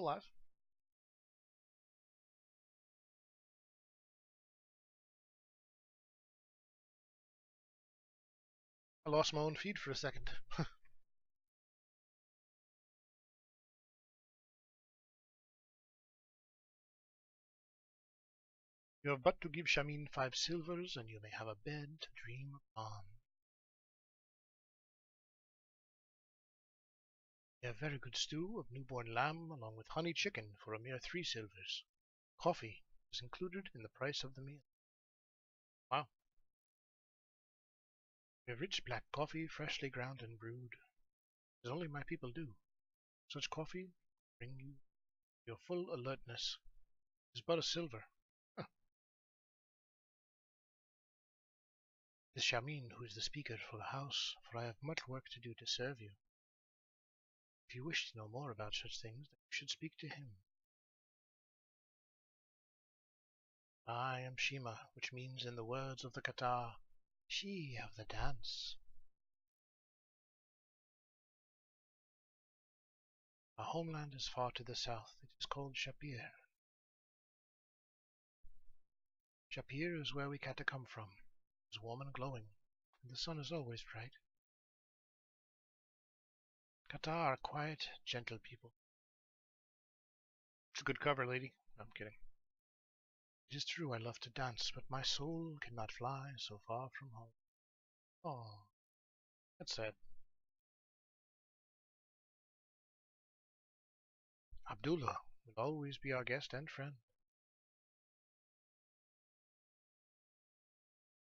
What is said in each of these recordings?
still alive. I lost my own feed for a second. You have but to give Shamin 5 silvers, and you may have a bed to dream upon. We have very good stew of newborn lamb, along with honey chicken for a mere 3 silvers. Coffee is included in the price of the meal. Wow. We have rich black coffee, freshly ground and brewed, as only my people do. Such coffee bring you your full alertness. It is but a silver. Huh. It is Shamin who is the speaker for the house, for I have much work to do to serve you. If you wish to know more about such things, then you should speak to him. I am Shima, which means in the words of the Kata, she of the dance. Our homeland is far to the south. It is called Shapir. Shapir is where we Kata come from. It is warm and glowing, and the sun is always bright. Kata are quiet, gentle people. It's a good cover, lady. No, I'm kidding. It is true I love to dance, but my soul cannot fly so far from home. Oh, that's sad. Abdullah will always be our guest and friend.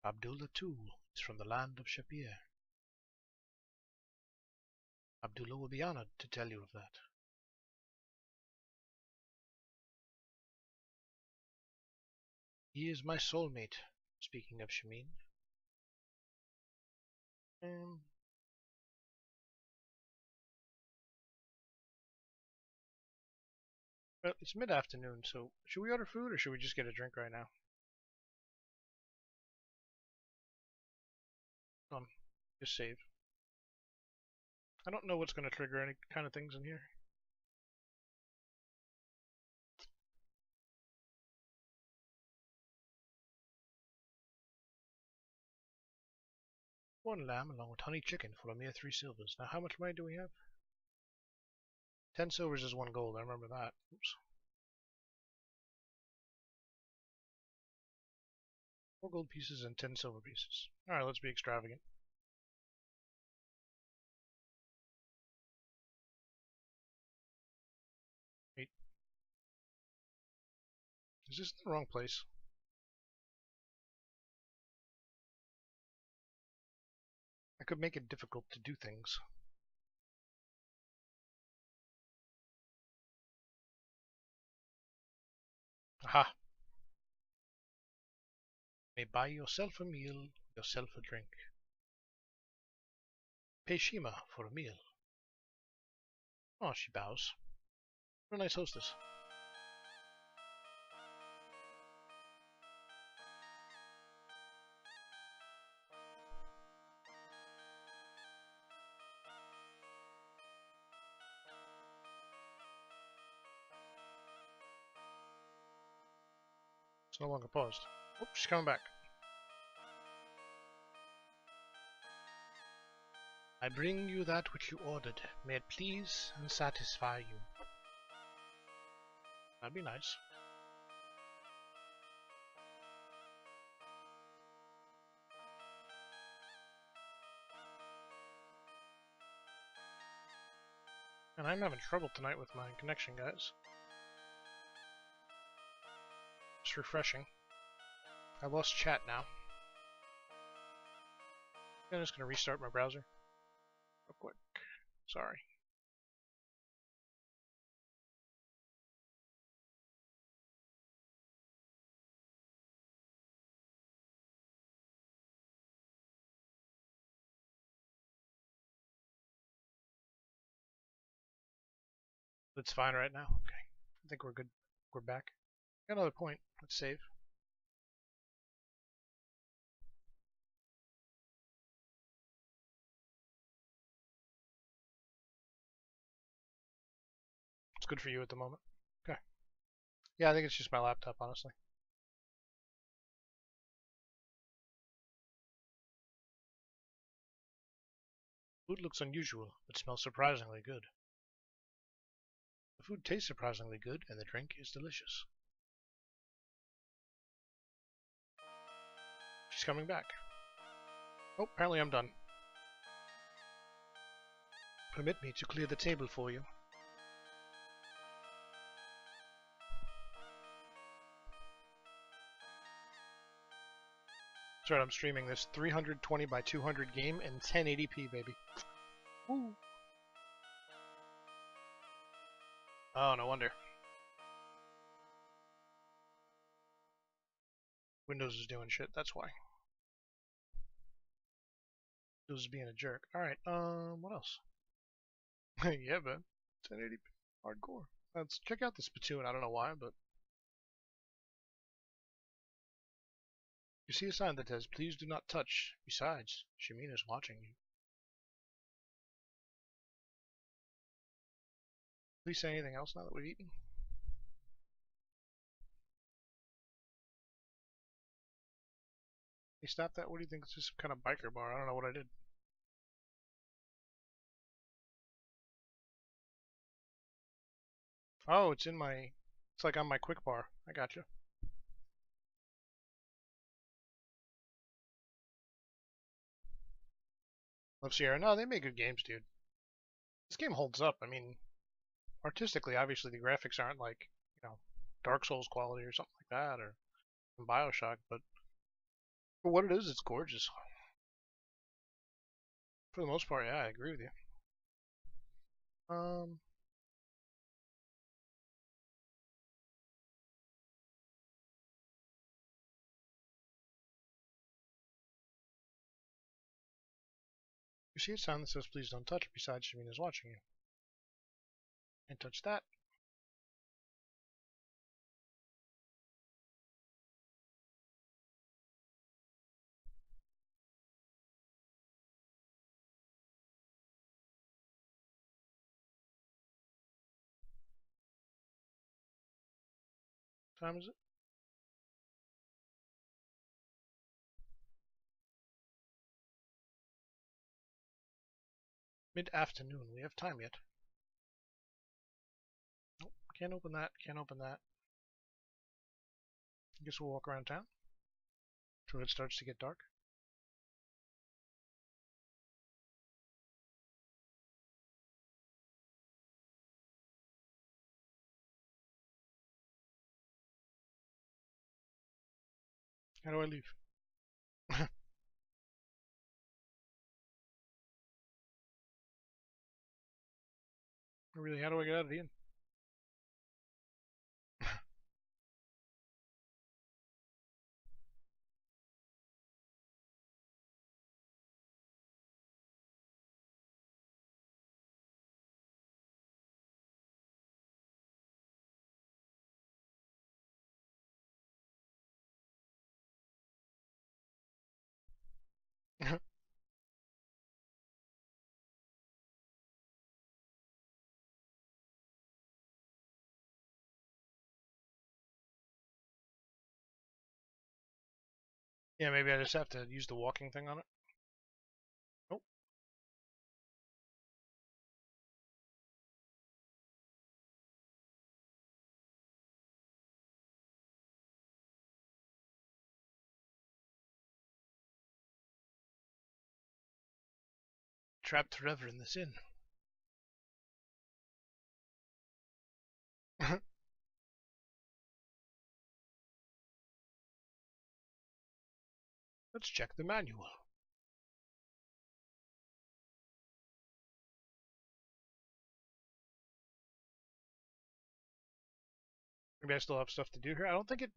Abdullah, too, is from the land of Shapir. Abdullah will be honored to tell you of that. He is my soulmate, speaking of Shamin. Well, it's mid-afternoon, so should we order food or should we just get a drink right now? Just save. I don't know what's going to trigger any kind of things in here. One lamb along with honey chicken for a mere 3 silvers. Now, how much money do we have? 10 silvers is 1 gold. I remember that. Oops. 4 gold pieces and 10 silver pieces. Alright, let's be extravagant. Wait. Is this in the wrong place? I could make it difficult to do things. Aha! May buy yourself a meal, yourself a drink. Pay Shima for a meal. Oh, she bows. What a nice hostess. It's no longer paused. Oh, she's coming back. I bring you that which you ordered. May it please and satisfy you. That'd be nice. And I'm having trouble tonight with my connection, guys. Just refreshing. I lost chat now. I'm just gonna restart my browser real quick. Sorry. It's fine right now? Okay. I think we're good. We're back. Got another point. Let's save. It's good for you at the moment. Okay. Yeah, I think it's just my laptop, honestly. Food looks unusual, but smells surprisingly good. The food tastes surprisingly good, and the drink is delicious. She's coming back. Oh, apparently I'm done. Permit me to clear the table for you. That's right, I'm streaming this 320 by 200 game in 1080p, baby. Woo. Oh, no wonder. Windows is doing shit, that's why. Windows is being a jerk. Alright, what else? Yeah, man. 1080p. Hardcore. Let's check out the Splatoon. I don't know why, but you see a sign that says, "Please do not touch." Besides, Shamin is watching you. Please say anything else now that we've eaten. Hey, stop that. What do you think? It's just some kind of biker bar. I don't know what I did. Oh, it's in my... It's like on my quick bar. I gotcha. Love Sierra. No, they make good games, dude. This game holds up. I mean, artistically, obviously, the graphics aren't like, Dark Souls quality or something like that, or Bioshock, but for what it is, it's gorgeous. For the most part, yeah, I agree with you. Um, you see a sign that says, "Please don't touch." Besides, Shamin is watching you. Can't touch that. What time is it? Mid-afternoon. We have time yet. Nope. Can't open that. Can't open that. I guess we'll walk around town until it starts to get dark. How do I leave? Really, how do I get out of the inn? Yeah, maybe I just have to use the walking thing on it. Nope. Trapped forever in this inn. Let's check the manual. Maybe I still have stuff to do here. I don't think it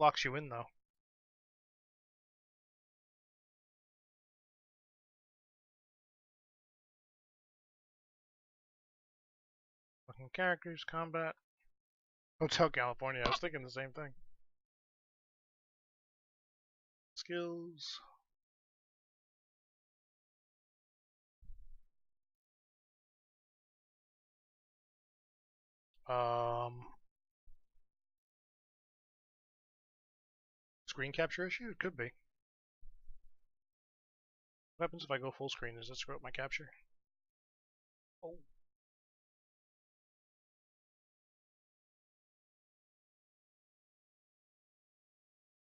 locks you in, though. Looking characters, combat. Hotel California. I was thinking the same thing. Skills. Screen capture issue? It could be. What happens if I go full screen? Does it screw up my capture? Oh.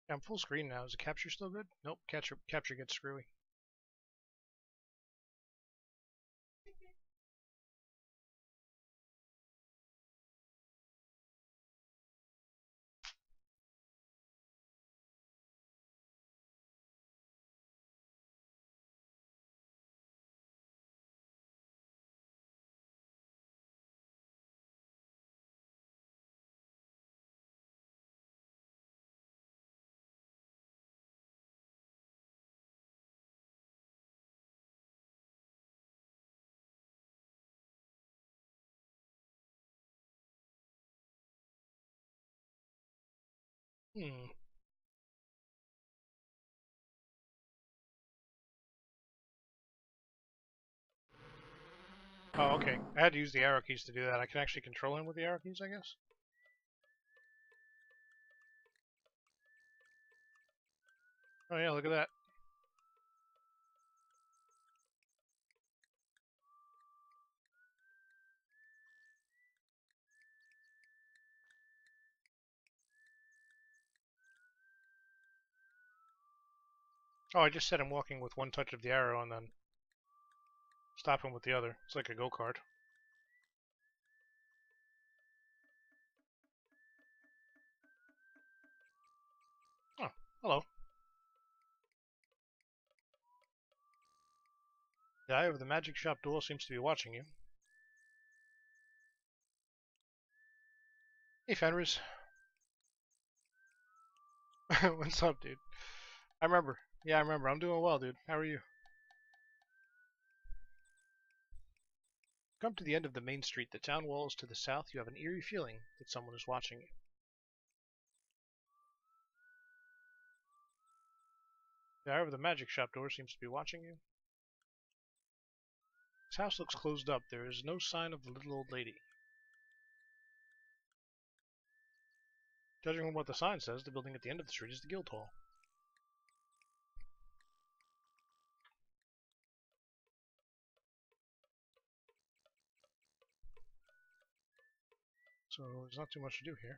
Yeah, I'm full screen now. Is the capture still good? Nope, capture gets screwy. Hmm. Oh, okay. I had to use the arrow keys to do that. I can actually control him with the arrow keys, I guess? Oh yeah, look at that. Oh, I just set him walking with one touch of the arrow and then stop him with the other. It's like a go-kart. Oh, hello. The eye of the magic shop door seems to be watching you. Hey, Fenris. What's up, dude? I remember. Yeah, I remember. I'm doing well, dude. How are you? Come to the end of the main street. The town wall is to the south. You have an eerie feeling that someone is watching you. The eye of the magic shop door seems to be watching you. This house looks closed up. There is no sign of the little old lady. Judging from what the sign says, the building at the end of the street is the guild hall. So there's not too much to do here.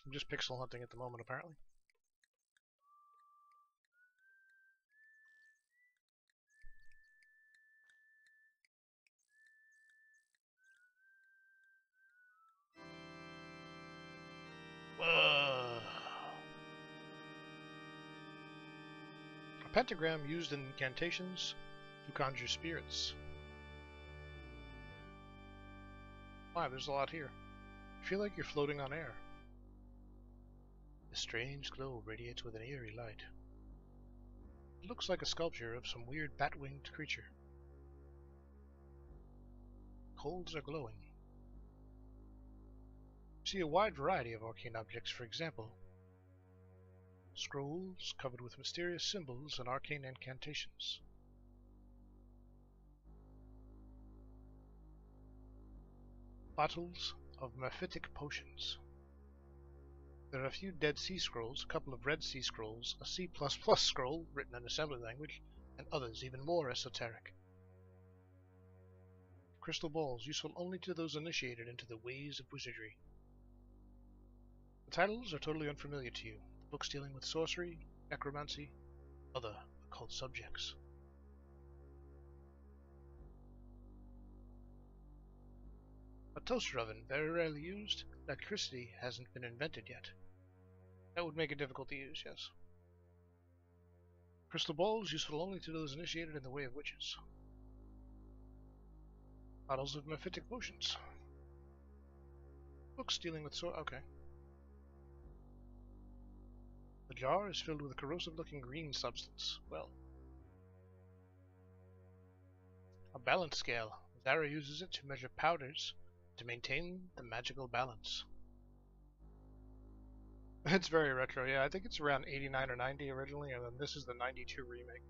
I'm just pixel hunting at the moment, apparently. A pentagram used in incantations to conjure spirits. Wow, there's a lot here. I feel like you're floating on air. A strange glow radiates with an eerie light. It looks like a sculpture of some weird bat-winged creature. Holes are glowing. You see a wide variety of arcane objects, for example, scrolls covered with mysterious symbols and arcane incantations. Bottles of mephitic potions. There are a few Dead Sea Scrolls, a couple of Red Sea Scrolls, a C++ scroll written in assembly language, and others even more esoteric. Crystal balls, useful only to those initiated into the ways of wizardry. The titles are totally unfamiliar to you. Books dealing with sorcery, necromancy, other occult subjects. A toaster oven, very rarely used. Electricity hasn't been invented yet. That would make it difficult to use, yes. Crystal balls, useful only to those initiated in the way of witches. Bottles of mephitic potions. Books dealing with okay. The jar is filled with a corrosive-looking green substance. Well. A balance scale. Zara uses it to measure powders to maintain the magical balance. It's very retro, yeah. I think it's around 89 or 90 originally, and then this is the 92 remake.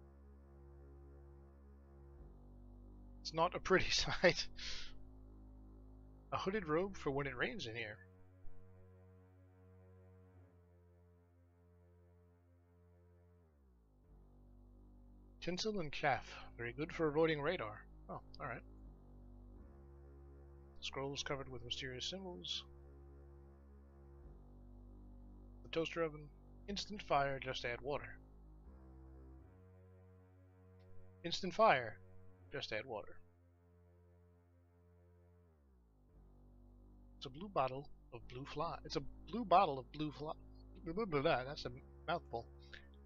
It's not a pretty sight. A hooded robe for when it rains in here. Tinsel and chaff. Very good for avoiding radar. Oh, alright. Scrolls covered with mysterious symbols. The toaster oven. Instant fire, just add water. Instant fire, just add water. It's a blue bottle of blue fly. It's a blue bottle of blue fly. Blah, blah, blah, that's a mouthful.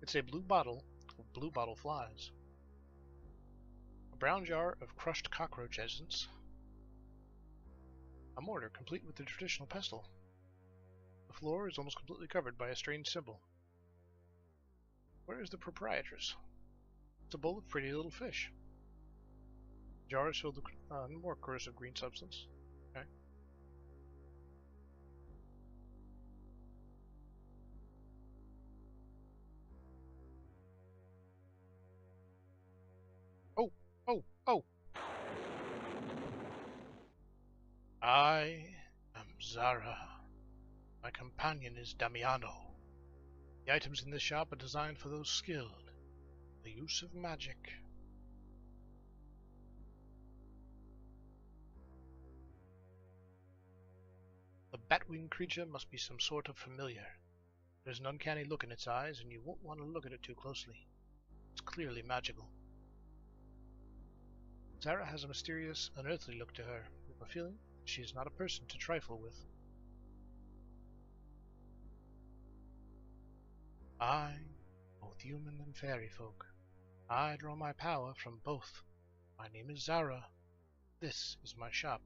It's a blue bottle of blue bottle flies. A brown jar of crushed cockroach essence. A mortar complete with the traditional pestle. The floor is almost completely covered by a strange symbol. Where is the proprietress? It's a bowl of pretty little fish. Jar is filled with more corrosive green substance. Okay. Oh! Oh! Oh! I am Zara. My companion is Damiano. The items in this shop are designed for those skilled in the use of magic. The bat-winged creature must be some sort of familiar. There's an uncanny look in its eyes, and you won't want to look at it too closely. It's clearly magical. Zara has a mysterious, unearthly look to her. I have a feeling that she is not a person to trifle with. I, both human and fairy folk. I draw my power from both. My name is Zara. This is my shop.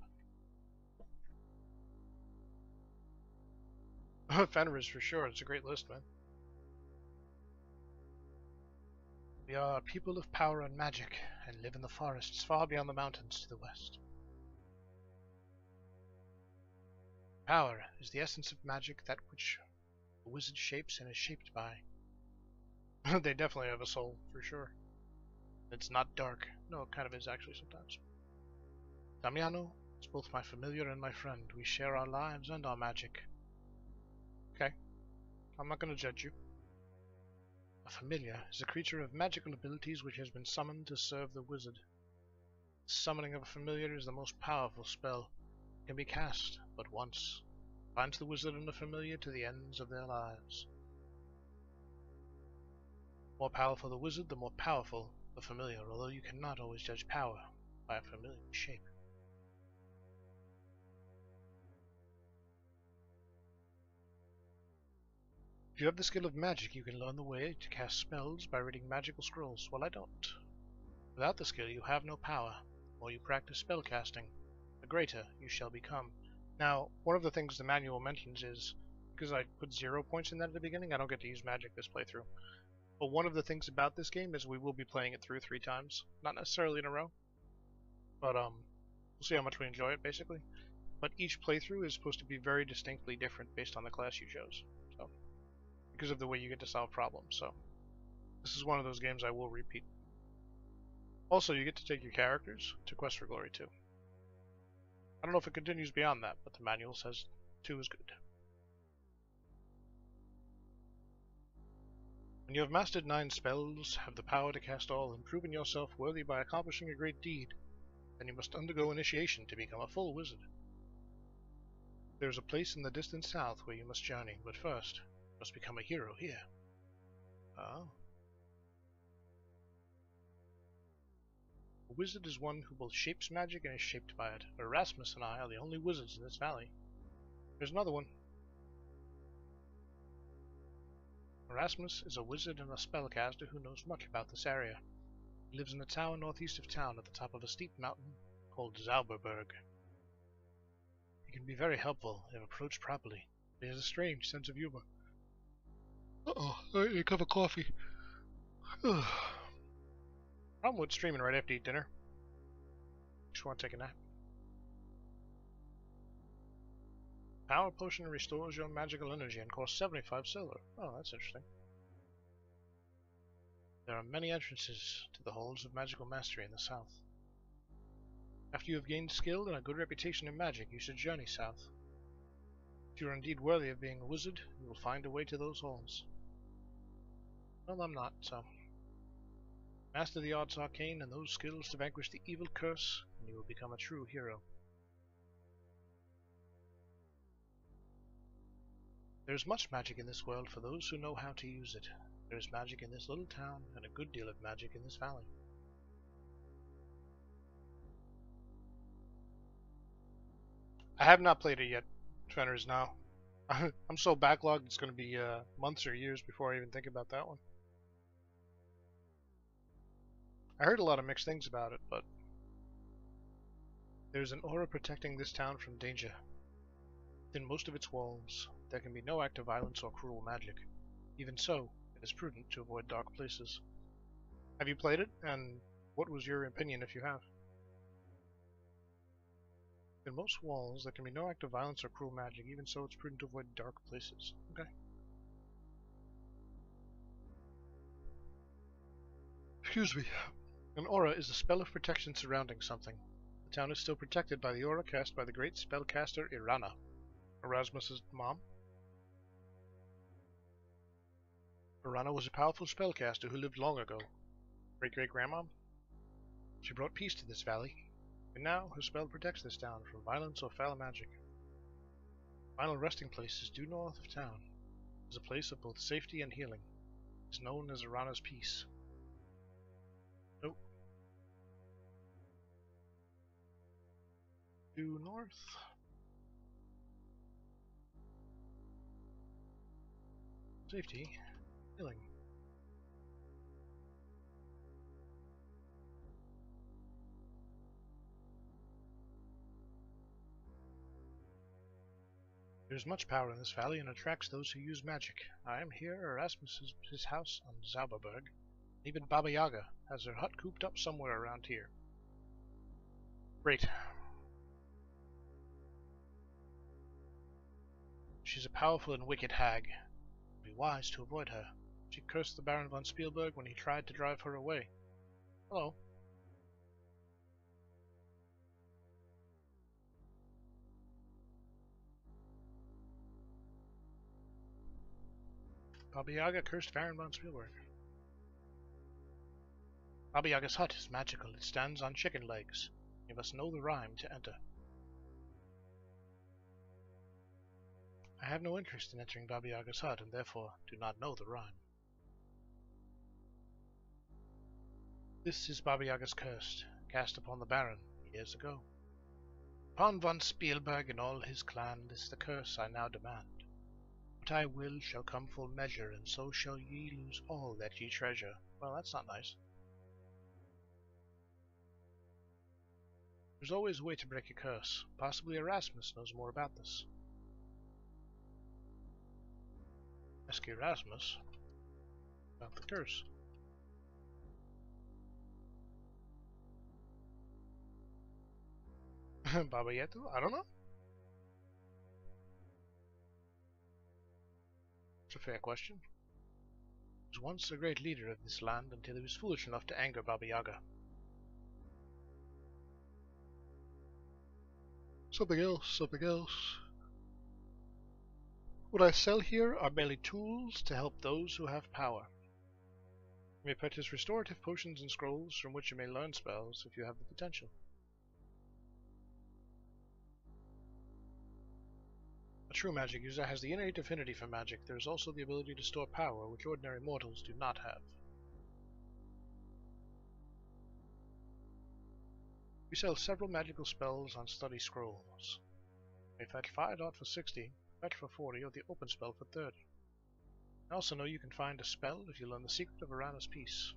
Fenris for sure. It's a great list, man. We are people of power and magic, and live in the forests far beyond the mountains to the west. Power is the essence of magic, that which the wizard shapes and is shaped by. They definitely have a soul, for sure. It's not dark. No, it kind of is actually sometimes. Damiano is both my familiar and my friend. We share our lives and our magic. Okay. I'm not going to judge you. A familiar is a creature of magical abilities which has been summoned to serve the wizard. The summoning of a familiar is the most powerful spell. It can be cast but once. Binds the wizard and the familiar to the ends of their lives. The more powerful the wizard, the more powerful the familiar, although you cannot always judge power by a familiar shape. If you have the skill of magic, you can learn the way to cast spells by reading magical scrolls. Well, I don't. Without the skill, you have no power. The more you practice spell casting, the greater you shall become. Now, one of the things the manual mentions is, because I put 0 points in that at the beginning, I don't get to use magic this playthrough. But one of the things about this game is we will be playing it through 3 times. Not necessarily in a row, but we'll see how much we enjoy it, basically. But each playthrough is supposed to be very distinctly different based on the class you chose. So, because of the way you get to solve problems. So this is one of those games I will repeat. Also, you get to take your characters to Quest for Glory 2. I don't know if it continues beyond that, but the manual says 2 is good. When you have mastered 9 spells, have the power to cast all, and proven yourself worthy by accomplishing a great deed, then you must undergo initiation to become a full wizard. There is a place in the distant south where you must journey, but first, you must become a hero here. Oh. A wizard is one who both shapes magic and is shaped by it. Erasmus and I are the only wizards in this valley. There's another one. Erasmus is a wizard and a spellcaster who knows much about this area. He lives in a tower northeast of town at the top of a steep mountain called Zauberberg. He can be very helpful if approached properly. He has a strange sense of humor. Uh-oh, I need a cup of coffee. Problem with streaming right after you eat dinner. Just want to take a nap. Power potion restores your magical energy and costs 75 silver. Oh, that's interesting. There are many entrances to the halls of magical mastery in the south. After you have gained skill and a good reputation in magic, you should journey south. If you are indeed worthy of being a wizard, you will find a way to those halls. Well, I'm not, so. Master the arts arcane and those skills to vanquish the evil curse, and you will become a true hero. There is much magic in this world for those who know how to use it. There is magic in this little town, and a good deal of magic in this valley. I have not played it yet, Fenners, now. I'm so backlogged it's going to be months or years before I even think about that one. I heard a lot of mixed things about it, but there's an aura protecting this town from danger. Within most of its walls, there can be no act of violence or cruel magic. Even so, it is prudent to avoid dark places. Have you played it, and what was your opinion if you have? In most walls, there can be no act of violence or cruel magic. Even so, it's prudent to avoid dark places. Okay. Excuse me. An aura is a spell of protection surrounding something. The town is still protected by the aura cast by the great spellcaster Irana, Erasmus's mom. Irana was a powerful spellcaster who lived long ago. Great-great-grandma? She brought peace to this valley, and now her spell protects this town from violence or foul magic. Final resting place is due north of town. It is a place of both safety and healing. It is known as Irana's Peace. Nope. Due north. Safety. Healing. There is much power in this valley and attracts those who use magic. I am here at Erasmus's house on Zauberberg. Even Baba Yaga has her hut cooped up somewhere around here. Great. She's a powerful and wicked hag. It would be wise to avoid her. She cursed the Baron von Spielberg when he tried to drive her away. Hello. Baba Yaga cursed Baron von Spielberg. Baba Yaga's hut is magical. It stands on chicken legs. You must know the rhyme to enter. I have no interest in entering Baba Yaga's hut, and therefore do not know the rhyme. This is Baba Yaga's curse, cast upon the Baron years ago. Upon von Spielberg and all his clan, this the curse I now demand. What I will shall come full measure, and so shall ye lose all that ye treasure. Well, that's not nice. There's always a way to break a curse. Possibly Erasmus knows more about this. Ask Erasmus about the curse. Baba Yaga? I don't know. It's a fair question. He was once a great leader of this land until he was foolish enough to anger Baba Yaga. Something else. What I sell here are merely tools to help those who have power. You may purchase restorative potions and scrolls from which you may learn spells if you have the potential. A true magic user has the innate affinity for magic. There is also the ability to store power, which ordinary mortals do not have. We sell several magical spells on study scrolls. You may fetch 5 dot for 60, fetch for 40, or the open spell for 30. I also know you can find a spell if you learn the secret of Irana's Peace.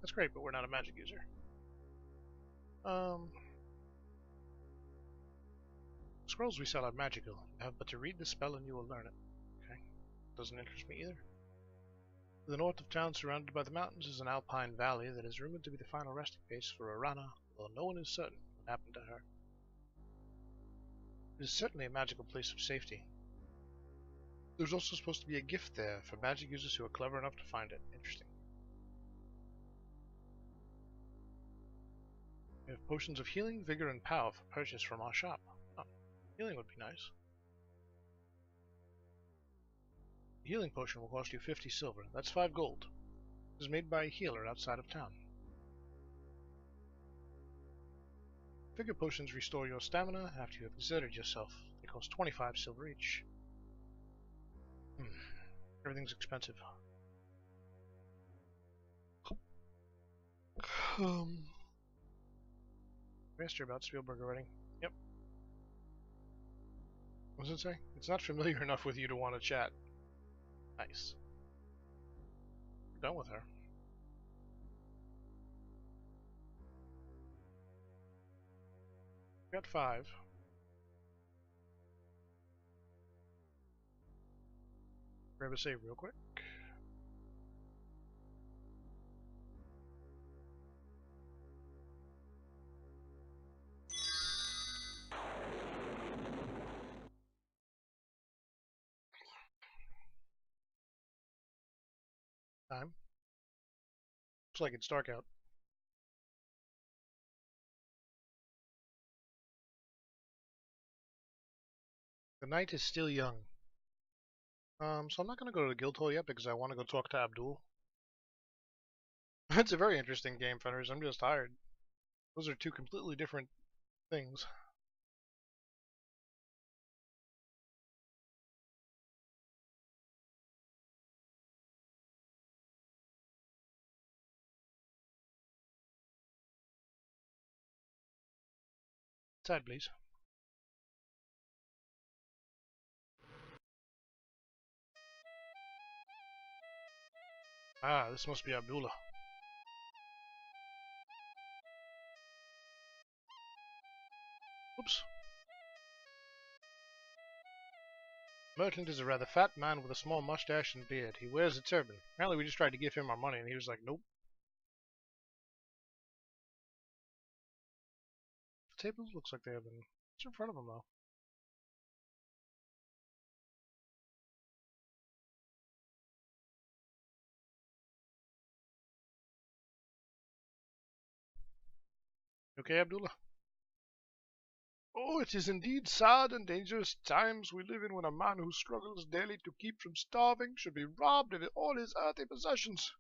That's great, but we're not a magic user. Scrolls we sell are magical. You have but to read the spell and you will learn it. Okay. Doesn't interest me either. To the north of town, surrounded by the mountains, is an alpine valley that is rumored to be the final resting place for Irana, although no one is certain what happened to her. It is certainly a magical place of safety. There's also supposed to be a gift there for magic users who are clever enough to find it. Interesting. We have potions of healing, vigor, and power for purchase from our shop. Oh, healing would be nice. The healing potion will cost you 50 silver. That's 5 gold. It is made by a healer outside of town. Vigor potions restore your stamina after you have exerted yourself. They cost 25 silver each. Everything's expensive. We asked you about Spielberg already. Yep. What does it say? It's not familiar enough with you to want to chat. Nice. We're done with her. Got 5. Grab a save real quick. Time. Looks like it's dark out. The night is still young. So I'm not going to go to the guild hall yet because I want to go talk to Abdul. It's a very interesting game, Fenners. I'm just tired. Those are 2 completely different things. Side, please. Ah, this must be Abdullah. Oops. Merchant is a rather fat man with a small mustache and beard. He wears a turban. Apparently we just tried to give him our money and he was like, nope. The tables looks like they have been... What's in front of them though? Okay, Abdullah? Oh, it is indeed sad and dangerous times we live in when a man who struggles daily to keep from starving should be robbed of all his earthly possessions.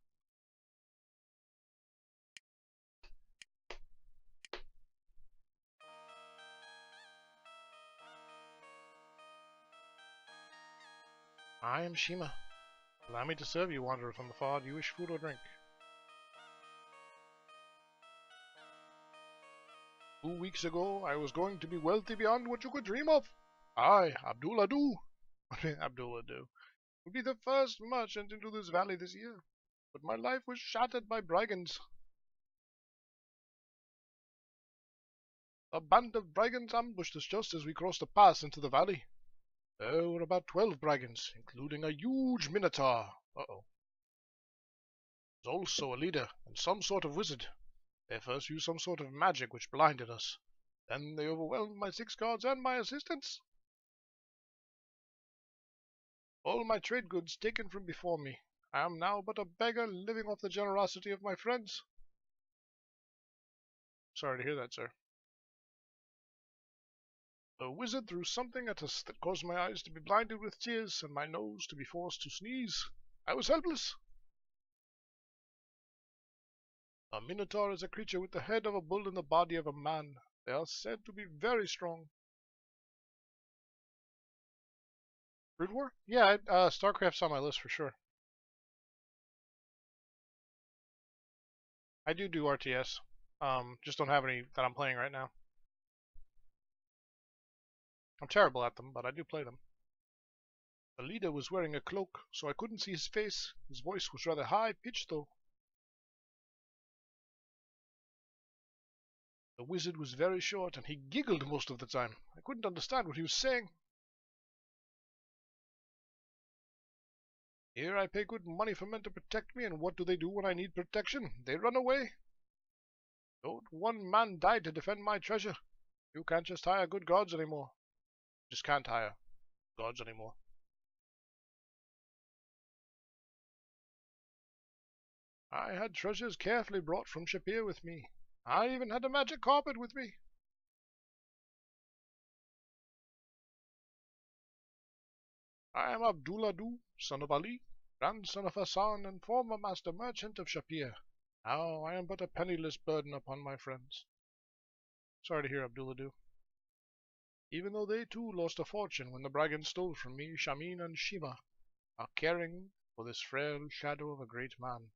I am Shima. Allow me to serve you, wanderer from afar. Do you wish food or drink? 2 weeks ago, I was going to be wealthy beyond what you could dream of. I, Abdullah Do, Abdullah Do, would be the first merchant into this valley this year. But my life was shattered by brigands. A band of brigands ambushed us just as we crossed the pass into the valley. There were about 12 brigands, including a huge minotaur. Uh-oh. There was also a leader and some sort of wizard. They first used some sort of magic which blinded us. Then they overwhelmed my 6 guards and my assistants. All my trade goods taken from before me. I am now but a beggar living off the generosity of my friends. Sorry to hear that, sir. The wizard threw something at us that caused my eyes to be blinded with tears and my nose to be forced to sneeze. I was helpless. A minotaur is a creature with the head of a bull and the body of a man. They are said to be very strong. Brood War? Yeah, StarCraft's on my list for sure. I do RTS. Just don't have any that I'm playing right now. I'm terrible at them, but I do play them. The leader was wearing a cloak, so I couldn't see his face. His voice was rather high-pitched, though. The wizard was very short, and he giggled most of the time. I couldn't understand what he was saying. Here I pay good money for men to protect me, and what do they do when I need protection? They run away. Not one man died to defend my treasure. You can't just hire good guards anymore. Just can't hire guards anymore. I had treasures carefully brought from Shapir with me. I even had a magic carpet with me. I am Abdullah Du, son of Ali, grandson of Hassan, and former master merchant of Shapir. Now I am but a penniless burden upon my friends. Sorry to hear, Abdullah Du. Even though they too lost a fortune when the brigands stole from me Shamin and Shima, are caring for this frail shadow of a great man.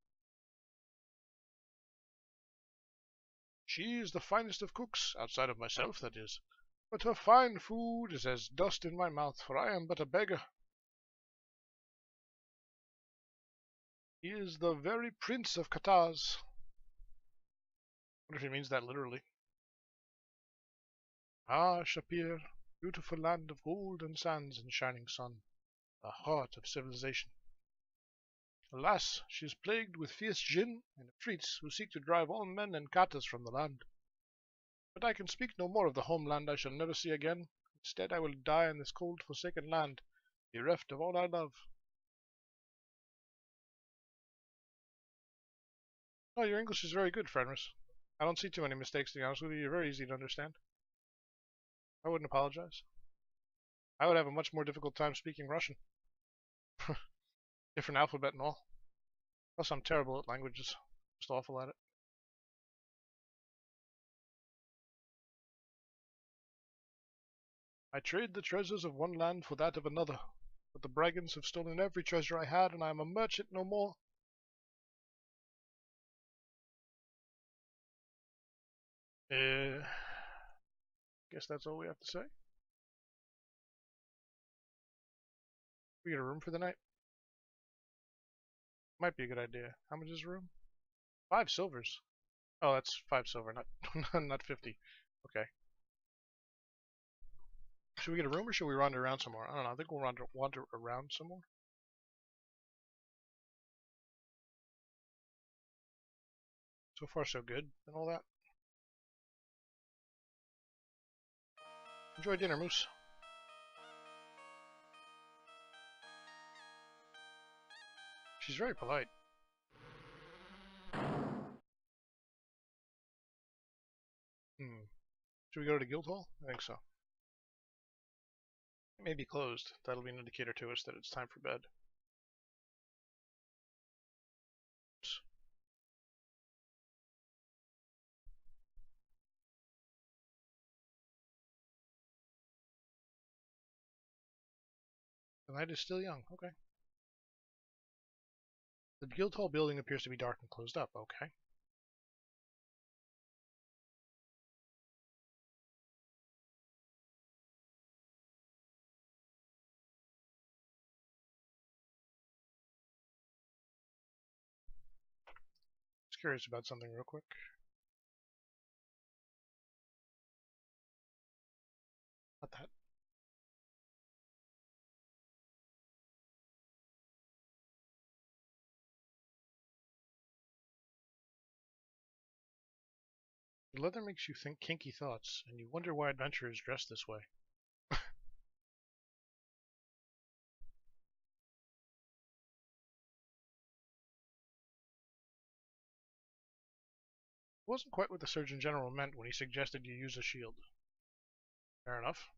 She is the finest of cooks, outside of myself, that is. But her fine food is as dust in my mouth, for I am but a beggar. He is the very prince of Kataz. Wonder if he means that literally. Ah, Shapir, beautiful land of gold and sands and shining sun, the heart of civilization. Alas, she is plagued with fierce jinn and ifrits who seek to drive all men and katas from the land. But I can speak no more of the homeland I shall never see again. Instead, I will die in this cold, forsaken land, bereft of all I love. Oh, your English is very good, Fenris. I don't see too many mistakes, to be honest with you. You're very easy to understand. I wouldn't apologize. I would have a much more difficult time speaking Russian. Different alphabet and all. Plus, I'm terrible at languages. Just awful at it. I trade the treasures of one land for that of another, but the brigands have stolen every treasure I had, and I am a merchant no more. Guess that's all we have to say. We get a room for the night? Might be a good idea. How much is a room? 5 silvers. Oh, that's 5 silver, not not 50. Okay. Should we get a room or should we wander around some more? I don't know. I think we'll wander around some more. So far, so good, and all that. Enjoy dinner, Moose. She's very polite. Hmm. Should we go to the guild hall? I think so. It may be closed. That'll be an indicator to us that it's time for bed. The night is still young. Okay. The guild hall building appears to be dark and closed up. Okay. Just curious about something real quick. Not that. The leather makes you think kinky thoughts, and you wonder why adventurers dress this way. It wasn't quite what the Surgeon General meant when he suggested you use a shield. Fair enough.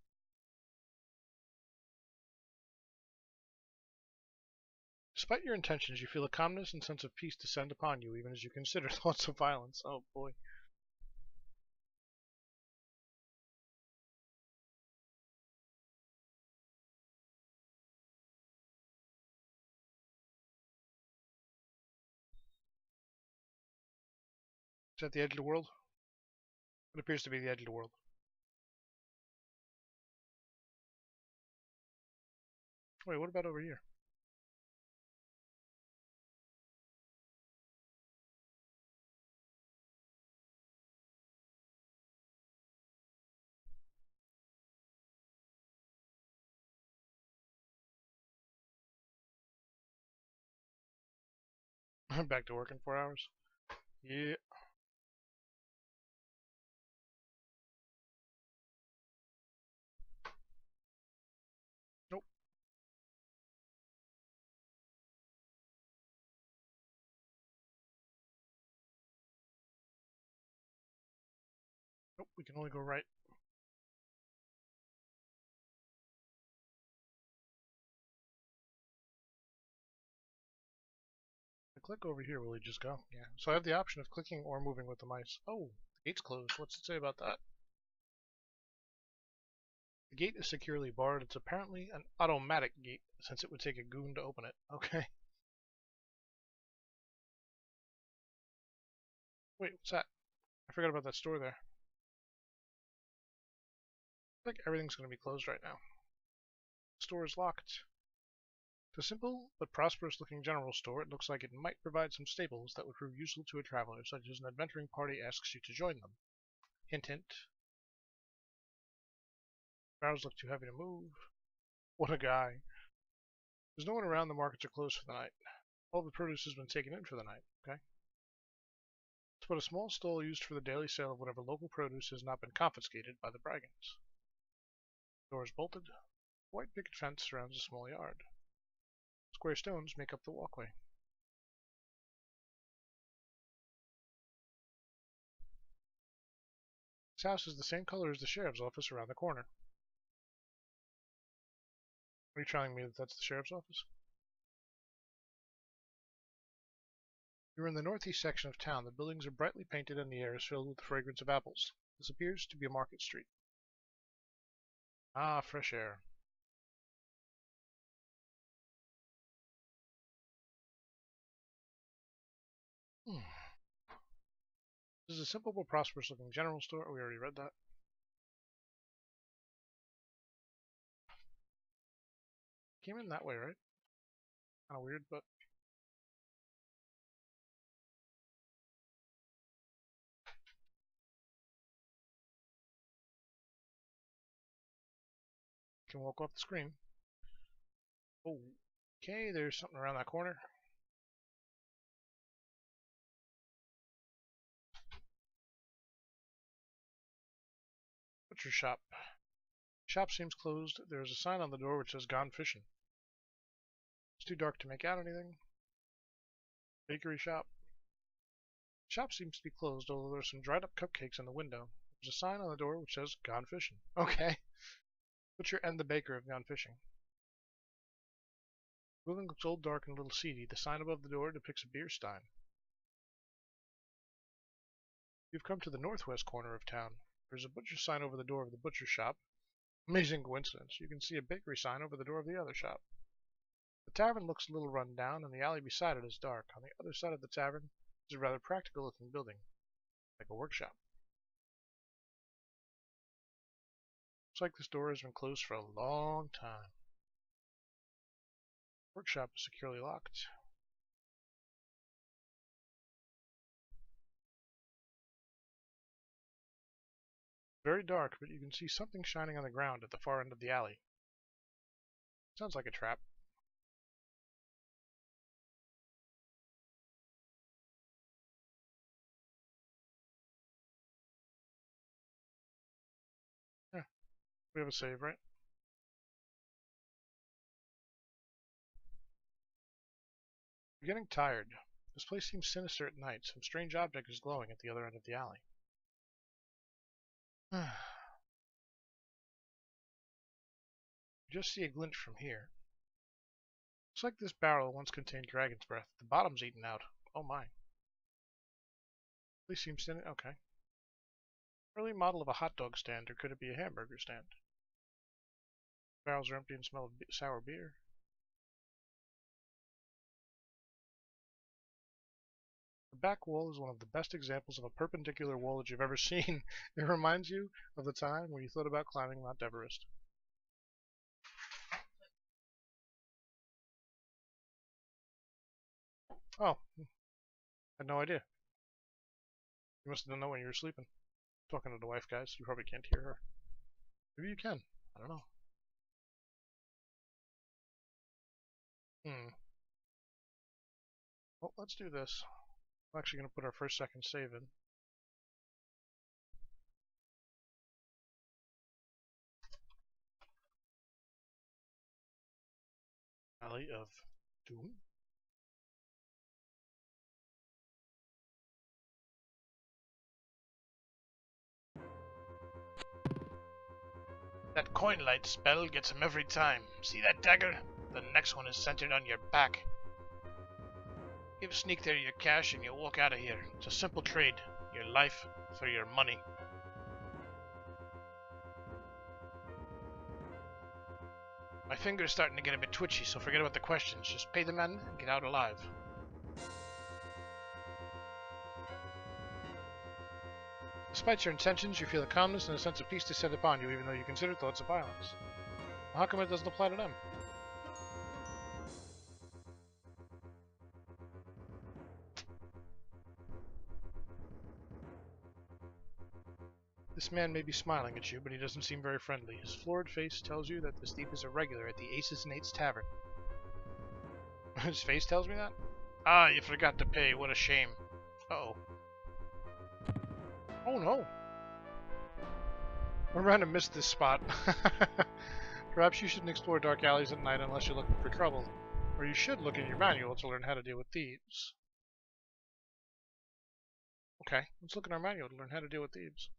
Despite your intentions, you feel a calmness and sense of peace descend upon you even as you consider thoughts of violence. Oh boy. Is that the edge of the world? It appears to be the edge of the world. Wait, what about over here? Back to work in 4 hours? Yeah. Nope. we can only go right. I click over here, will he just go? Yeah. So I have the option of clicking or moving with the mice. Oh, the gate's closed. What's it say about that? The gate is securely barred. It's apparently an automatic gate, since it would take a goon to open it. Okay. Wait, what's that? I forgot about that store there. I think everything's going to be closed right now. The store is locked. It's a simple but prosperous-looking general store. It looks like it might provide some staples that would prove useful to a traveler, such as an adventuring party asks you to join them. Hint, hint. Barrels look too heavy to move. What a guy. There's no one around. The markets are closed for the night. All the produce has been taken in for the night. Okay. It's but a small stall used for the daily sale of whatever local produce has not been confiscated by the brigands. The door is bolted. A white picket fence surrounds a small yard. Square stones make up the walkway. This house is the same color as the sheriff's office around the corner. Are you telling me that that's the sheriff's office? You're in the northeast section of town. The buildings are brightly painted and the air is filled with the fragrance of apples. This appears to be a market street. Ah, fresh air. Hmm. This is a simple but prosperous looking general store. We already read that. Came in that way, right? Kind of weird, but can walk off the screen. Oh, okay, there's something around that corner. Butcher shop. Shop seems closed. There is a sign on the door which says "Gone Fishing." It's too dark to make out anything. Bakery shop. Shop seems to be closed, although there are some dried up cupcakes in the window. There's a sign on the door which says "Gone Fishing." Okay. Butcher and the baker have gone fishing. The building looks old, dark, and a little seedy. The sign above the door depicts a beer stein. You've come to the northwest corner of town. There's a butcher sign over the door of the butcher shop. Amazing coincidence. You can see a bakery sign over the door of the other shop. The tavern looks a little run down, and the alley beside it is dark. On the other side of the tavern is a rather practical-looking building, like a workshop. Looks like this door has been closed for a long time. Workshop is securely locked. Very dark, but you can see something shining on the ground at the far end of the alley. Sounds like a trap. Yeah, we have a save, right? You're getting tired. This place seems sinister at night. Some strange object is glowing at the other end of the alley. You just see a glint from here. Looks like this barrel once contained dragon's breath. The bottom's eaten out. Oh my. Place seems sinister. Okay. Early model of a hot dog stand, or could it be a hamburger stand? Barrels are empty and smell of sour beer. The back wall is one of the best examples of a perpendicular wall that you've ever seen. It reminds you of the time when you thought about climbing Mount Everest. Oh, had no idea. You must have done that when you were sleeping. Talking to the wife, guys. You probably can't hear her. Maybe you can. I don't know. Hmm. Well, let's do this. I'm actually going to put our first second save in. Alley of Doom. That coin light spell gets him every time. See that dagger? The next one is centered on your back. Give Sneak there your cash and you'll walk out of here. It's a simple trade. Your life for your money. My finger's starting to get a bit twitchy, so forget about the questions. Just pay the men and get out alive. Despite your intentions, you feel a calmness and a sense of peace descend upon you, even though you consider thoughts of violence. Well, how come it doesn't apply to them? This man may be smiling at you, but he doesn't seem very friendly. His florid face tells you that this thief is a regular at the Aces and Eights Tavern. His face tells me that? Ah, you forgot to pay. What a shame. Uh-oh. Oh no! We're going to miss this spot. Perhaps you shouldn't explore dark alleys at night unless you're looking for trouble. Or you should look in your manual to learn how to deal with thieves. Okay, let's look in our manual to learn how to deal with thieves.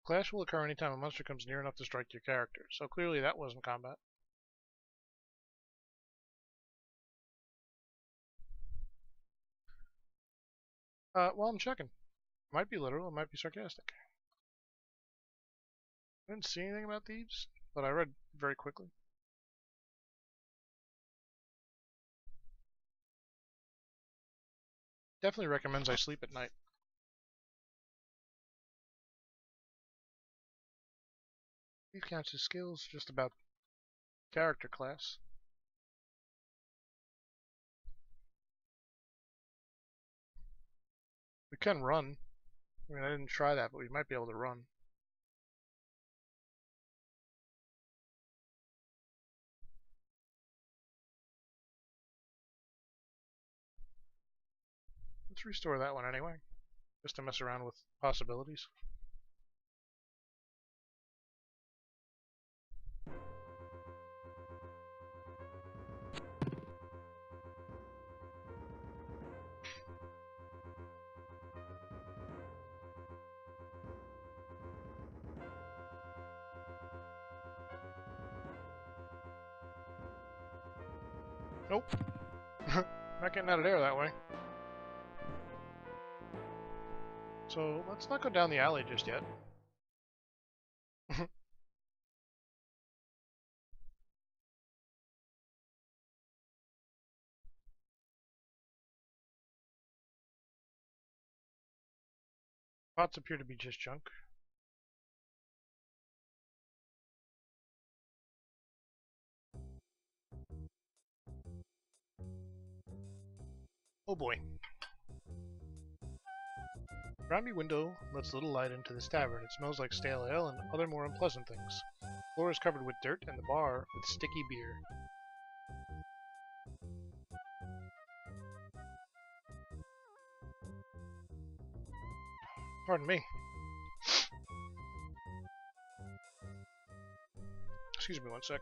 Clash will occur anytime a monster comes near enough to strike your character, so clearly that wasn't combat. Well, I'm checking. It might be literal, it might be sarcastic. I didn't see anything about thieves, but I read very quickly. Definitely recommends I sleep at night. Thief counts as skills, just about character class. We can run. I mean, I didn't try that, but we might be able to run. Let's restore that one anyway, just to mess around with possibilities. Nope. Not getting out of there that way. So let's not go down the alley just yet. Pots appear to be just junk. Oh boy. Grimy window lets little light into this tavern. It smells like stale ale and other more unpleasant things. The floor is covered with dirt and the bar with sticky beer. Pardon me. Excuse me one sec.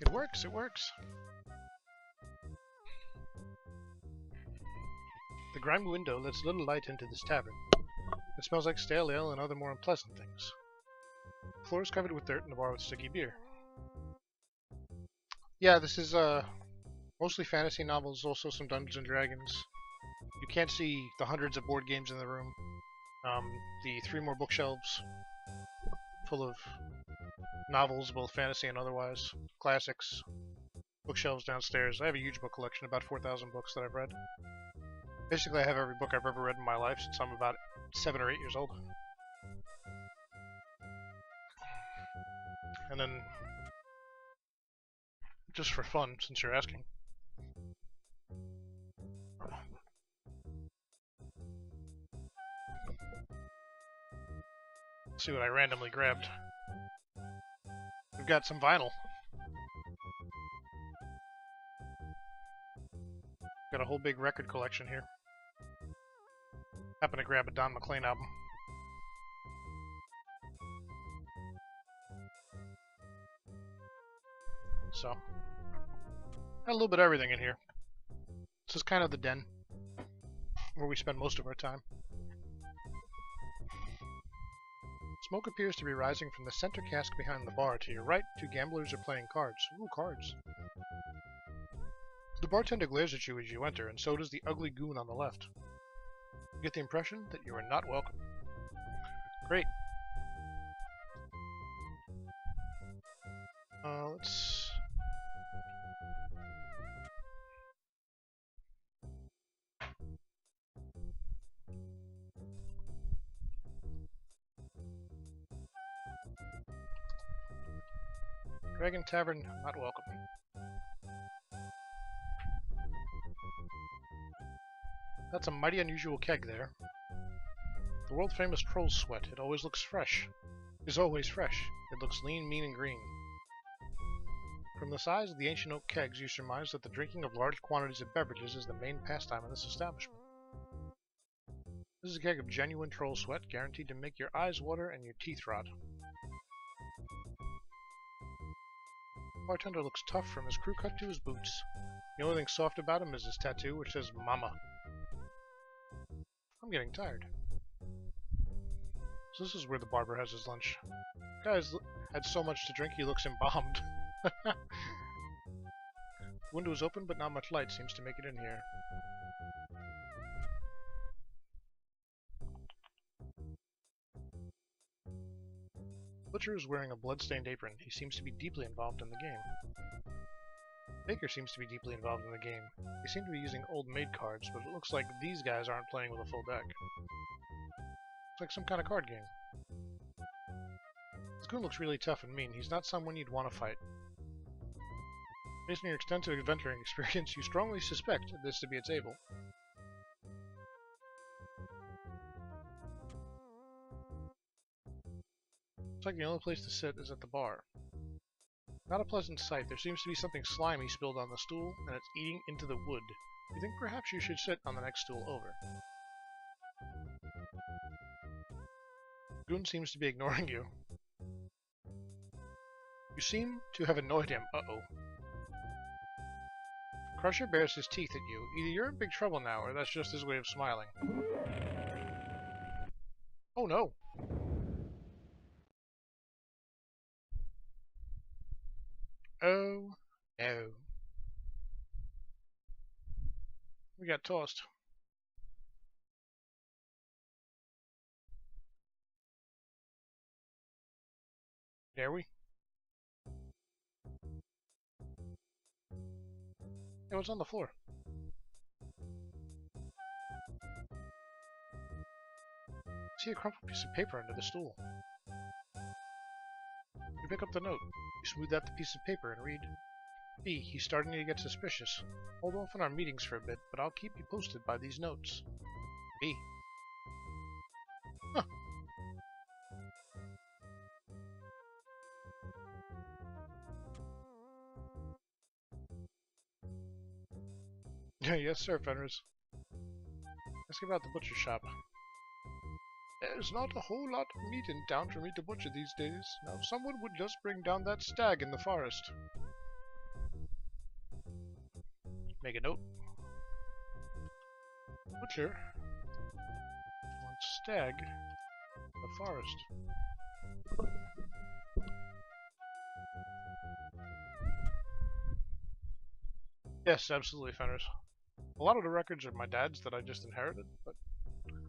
It works, it works. The grimy window lets little light into this tavern. It smells like stale ale and other more unpleasant things. The floor is covered with dirt and the bar with sticky beer. Yeah, this is Mostly fantasy novels, also some Dungeons and Dragons. You can't see the hundreds of board games in the room. The 3 more bookshelves full of novels, both fantasy and otherwise, classics. Bookshelves downstairs. I have a huge book collection, about 4,000 books that I've read. Basically, I have every book I've ever read in my life since I'm about 7 or 8 years old. And then, just for fun, since you're asking, let's see what I randomly grabbed. We've got some vinyl. Got a whole big record collection here. Happened to grab a Don McLean album. So, got a little bit of everything in here. This is kind of the den where we spend most of our time. Smoke appears to be rising from the center cask behind the bar. To your right, 2 gamblers are playing cards. Ooh, cards. The bartender glares at you as you enter, and so does the ugly goon on the left. You get the impression that you are not welcome. Great. Let's... Dragon Tavern, not welcome. That's a mighty unusual keg there. The world-famous troll's sweat. It always looks fresh. Is always fresh. It looks lean, mean, and green. From the size of the ancient oak kegs, you surmise that the drinking of large quantities of beverages is the main pastime in this establishment. This is a keg of genuine troll sweat, guaranteed to make your eyes water and your teeth rot. The bartender looks tough from his crew cut to his boots. The only thing soft about him is his tattoo, which says Mama. I'm getting tired. So this is where the barber has his lunch. The guy's had so much to drink he looks embalmed. The window is open, but not much light seems to make it in here. Butcher is wearing a blood-stained apron. He seems to be deeply involved in the game. Baker seems to be deeply involved in the game. They seem to be using old maid cards, but it looks like these guys aren't playing with a full deck. It's like some kind of card game. This goon looks really tough and mean. He's not someone you'd want to fight. Based on your extensive adventuring experience, you strongly suspect this to be a table. Looks like the only place to sit is at the bar. Not a pleasant sight. There seems to be something slimy spilled on the stool, and it's eating into the wood. You think perhaps you should sit on the next stool over. Goon seems to be ignoring you. You seem to have annoyed him. Uh-oh. Crusher bares his teeth at you. Either you're in big trouble now, or that's just his way of smiling. Oh no! Oh no. We got tossed. Dare we? It was on the floor. See a crumpled piece of paper under the stool. You pick up the note. You smooth out the piece of paper and read. B. He's starting to get suspicious. Hold off on our meetings for a bit, but I'll keep you posted by these notes. B. Huh. Yes, sir, Fenris. Ask about the butcher shop. There's not a whole lot of meat in town for me to butcher these days. Now, if someone would just bring down that stag in the forest. Make a note. Butcher wants stag in the forest. Yes, absolutely, Fenris. A lot of the records are my dad's that I just inherited, but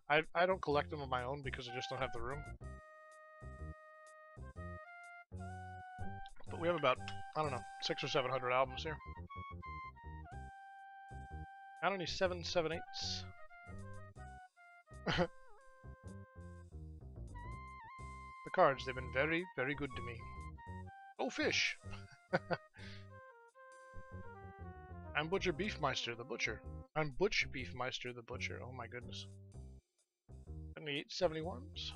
I don't collect them on my own because I just don't have the room. But we have about, I don't know, 600 or 700 albums here. How many 7/7/8s? The cards, they've been very, very good to me. Oh, fish! I'm Butcher Beefmeister, the butcher. I'm Butch Beefmeister, the butcher. Oh my goodness. 78 71s.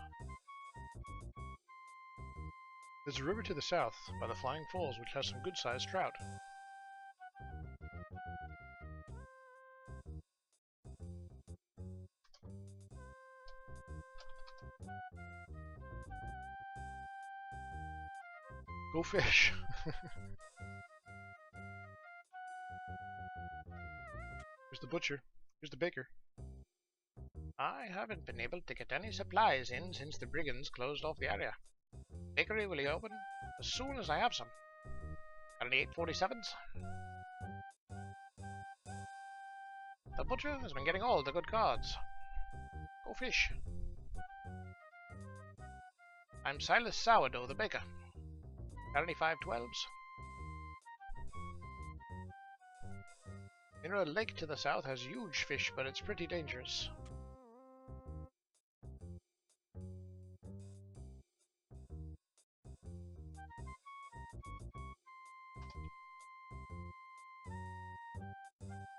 There's a river to the south by the Flying Falls which has some good-sized trout. Go fish! Here's the butcher. Here's the baker. I haven't been able to get any supplies in since the brigands closed off the area. Bakery will be open as soon as I have some. Got any 847s? The butcher has been getting all the good cards. Go fish. I'm Silas Sourdough, the baker. Got any 512s? You know, a lake to the south has huge fish, but it's pretty dangerous.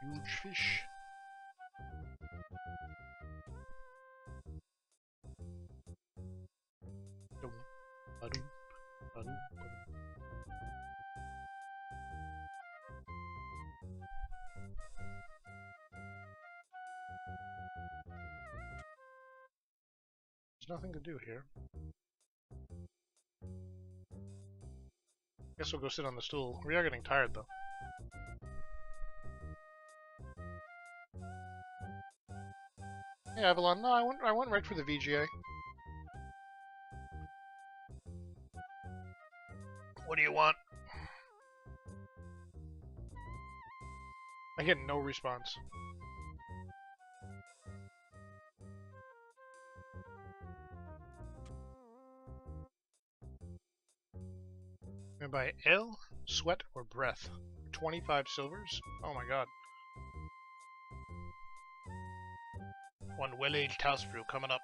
Huge fish. Dum, ba-dum, ba-dum, ba-dum. There's nothing to do here. Guess we'll go sit on the stool. We are getting tired, though. Hey, Avalon. No, I went right for the VGA. What do you want? I get no response. And by ale, sweat, or breath. 25 silvers? Oh my god. One well-aged house brew coming up.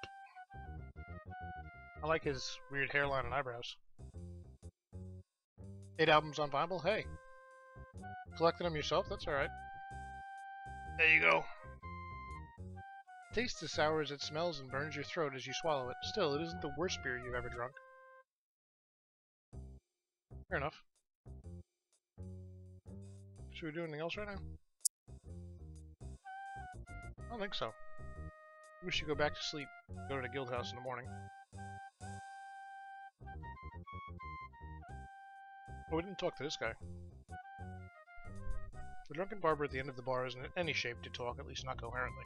I like his weird hairline and eyebrows. 8 albums on vinyl? Hey. Collecting them yourself? That's alright. There you go. Tastes as sour as it smells and burns your throat as you swallow it. Still, it isn't the worst beer you've ever drunk. Fair enough. Should we do anything else right now? I don't think so. We should go back to sleep. Go to the guild house in the morning. Oh, we didn't talk to this guy. The drunken barber at the end of the bar isn't in any shape to talk, at least not coherently.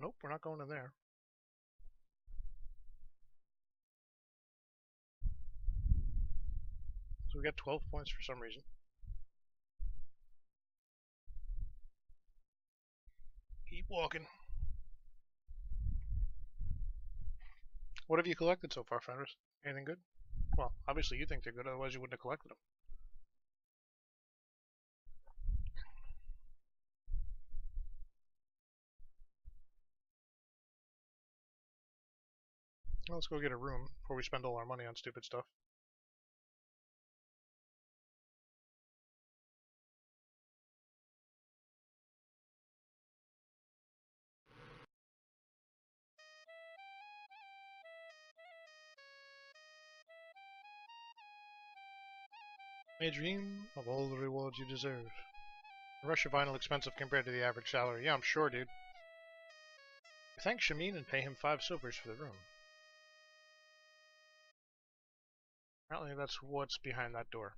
Nope, we're not going in there. So we got 12 points for some reason. Keep walking. What have you collected so far, Fenris? Anything good? Well, obviously you think they're good, otherwise you wouldn't have collected them. Well, let's go get a room before we spend all our money on stupid stuff. May dream of all the rewards you deserve. The Russia vinyl expensive compared to the average salary. Yeah, I'm sure, dude. Thank Shamin and pay him 5 silvers for the room. Apparently that's what's behind that door.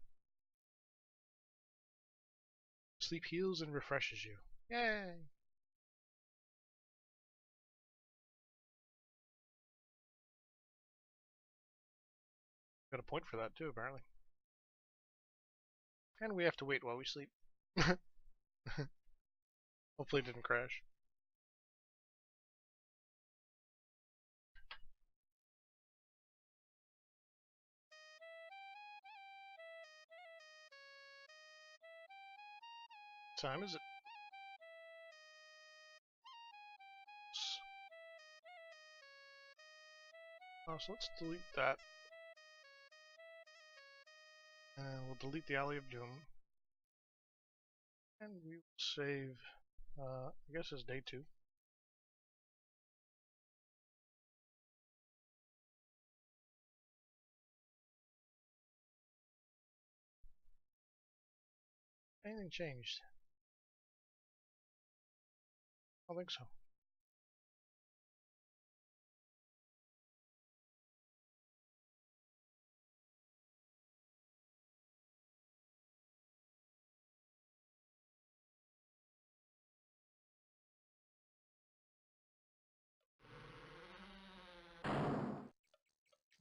Sleep heals and refreshes you. Yay! Got a point for that too, apparently. And we have to wait while we sleep. Hopefully it didn't crash. What time is it? Oh, so let's delete that. And we'll delete the Alley of Doom. And we will save, I guess it's day 2. Anything changed? I don't think so.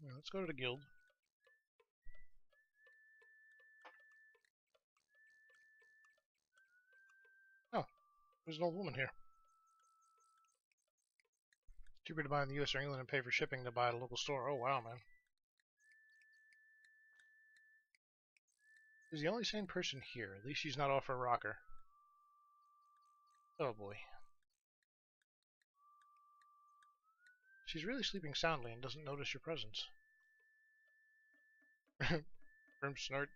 Yeah, let's go to the guild. Oh, there's an old woman here. It's cheaper to buy in the US or England and pay for shipping to buy at a local store. Oh wow, man. She's the only sane person here. At least she's not off her rocker. Oh boy. She's really sleeping soundly and doesn't notice your presence. Grim snort.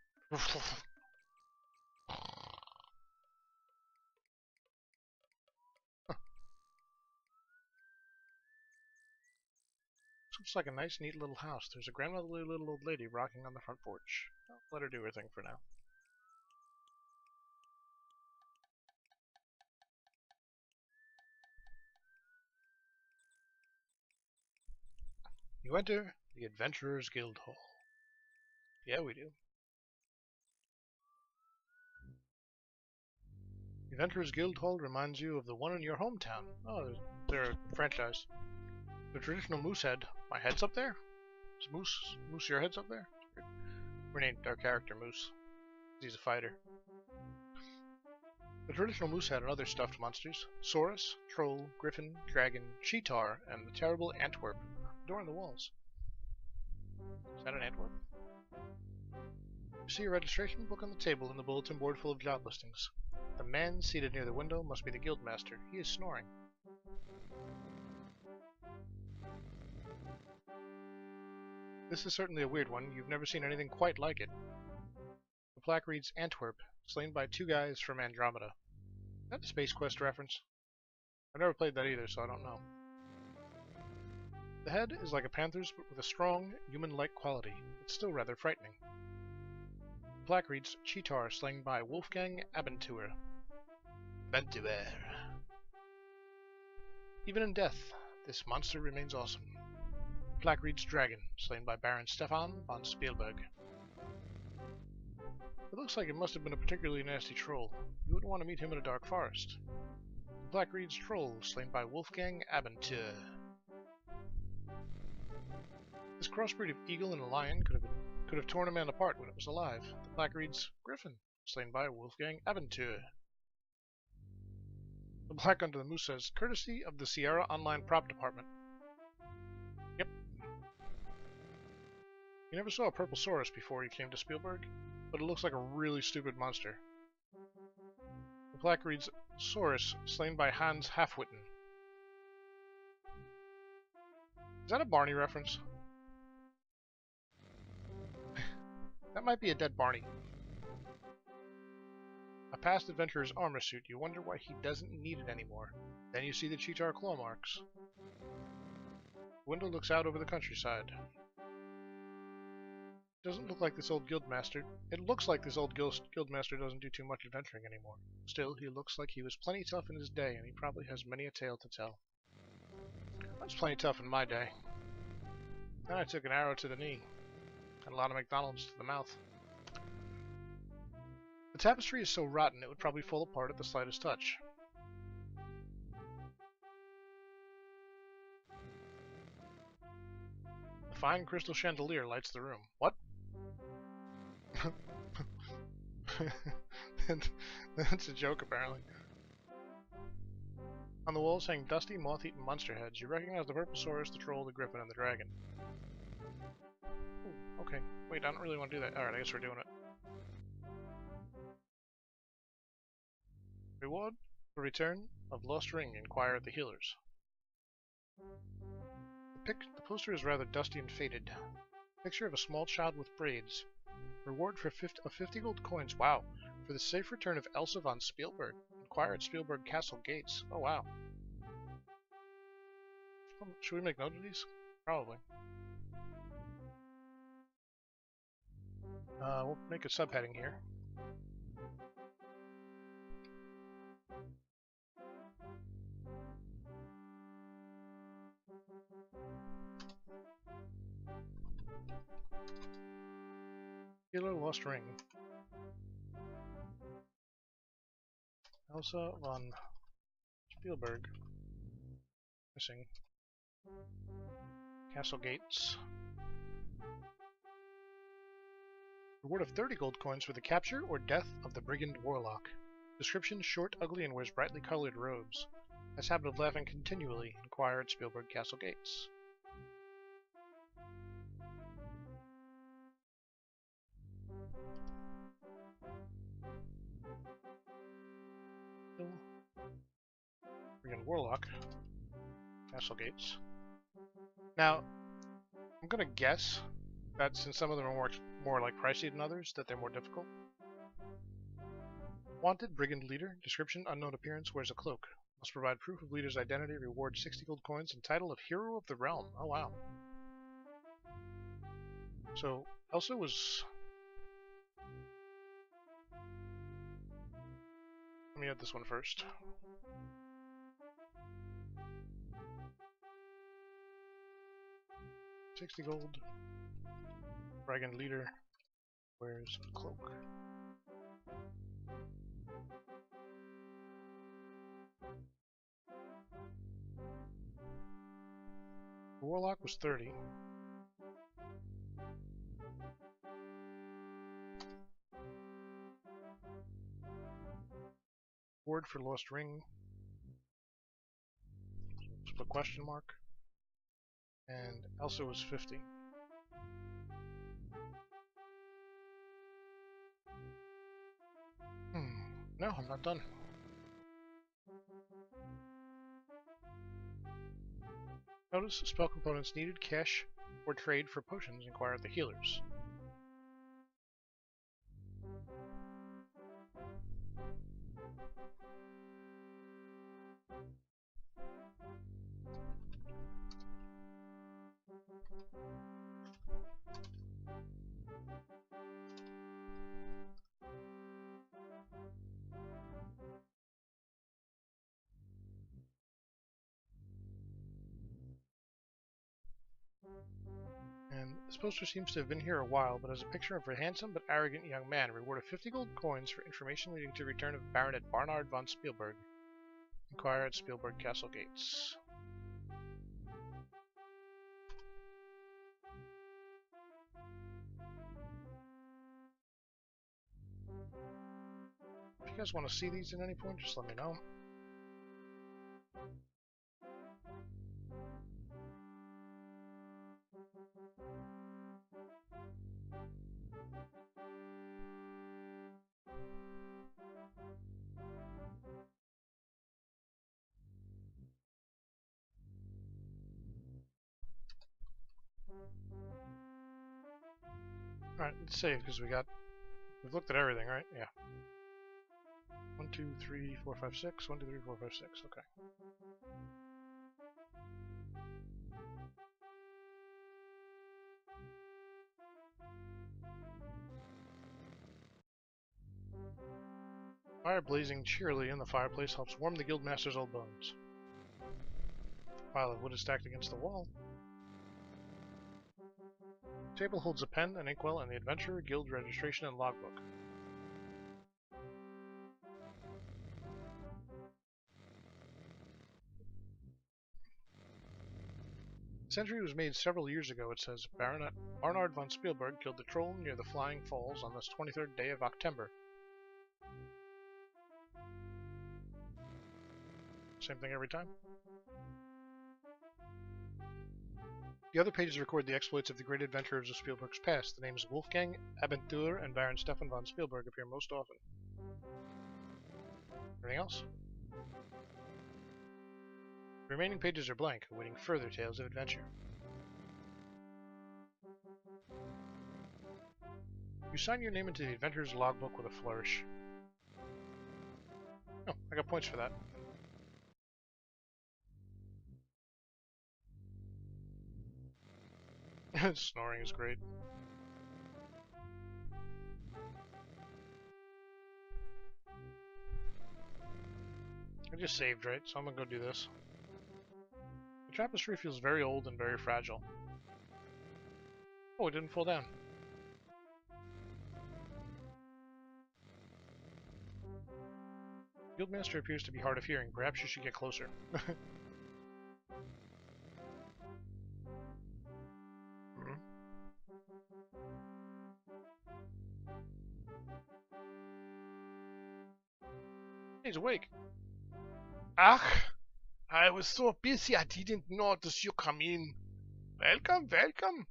Looks like a nice, neat little house. There's a grandmotherly little old lady rocking on the front porch. I'll let her do her thing for now. You enter the Adventurers Guild Hall. Yeah, we do. The Adventurers Guild Hall reminds you of the one in your hometown. Oh, they're a franchise. The traditional moose head. My head's up there? Is Moose, your head's up there? We named our character Moose. He's a fighter. The traditional moose head and other stuffed monsters. Saurus, troll, griffin, dragon, cheetar, and the terrible Antwerp adorn the walls. Is that an Antwerp? You see a registration book on the table and the bulletin board full of job listings. The man seated near the window must be the guildmaster. He is snoring. This is certainly a weird one. You've never seen anything quite like it. The plaque reads Antwerp, slain by 2 guys from Andromeda. Is that a Space Quest reference? I've never played that either, so I don't know. The head is like a panther's, but with a strong, human-like quality. It's still rather frightening. The plaque reads Cheetar, slain by Wolfgang Abentuer. Abentuer. Even in death, this monster remains awesome. The plaque reads Dragon, slain by Baron Stefan von Spielberg. It looks like it must have been a particularly nasty troll. You wouldn't want to meet him in a dark forest. The plaque reads Troll, slain by Wolfgang Abentuer. This crossbreed of eagle and lion could have torn a man apart when it was alive. The plaque reads Griffin, slain by Wolfgang Abentuer. The plaque under the moose says, courtesy of the Sierra Online Prop Department. Yep. You never saw a purple Saurus before you came to Spielberg, but it looks like a really stupid monster. The plaque reads Saurus, slain by Hans Halfwitten. Is that a Barney reference? That might be a dead Barney. A past adventurer's armor suit. You wonder why he doesn't need it anymore. Then you see the Cheetar claw marks. The window looks out over the countryside. It doesn't look like this old guildmaster. It looks like this old guildmaster doesn't do too much adventuring anymore. Still, he looks like he was plenty tough in his day, and he probably has many a tale to tell. I was plenty tough in my day. Then I took an arrow to the knee, and a lot of McDonald's to the mouth. The tapestry is so rotten it would probably fall apart at the slightest touch. A fine crystal chandelier lights the room. What? And that's a joke, apparently. On the walls hang dusty, moth-eaten monster heads. You recognize the Purplesaurus, the Troll, the Griffin, and the Dragon. Ooh, okay. Wait, I don't really want to do that. Alright, I guess we're doing it. Reward for return of Lost Ring. Inquire at the healers. The poster is rather dusty and faded. Picture of a small child with braids. Reward for 50 gold coins. Wow. For the safe return of Elsa von Spielberg. Inquire at Spielberg Castle gates. Oh, wow. Should we make note of these? Probably. We'll make a subheading here. Healer Lost Ring. Elsa von Spielberg. Missing. Castle gates. Reward of 30 gold coins for the capture or death of the brigand warlock. Description: short, ugly, and wears brightly colored robes. Has habit of laughing continually. Inquire at Spielberg Castle gates. Brigand warlock. Castle gates. Now, I'm gonna guess that since some of them are more like pricey than others, that they're more difficult. Wanted brigand leader. Description: unknown appearance, wears a cloak. Must provide proof of leader's identity. Reward 60 gold coins and title of Hero of the Realm. Oh wow. So Elsa was. Let me add this one first. $60 gold. Brigand leader wears a cloak. The warlock was 30. Ward for Lost Ring. Let's put question mark. And Elsa was 50. No, I'm not done. Notice spell components needed, cash, or trade for potions. Inquire at the healers. And this poster seems to have been here a while, but has a picture of a handsome but arrogant young man. Reward of 50 gold coins for information leading to return of Baronet Barnard von Spielberg. Inquire at Spielberg Castle gates. If you guys want to see these at any point, just let me know. Alright, let's save because we've looked at everything, right? Yeah. 1, 2, 3, 4, 5, 6. 1, 2, 3, 4, 5, 6. Okay. Fire blazing cheerily in the fireplace helps warm the guildmaster's old bones. Pile of wood is stacked against the wall. The table holds a pen, an inkwell, and the Adventurer Guild registration and logbook. This entry was made several years ago. It says, Baronet Barnard von Spielberg killed the troll near the Flying Falls on this 23rd day of October. same thing every time. The other pages record the exploits of the great adventurers of Spielberg's past. The names Wolfgang Abenteuer and Baron Stefan von Spielberg appear most often. Anything else? The remaining pages are blank, awaiting further tales of adventure. You sign your name into the adventurer's logbook with a flourish. Oh, I got points for that. Snoring is great. I just saved, right? So I'm gonna go do this. The tapestry feels very old and very fragile. Oh, it didn't fall down. Guildmaster appears to be hard of hearing. Perhaps you should get closer. He's awake. Ach, I was so busy I didn't notice you come in. Welcome, welcome.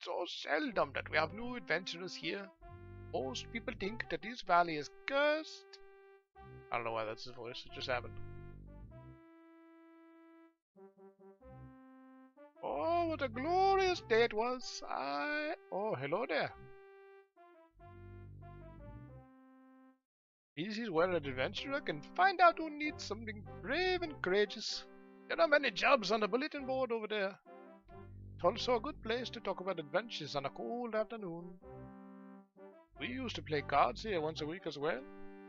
So seldom that we have new adventurers here. Most people think that this valley is cursed. I don't know why that's his voice. It just happened. Oh, what a glorious day it was. Oh, hello there. This is where an adventurer can find out who needs something brave and courageous. There are many jobs on the bulletin board over there. It's also a good place to talk about adventures on a cold afternoon. We used to play cards here once a week as well,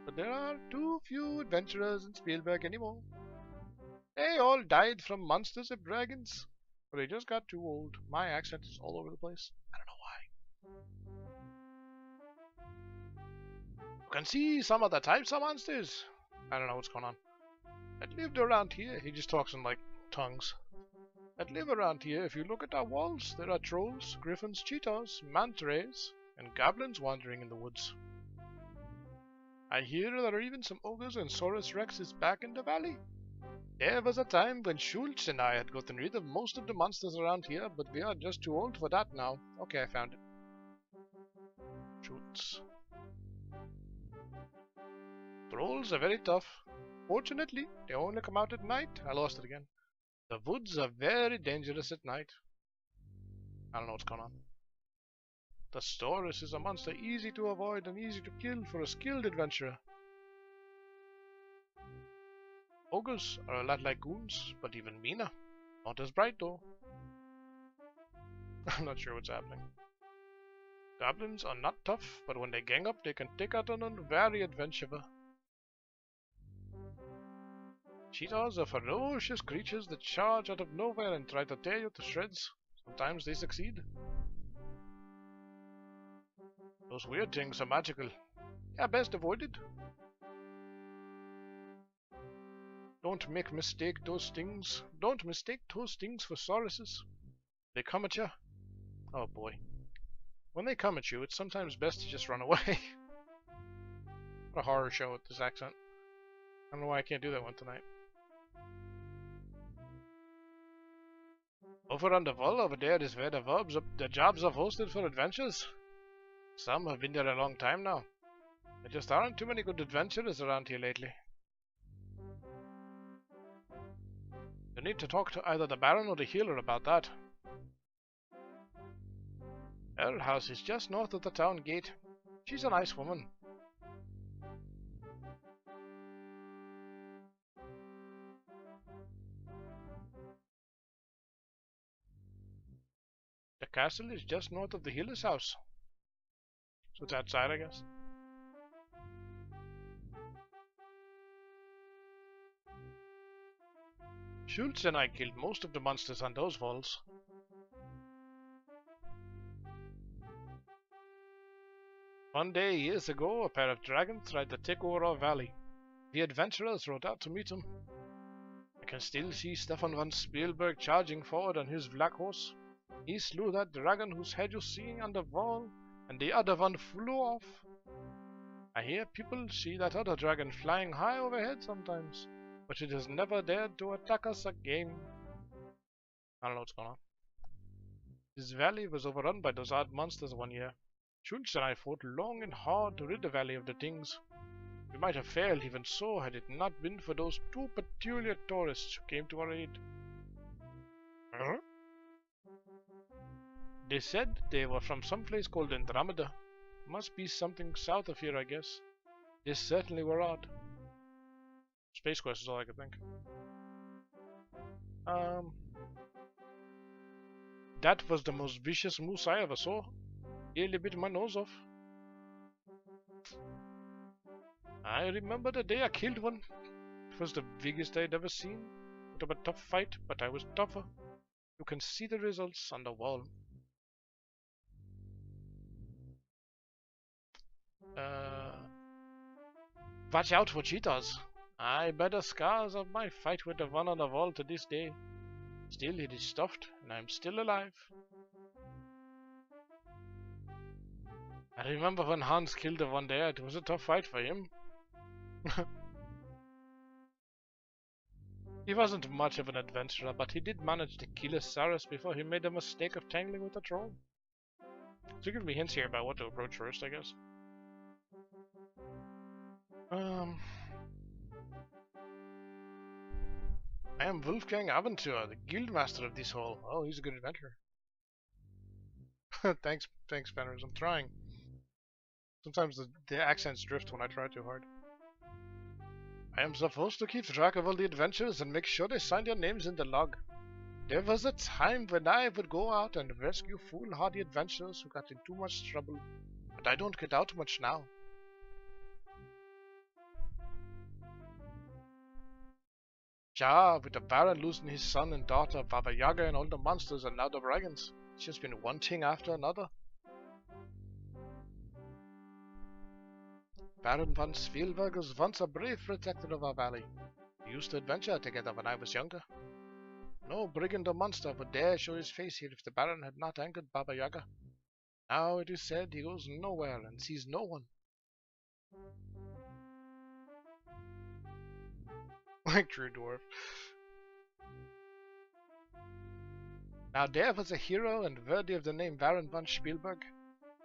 but there are too few adventurers in Spielberg anymore. They all died from monsters and dragons, or they just got too old. My accent is all over the place. I don't know why. You can see some of the types of monsters. I don't know what's going on. That lived around here. He just talks in like tongues. That live around here. If you look at our walls, there are trolls, griffins, cheetahs, manta rays, and goblins wandering in the woods. I hear there are even some ogres and Saurus Rexes back in the valley. There was a time when Schultz and I had gotten rid of most of the monsters around here, but we are just too old for that now. Okay, I found it. Schultz. Trolls are very tough. Fortunately, they only come out at night. I lost it again. The woods are very dangerous at night. I don't know what's going on. The Saurus is a monster easy to avoid and easy to kill for a skilled adventurer. Ogres are a lot like goons, but even meaner. Not as bright though. I'm not sure what's happening. Goblins are not tough, but when they gang up, they can take out on a very adventurer. Cheetahs are ferocious creatures that charge out of nowhere and try to tear you to shreds. Sometimes they succeed. Those weird things are magical. They are best avoided. Don't mistake those things for Sauruses. They come at you. Oh boy. When they come at you, it's sometimes best to just run away. What a horror show with this accent. I don't know why I can't do that one tonight. Over on the wall over there is where the jobs are posted for adventures. Some have been there a long time now. There just aren't too many good adventurers around here lately. You need to talk to either the Baron or the healer about that. Her house is just north of the town gate. She's a nice woman. The castle is just north of the healer's house. So it's outside, I guess. Schultz and I killed most of the monsters on those walls. One day, years ago, a pair of dragons tried to take over our valley. The adventurers rode out to meet them. I can still see Stefan von Spielberg charging forward on his black horse. He slew that dragon whose head you see on the wall, and the other one flew off. I hear people see that other dragon flying high overhead sometimes. but it has never dared to attack us again. I don't know what's going on. This valley was overrun by those odd monsters one year. Schultz and I fought long and hard to rid the valley of the things. We might have failed even so had it not been for those two peculiar tourists who came to our aid. Huh? They said they were from some place called Andromeda. Must be something south of here, I guess. They certainly were odd. Space Quest is all I could think. That was the most vicious moose I ever saw. Nearly bit my nose off. I remember the day I killed one. It was the biggest I'd ever seen. It was a tough fight, but I was tougher. You can see the results on the wall. Watch out for cheetahs. I bear the scars of my fight with the one on the wall to this day. Still, it is stuffed, and I'm still alive. I remember when Hans killed the one there. It was a tough fight for him. He wasn't much of an adventurer, but he did manage to kill a Saurus before he made the mistake of tangling with a troll. So give me hints here about what to approach first, I guess. I am Wolfgang Aventur, the guildmaster of this hall. Oh, he's a good adventurer. Thanks, Banners. I'm trying. Sometimes the accents drift when I try too hard. I am supposed to keep track of all the adventures and make sure they sign their names in the log. There was a time when I would go out and rescue foolhardy adventurers who got in too much trouble, but I don't get out much now. Ja, with the Baron losing his son and daughter, Baba Yaga and all the monsters and now the dragons. It's just been one thing after another. Baron von Spielberg was once a brave protector of our valley. We used to adventure together when I was younger. No brigand or monster would dare show his face here if the Baron had not angered Baba Yaga. Now it is said he goes nowhere and sees no one. Like true dwarf. Now there was a hero and worthy of the name Baron von Spielberg.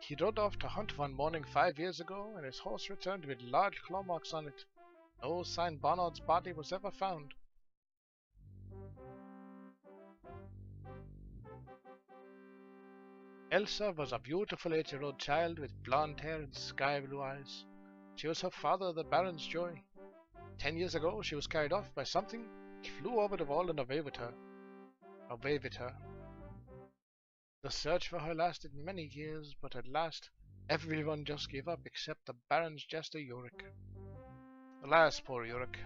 He rode off to hunt one morning 5 years ago, and his horse returned with large claw marks on it. No sign Bonnard's body was ever found. Elsa was a beautiful 8-year-old child with blonde hair and sky blue eyes. She was her father, the Baron's joy. 10 years ago, she was carried off by something, flew over the wall and away with her. The search for her lasted many years, but at last, everyone just gave up except the Baron's jester Yorick. Alas, poor Yorick.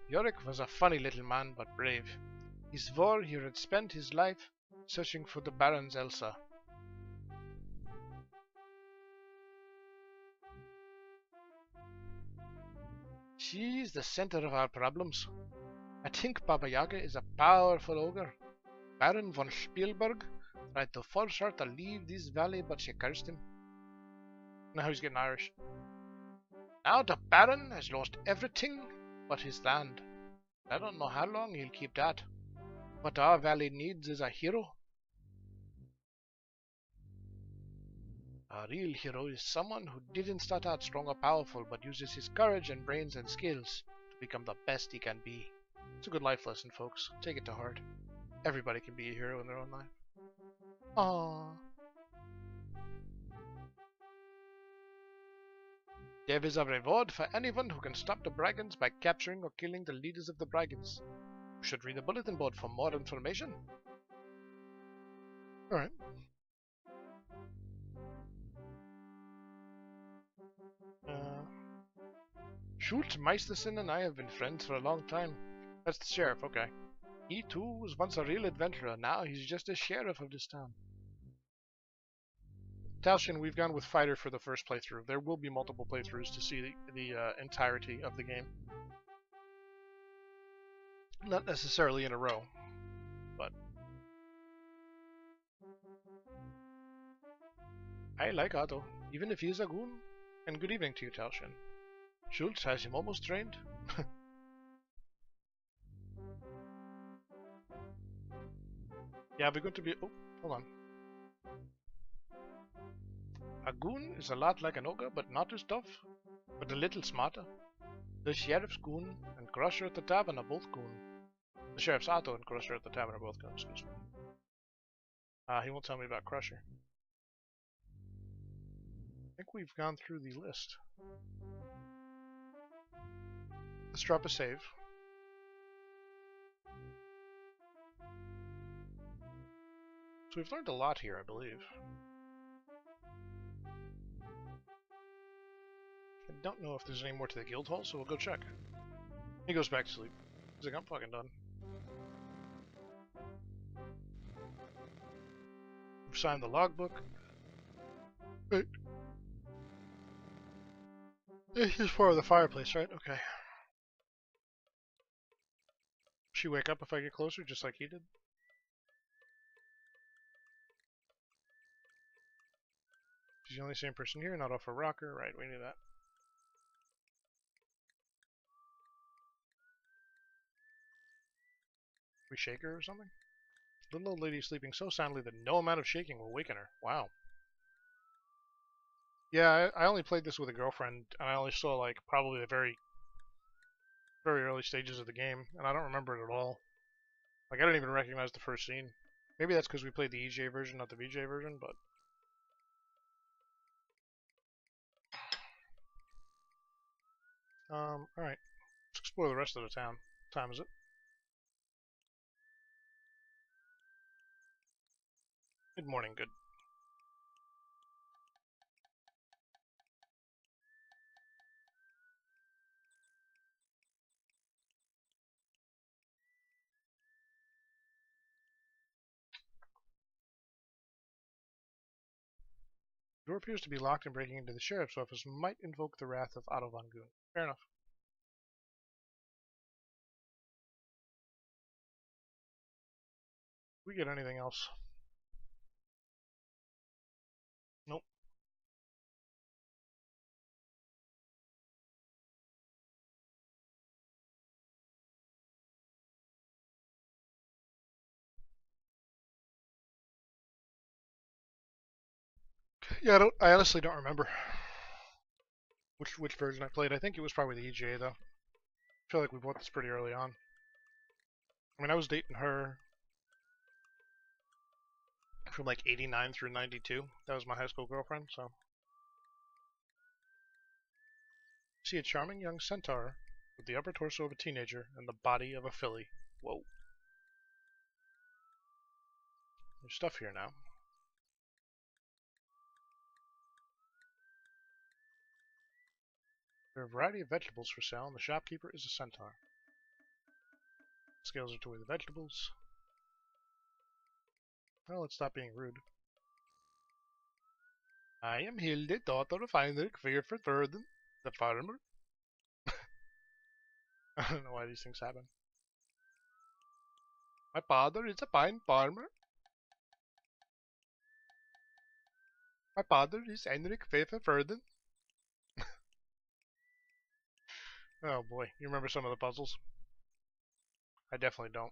Yorick was a funny little man, but brave. He swore he had spent his life searching for the Baron's Elsa. She's the center of our problems. I think Baba Yaga is a powerful ogre. Baron von Spielberg tried to force her to leave this valley, but she cursed him. Now he's getting Irish. Now the Baron has lost everything but his land. I don't know how long he'll keep that. What our valley needs is a hero. A real hero is someone who didn't start out strong or powerful, but uses his courage and brains and skills to become the best he can be. It's a good life lesson, folks. Take it to heart. Everybody can be a hero in their own life. Aww. There is a reward for anyone who can stop the Dragons by capturing or killing the leaders of the Dragons. You should read the bulletin board for more information. Alright. Schultz Meisterson and I have been friends for a long time. That's the sheriff, okay. He too was once a real adventurer, now he's just a sheriff of this town. Talshin, we've gone with Fighter for the first playthrough. There will be multiple playthroughs to see the entirety of the game. Not necessarily in a row, but... I like Otto, even if he's a goon. And good evening to you, Talshin. Schultz has him almost trained. Yeah, we're going to be... Oh, hold on. A goon is a lot like an ogre, but not as tough, but a little smarter. The sheriff's goon and Crusher at the tavern are both goon. The sheriff's Otto and Crusher at the tavern are both goon, excuse me. He won't tell me about Crusher. I think we've gone through the list. Let's drop a save. So we've learned a lot here, I believe. I don't know if there's any more to the guild hall, so we'll go check. He goes back to sleep. He's like, I'm fucking done. We've signed the logbook. Wait. This is part of the fireplace, right? Okay. She wake up if I get closer, just like he did? She's the only same person here, not off a rocker. Right, we knew that. We shake her or something? Little old lady is sleeping so soundly that no amount of shaking will waken her. Wow. Yeah, I only played this with a girlfriend, and I only saw, like, probably the very early stages of the game, and I don't remember it at all. Like, I don't even recognize the first scene. Maybe that's because we played the EJ version, not the VJ version, but... alright. Let's explore the rest of the town. What time is it? Mid-morning, good. The door appears to be locked, and breaking into the sheriff's office might invoke the wrath of Otto von Goon. Fair enough. We get anything else? Nope. Yeah, I honestly don't remember which version I played. I think it was probably the EGA though. I feel like we bought this pretty early on. I mean, I was dating her from like 89 through 92. That was my high school girlfriend, so. See a charming young centaur with the upper torso of a teenager and the body of a filly. Whoa. There's stuff here now. There are a variety of vegetables for sale, and the shopkeeper is a centaur. Scales are to weigh the vegetables. Well, let's stop being rude. I am Hilde, daughter of Heinrich Verden, the farmer. I don't know why these things happen. My father is a fine farmer. My father is Heinrich Verden. Oh boy, you remember some of the puzzles? I definitely don't.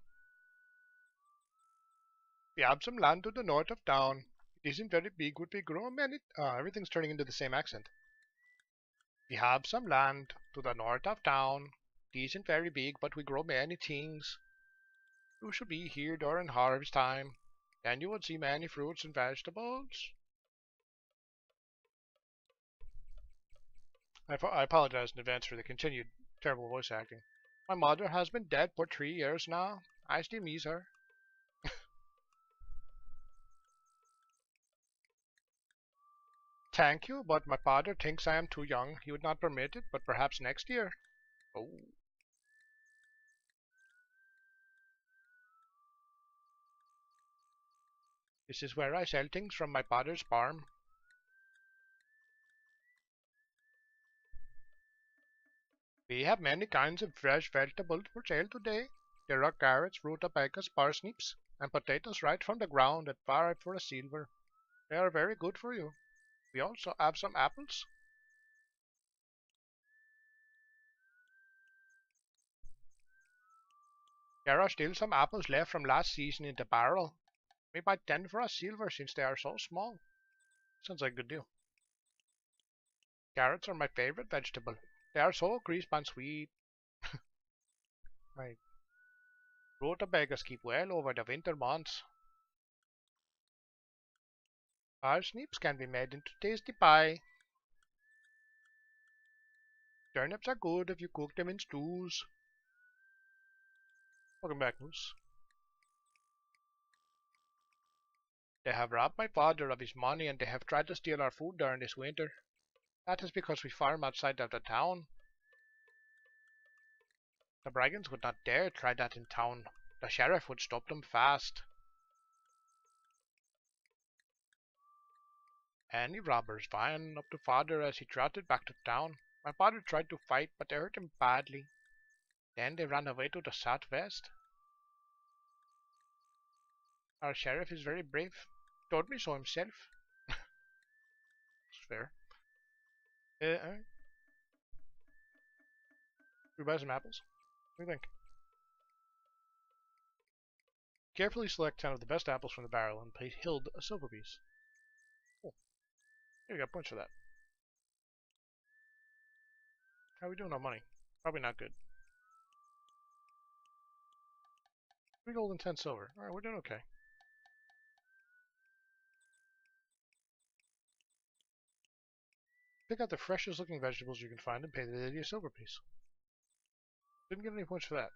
We have some land to the north of town. It isn't very big, but we grow many. Everything's turning into the same accent. We have some land to the north of town. It isn't very big, but we grow many things. You should be here during harvest time, and you would see many fruits and vegetables. I apologize in advance for the continued terrible voice acting. My mother has been dead for 3 years now. I still miss her. Thank you, but my father thinks I am too young. He would not permit it, but perhaps next year. Oh. This is where I sell things from my father's farm. We have many kinds of fresh vegetables for sale today. There are carrots, rutabagas, parsnips, and potatoes right from the ground at 5 for a silver. They are very good for you. We also have some apples. There are still some apples left from last season in the barrel. We buy 10 for a silver since they are so small. Sounds like a good deal. Carrots are my favorite vegetable. They are so crisp and sweet. My rutabagas keep well over the winter months. Parsnips can be made into tasty pie. Turnips are good if you cook them in stews. Welcome back, Moose. They have robbed my father of his money and they have tried to steal our food during this winter. That is because we farm outside of the town. The brigands would not dare try that in town. The sheriff would stop them fast. Any robbers firing up the father as he trotted back to town. My father tried to fight, but they hurt him badly. Then they ran away to the southwest. Our sheriff is very brave. Told me so himself. It's fair. Alright. We buy some apples. What do you think? Carefully select 10 of the best apples from the barrel and pay Hild a silver piece. Cool. Here we got points for that. How are we doing on money? Probably not good. 3 gold and 10 silver. Alright, we're doing okay. Pick out the freshest looking vegetables you can find and pay the lady a silver piece. Didn't get any points for that.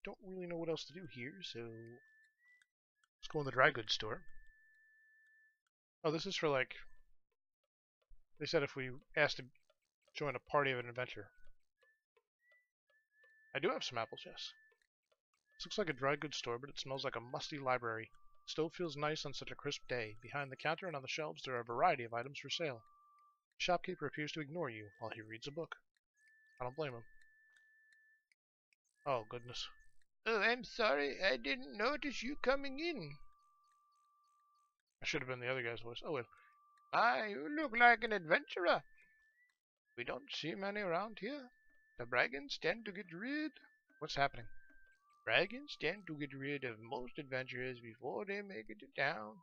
Don't really know what else to do here, so let's go in the dry goods store. Oh, this is for like, they said if we asked to join a party of an adventure. I do have some apples, yes. This looks like a dry goods store, but it smells like a musty library. The stove feels nice on such a crisp day. Behind the counter and on the shelves there are a variety of items for sale. The shopkeeper appears to ignore you while he reads a book. I don't blame him. Oh, goodness. Oh, I'm sorry. I didn't notice you coming in. I should have been the other guy's voice. Oh, well. Ah, you look like an adventurer. We don't see many around here. The brigands tend to get rid. What's happening? Brigands tend to get rid of most adventurers before they make it to town.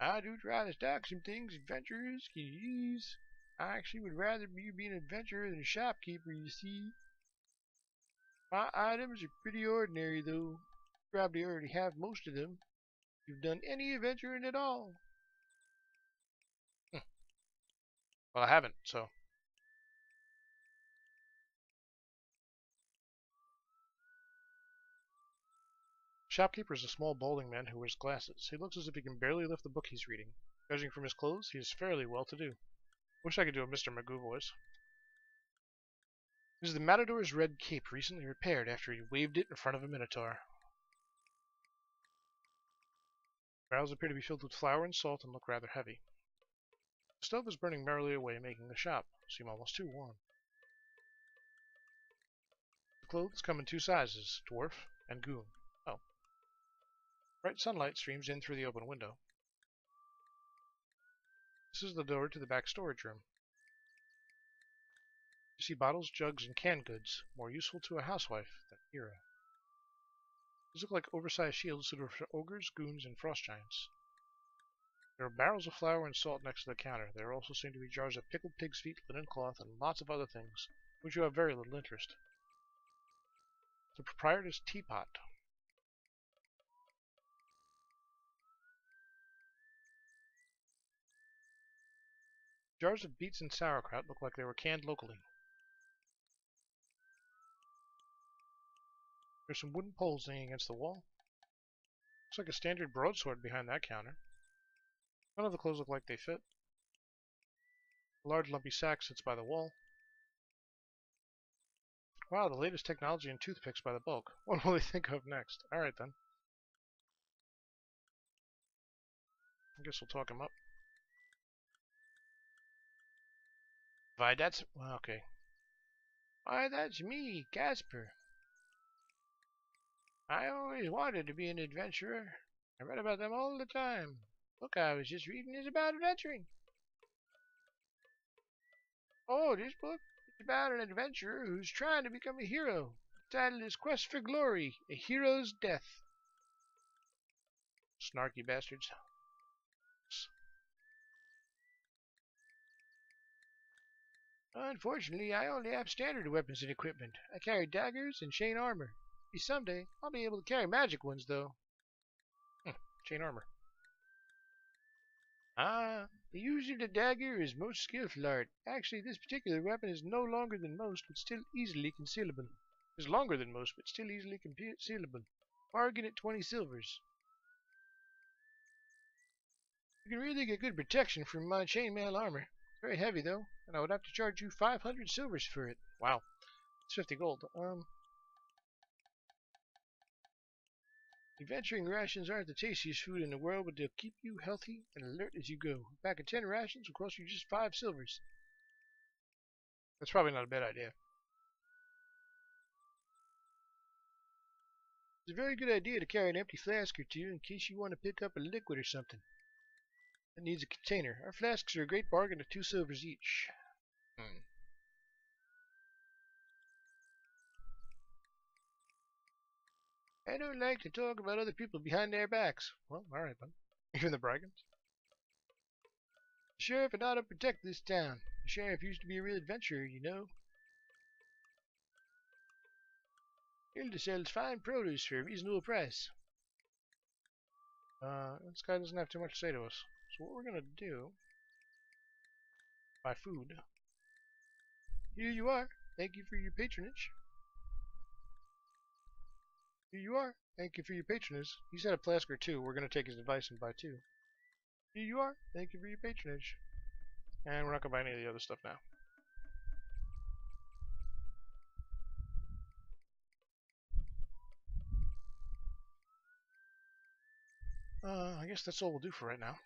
I do try to stock some things adventurers can use. I actually would rather you be an adventurer than a shopkeeper, you see. My items are pretty ordinary, though. You probably already have most of them. If you've done any adventuring at all. Well, I haven't, so. Shopkeeper is a small balding man who wears glasses. He looks as if he can barely lift the book he's reading. Judging from his clothes, he is fairly well-to-do. Wish I could do a Mr. Magoo voice. This is the Matador's red cape, recently repaired after he waved it in front of a minotaur. Barrels appear to be filled with flour and salt and look rather heavy. The stove is burning merrily away, making the shop seem almost too warm. The clothes come in 2 sizes, dwarf and goon. Oh. Bright sunlight streams in through the open window. This is the door to the back storage room. You see bottles, jugs, and canned goods, more useful to a housewife than a hero. These look like oversized shields suited for ogres, goons, and frost giants. There are barrels of flour and salt next to the counter. There also seem to be jars of pickled pig's feet, linen cloth, and lots of other things, which you have very little interest. The proprietor's teapot. Jars of beets and sauerkraut look like they were canned locally. There's some wooden poles hanging against the wall. Looks like a standard broadsword behind that counter. None of the clothes look like they fit. A large lumpy sack sits by the wall. Wow, the latest technology in toothpicks by the bulk. What will they think of next? Alright then. I guess we'll talk him up. Why, that's... Okay. Why, that's me, Casper. I always wanted to be an adventurer. I read about them all the time. Book I was just reading is about adventuring. Oh, this book is about an adventurer who's trying to become a hero. The title is Quest for Glory, A Hero's Death. Snarky bastards. Unfortunately, I only have standard weapons and equipment. I carry daggers and chain armor. Maybe someday I'll be able to carry magic ones, though. Chain armor. Ah, the use of the dagger is most skillful art. Actually, this particular weapon is no longer than most, but still easily concealable. Is longer than most, but still easily concealable. Bargain at 20 silvers. You can really get good protection from my chainmail armor. It's very heavy, though, and I would have to charge you 500 silvers for it. Wow. It's 50 gold. Adventuring rations aren't the tastiest food in the world, but they'll keep you healthy and alert as you go. A pack of 10 rations will cost you just 5 silvers. That's probably not a bad idea. It's a very good idea to carry an empty flask or two in case you want to pick up a liquid or something. It needs a container. Our flasks are a great bargain at 2 silvers each. I don't like to talk about other people behind their backs. Well, alright, bud. Even the brigands. The sheriff and ought to protect this town. The sheriff used to be a real adventurer, you know. Hilda sells fine produce for a reasonable price. This guy doesn't have too much to say to us. So what we're gonna do... Buy food. Here you are. Thank you for your patronage. Here you are. Thank you for your patronage. He's had a flask or two. We're gonna take his advice and buy 2. Here you are. Thank you for your patronage. And we're not gonna buy any of the other stuff now. I guess that's all we'll do for right now.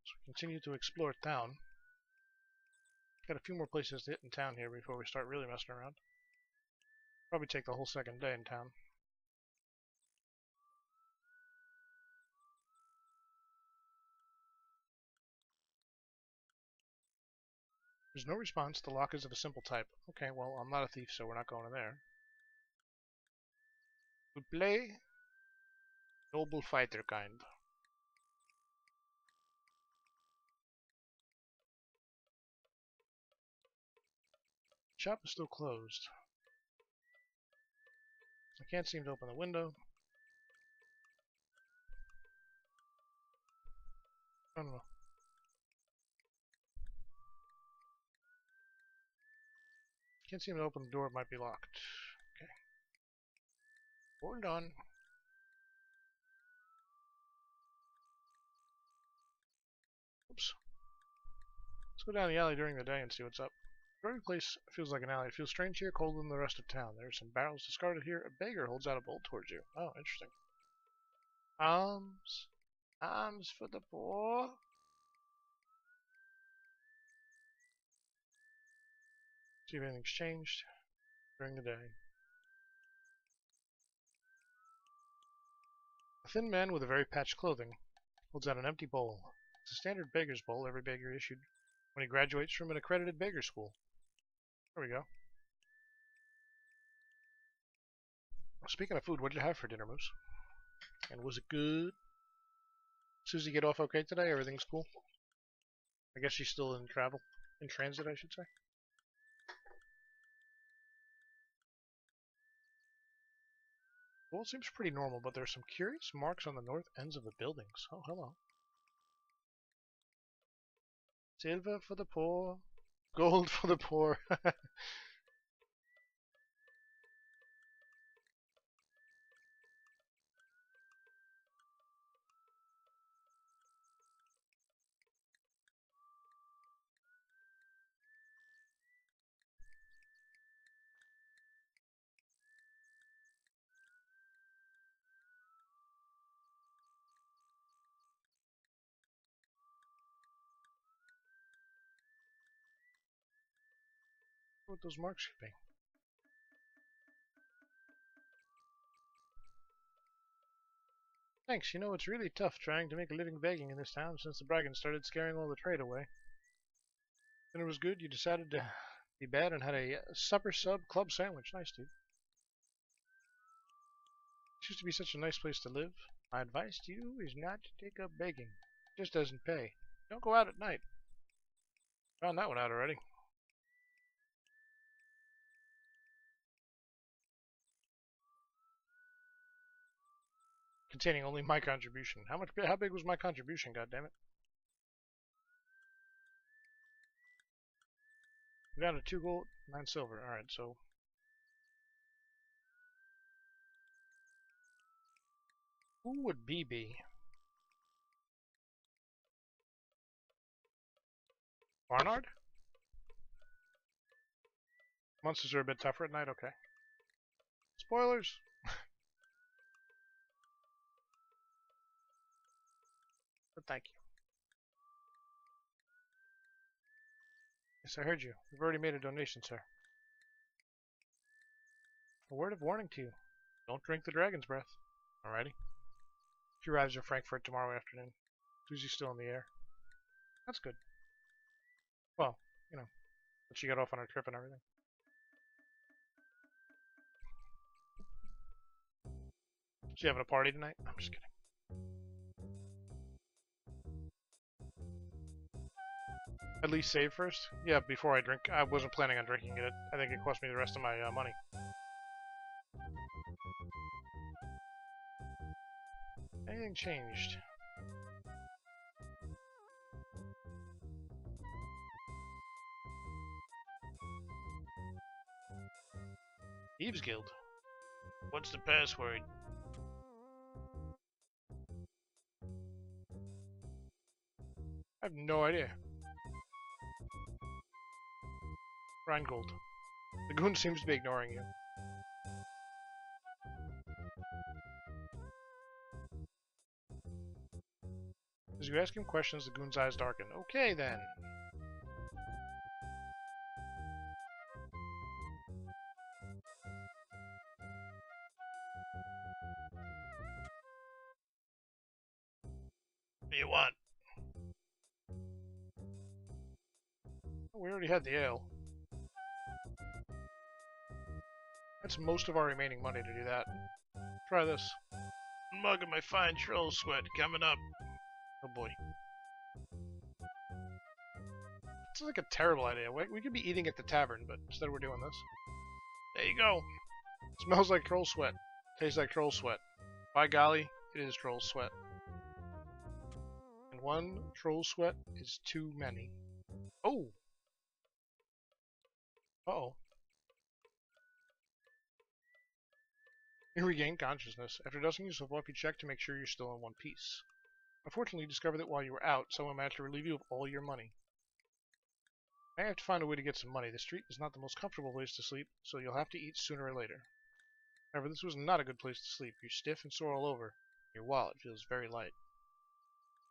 So we continue to explore town. Got a few more places to hit in town here before we start really messing around. Probably take the whole second day in town. There's no response. The lock is of a simple type. Okay, well, I'm not a thief, so we're not going in there. We play noble fighter kind. Shop is still closed. I can't seem to open the window. I don't know. Can't seem to open the door. It might be locked. Okay. Hold on. Oops. Let's go down the alley during the day and see what's up. Every place feels like an alley. It feels strange here, colder than the rest of town. There are some barrels discarded here. A beggar holds out a bowl towards you. Oh, interesting. Alms. Alms for the poor. See if anything's changed during the day. A thin man with a very patched clothing holds out an empty bowl. It's a standard beggar's bowl every beggar issued when he graduates from an accredited beggar school. There we go. Speaking of food, what did you have for dinner, Moose? And was it good? Susie get off okay today? Everything's cool? I guess she's still in travel. In transit, I should say. Well, it seems pretty normal, but there's some curious marks on the north ends of the buildings. Oh, hello. Silver for the poor. Gold for the poor. What those marks should be. Thanks. You know, it's really tough trying to make a living begging in this town since the Bragans started scaring all the trade away. Dinner was good. You decided to be bad and had a supper sub club sandwich. Nice, dude. It used to be such a nice place to live. My advice to you is not to take up begging. It just doesn't pay. Don't go out at night. Found that one out already. Containing only my contribution. How big was my contribution, goddammit? We got a 2 gold, 9 silver. Alright, so who would B be? Barnard? Monsters are a bit tougher at night, okay. Spoilers! But thank you. Yes, I heard you. We've already made a donation, sir. A word of warning to you. Don't drink the dragon's breath. Alrighty. She arrives in Frankfurt tomorrow afternoon. Susie's still in the air. That's good. Well, you know, but she got off on her trip and everything. She having a party tonight? I'm just kidding. At least save first? Yeah, before I drink. I wasn't planning on drinking it. I think it cost me the rest of my money. Anything changed? Thieves Guild. What's the password? I have no idea. Rheingold. The goon seems to be ignoring you. As you ask him questions, the goon's eyes darken. Okay, then. What do you want? Oh, we already had the ale. That's most of our remaining money to do that. Try this. A mug of my fine troll sweat coming up. Oh boy. It's like a terrible idea. We could be eating at the tavern, but instead we're doing this. There you go. Smells like troll sweat. Tastes like troll sweat. By golly, it is troll sweat. And one troll sweat is too many. Oh! Uh-oh. You regain consciousness. After dusting yourself off, you check to make sure you're still in one piece. Unfortunately, you discover that while you were out, someone managed to relieve you of all your money. I have to find a way to get some money. The street is not the most comfortable place to sleep, so you'll have to eat sooner or later. However, this was not a good place to sleep. You're stiff and sore all over. Your wallet feels very light.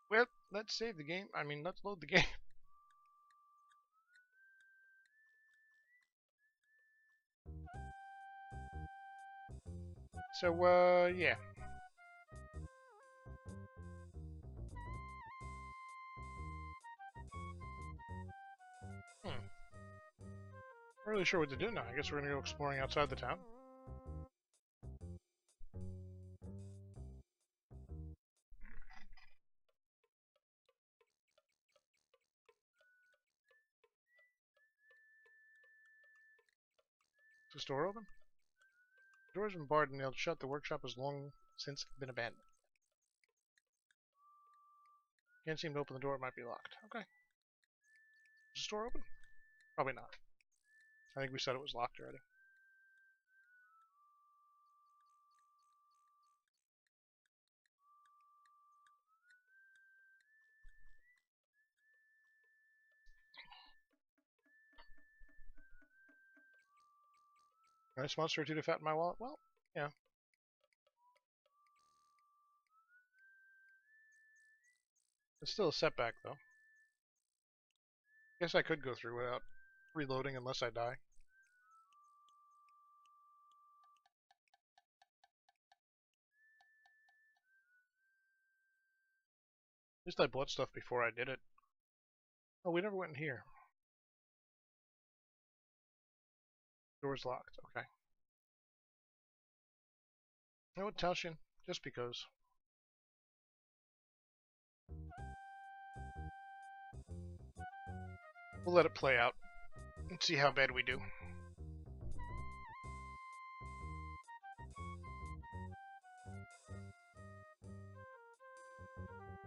Well, let's save the game. Let's load the game. So, yeah. Not really sure what to do now. I guess we're gonna go exploring outside the town. Is the store open? The door's been barred and nailed shut. The workshop has long since been abandoned. Can't seem to open the door. It might be locked. Okay. Is the store open? Probably not. I think we said it was locked already. Nice monster or two to fatten my wallet? Well, yeah. It's still a setback, though. Guess I could go through without reloading unless I die. At least I bought stuff before I did it. Oh, we never went in here. Door's locked. Okay. You know what, Taushin? Just because. We'll let it play out and see how bad we do.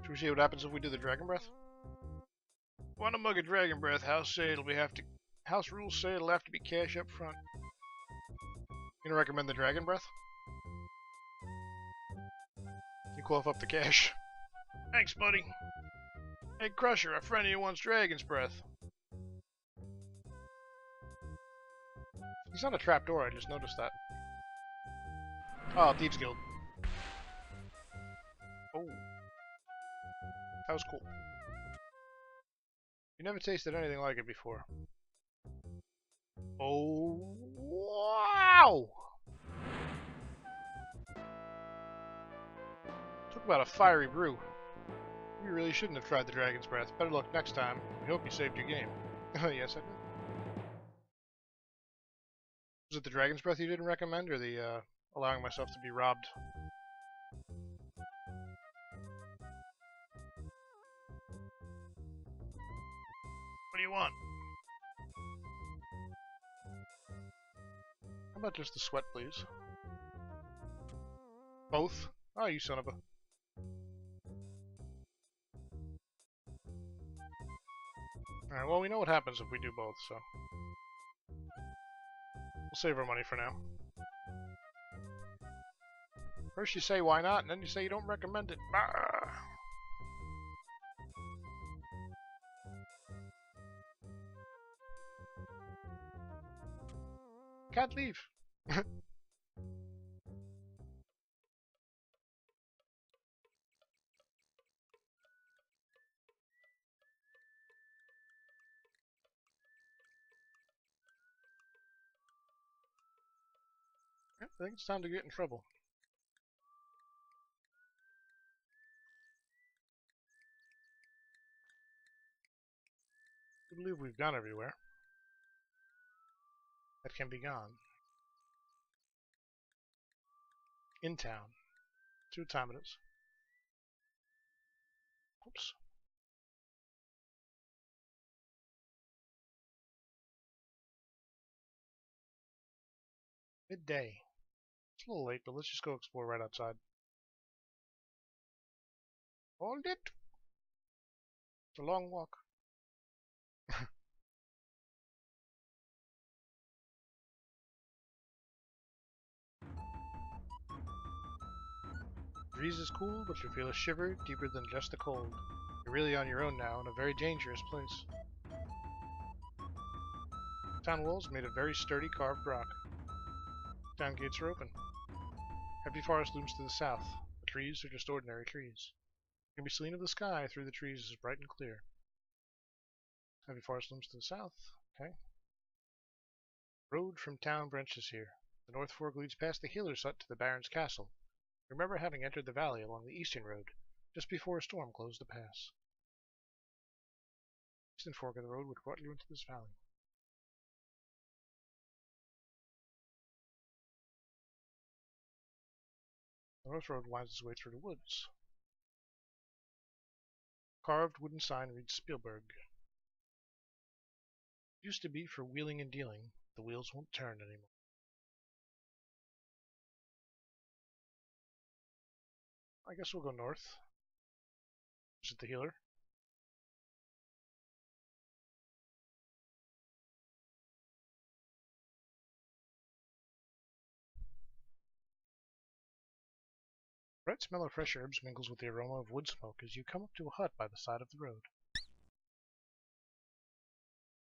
Should we see what happens if we do the dragon breath? Want to mug a dragon breath? House rules say it'll have to be cash up front. You gonna recommend the dragon breath? You cough up the cash. Thanks, buddy. Hey, Crusher, a friend of you wants dragon's breath. He's not a trapdoor, I just noticed that. Oh, Thieves Guild. Oh. That was cool. You never tasted anything like it before. Oh, wow! Talk about a fiery brew. You really shouldn't have tried the dragon's breath. Better luck next time. We hope you saved your game. Yes, I did. Was it the dragon's breath you didn't recommend, or the allowing myself to be robbed? What do you want? How about just the sweat, please? Both? Oh, you son of a... Alright, well, we know what happens if we do both, so... We'll save our money for now. First you say why not, and then you say you don't recommend it. Bah! Can't leave. I think it's time to get in trouble. I believe we've gone everywhere that can be gone. In town. See what time it is. Oops. Midday. It's a little late, but let's just go explore right outside. Hold it! It's a long walk. The breeze is cool, but you feel a shiver deeper than just the cold. You're really on your own now, in a very dangerous place. Town walls made of very sturdy carved rock. Town gates are open. Heavy forest looms to the south. The trees are just ordinary trees. It can be seen of the sky through the trees is bright and clear. Heavy forest looms to the south. Okay. Road from town branches here. The north fork leads past the healer's hut to the Baron's castle. Remember having entered the valley along the eastern road, just before a storm closed the pass. The eastern fork of the road which brought you into this valley. The north road winds its way through the woods. Carved wooden sign reads Spielberg. It used to be for wheeling and dealing. The wheels won't turn anymore. I guess we'll go north. Is it the healer? The bright smell of fresh herbs mingles with the aroma of wood smoke as you come up to a hut by the side of the road.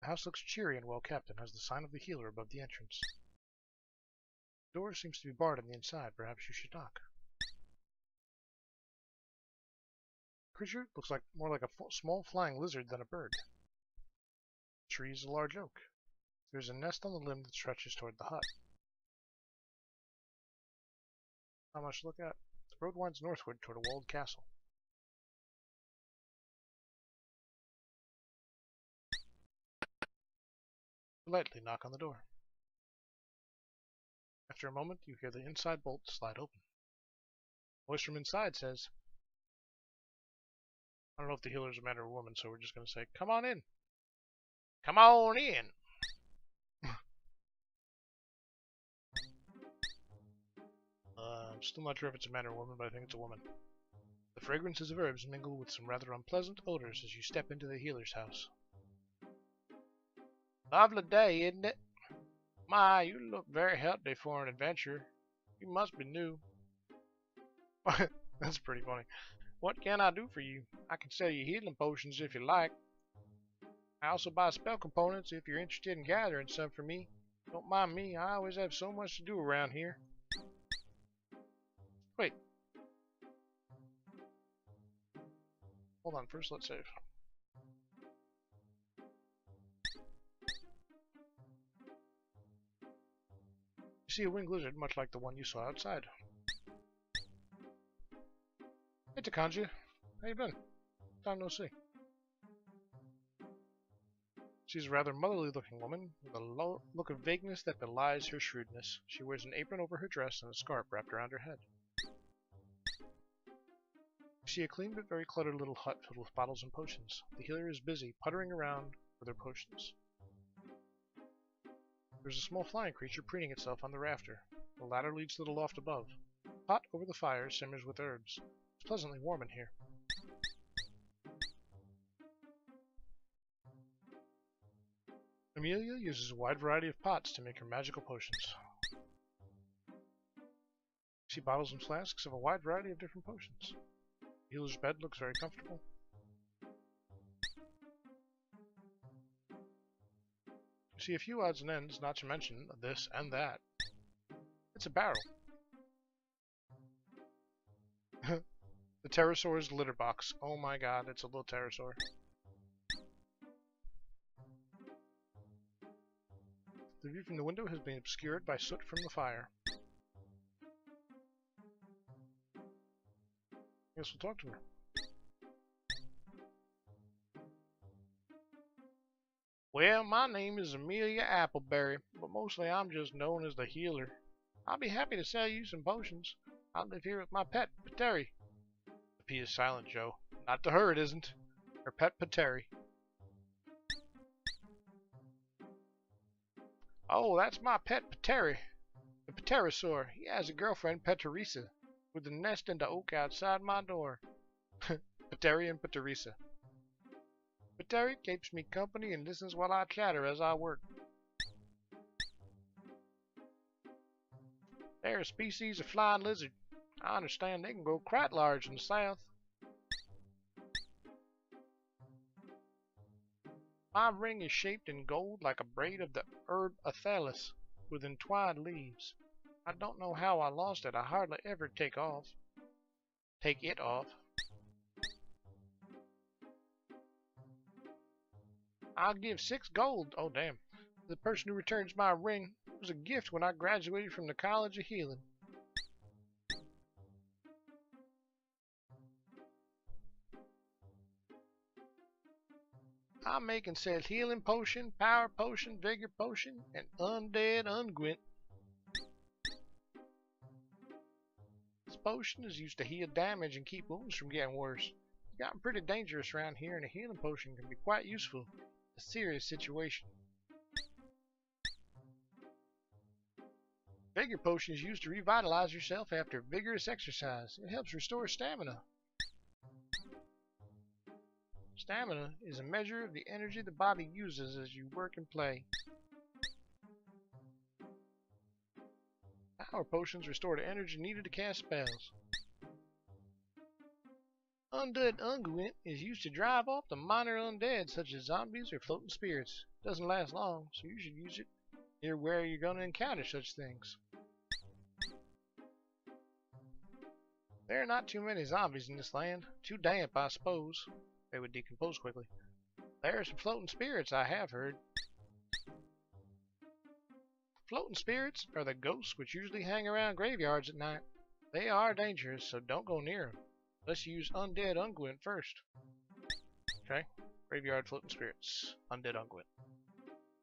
The house looks cheery and well kept and has the sign of the healer above the entrance. The door seems to be barred on the inside. Perhaps you should knock. Creature looks more like a small flying lizard than a bird. The tree is a large oak. There's a nest on the limb that stretches toward the hut. Not much to look at. The road winds northward toward a walled castle. Politely knock on the door. After a moment, you hear the inside bolt slide open. A voice from inside says, I don't know if the healer's a man or a woman, so we're just going to say, come on in. Come on in. I'm still not sure if it's a man or a woman, but I think it's a woman. The fragrances of herbs mingle with some rather unpleasant odors as you step into the healer's house. Lovely day, isn't it? My, you look very healthy for an adventurer. You must be new. That's pretty funny. What can I do for you? I can sell you healing potions if you like. I also buy spell components if you're interested in gathering some for me. Don't mind me, I always have so much to do around here. Wait. Hold on, first let's save. You see a winged lizard much like the one you saw outside. Hey Takanji, how you been? Time no see. She's a rather motherly looking woman, with a look of vagueness that belies her shrewdness. She wears an apron over her dress and a scarf wrapped around her head. You see a clean but very cluttered little hut filled with bottles and potions. The healer is busy puttering around with her potions. There's a small flying creature preening itself on the rafter. The ladder leads to the loft above. The pot over the fire simmers with herbs. It's pleasantly warm in here. Amelia uses a wide variety of pots to make her magical potions. You see bottles and flasks of a wide variety of different potions. The healer's bed looks very comfortable. You see a few odds and ends, not to mention this and that. It's a barrel. The pterosaur's litter box. Oh my god, it's a little pterosaur. The view from the window has been obscured by soot from the fire. Guess we'll talk to her. Well, my name is Amelia Appleberry, but mostly I'm just known as the healer. I'll be happy to sell you some potions. I live here with my pet, Pateri. The P is silent, Joe. Not to her, it isn't. Her pet, Pateri. Oh, that's my pet, Pateri. The pterosaur. He has a girlfriend, Teresa, with a nest in the oak outside my door. Pateri and Teresa. Pateri keeps me company and listens while I chatter as I work. They're a species of flying lizard. I understand they can grow quite large in the south. My ring is shaped in gold like a braid of the herb Athalis with entwined leaves. I don't know how I lost it. I hardly ever take it off. I'll give 6 gold. Oh, damn. The person who returns my ring. It was a gift when I graduated from the College of Healing. I make and sell healing potion, power potion, vigor potion, and undead unguent. This potion is used to heal damage and keep wounds from getting worse. It's gotten pretty dangerous around here, and a healing potion can be quite useful in a serious situation. Vigor potion is used to revitalize yourself after vigorous exercise. It helps restore stamina. Stamina is a measure of the energy the body uses as you work and play. Power potions restore the energy needed to cast spells. Undead unguent is used to drive off the minor undead such as zombies or floating spirits. It doesn't last long, so you should use it near where you're going to encounter such things. There are not too many zombies in this land. Too damp, I suppose. They would decompose quickly. There are some floating spirits, I have heard. Floating spirits are the ghosts which usually hang around graveyards at night. They are dangerous, so don't go near them. Unless you use undead unguent first. Okay. Graveyard floating spirits. Undead unguent.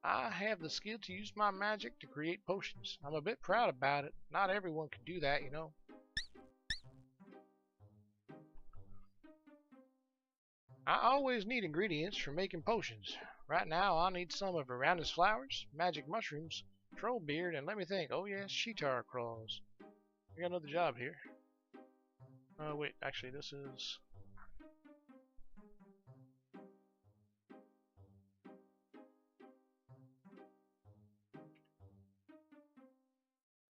I have the skill to use my magic to create potions. I'm a bit proud about it. Not everyone can do that, you know. I always need ingredients for making potions. Right now, I need some of Aranda's flowers, magic mushrooms, troll beard, and let me think. Oh yes, Sheetar claws. I got another job here. Oh wait, actually this is...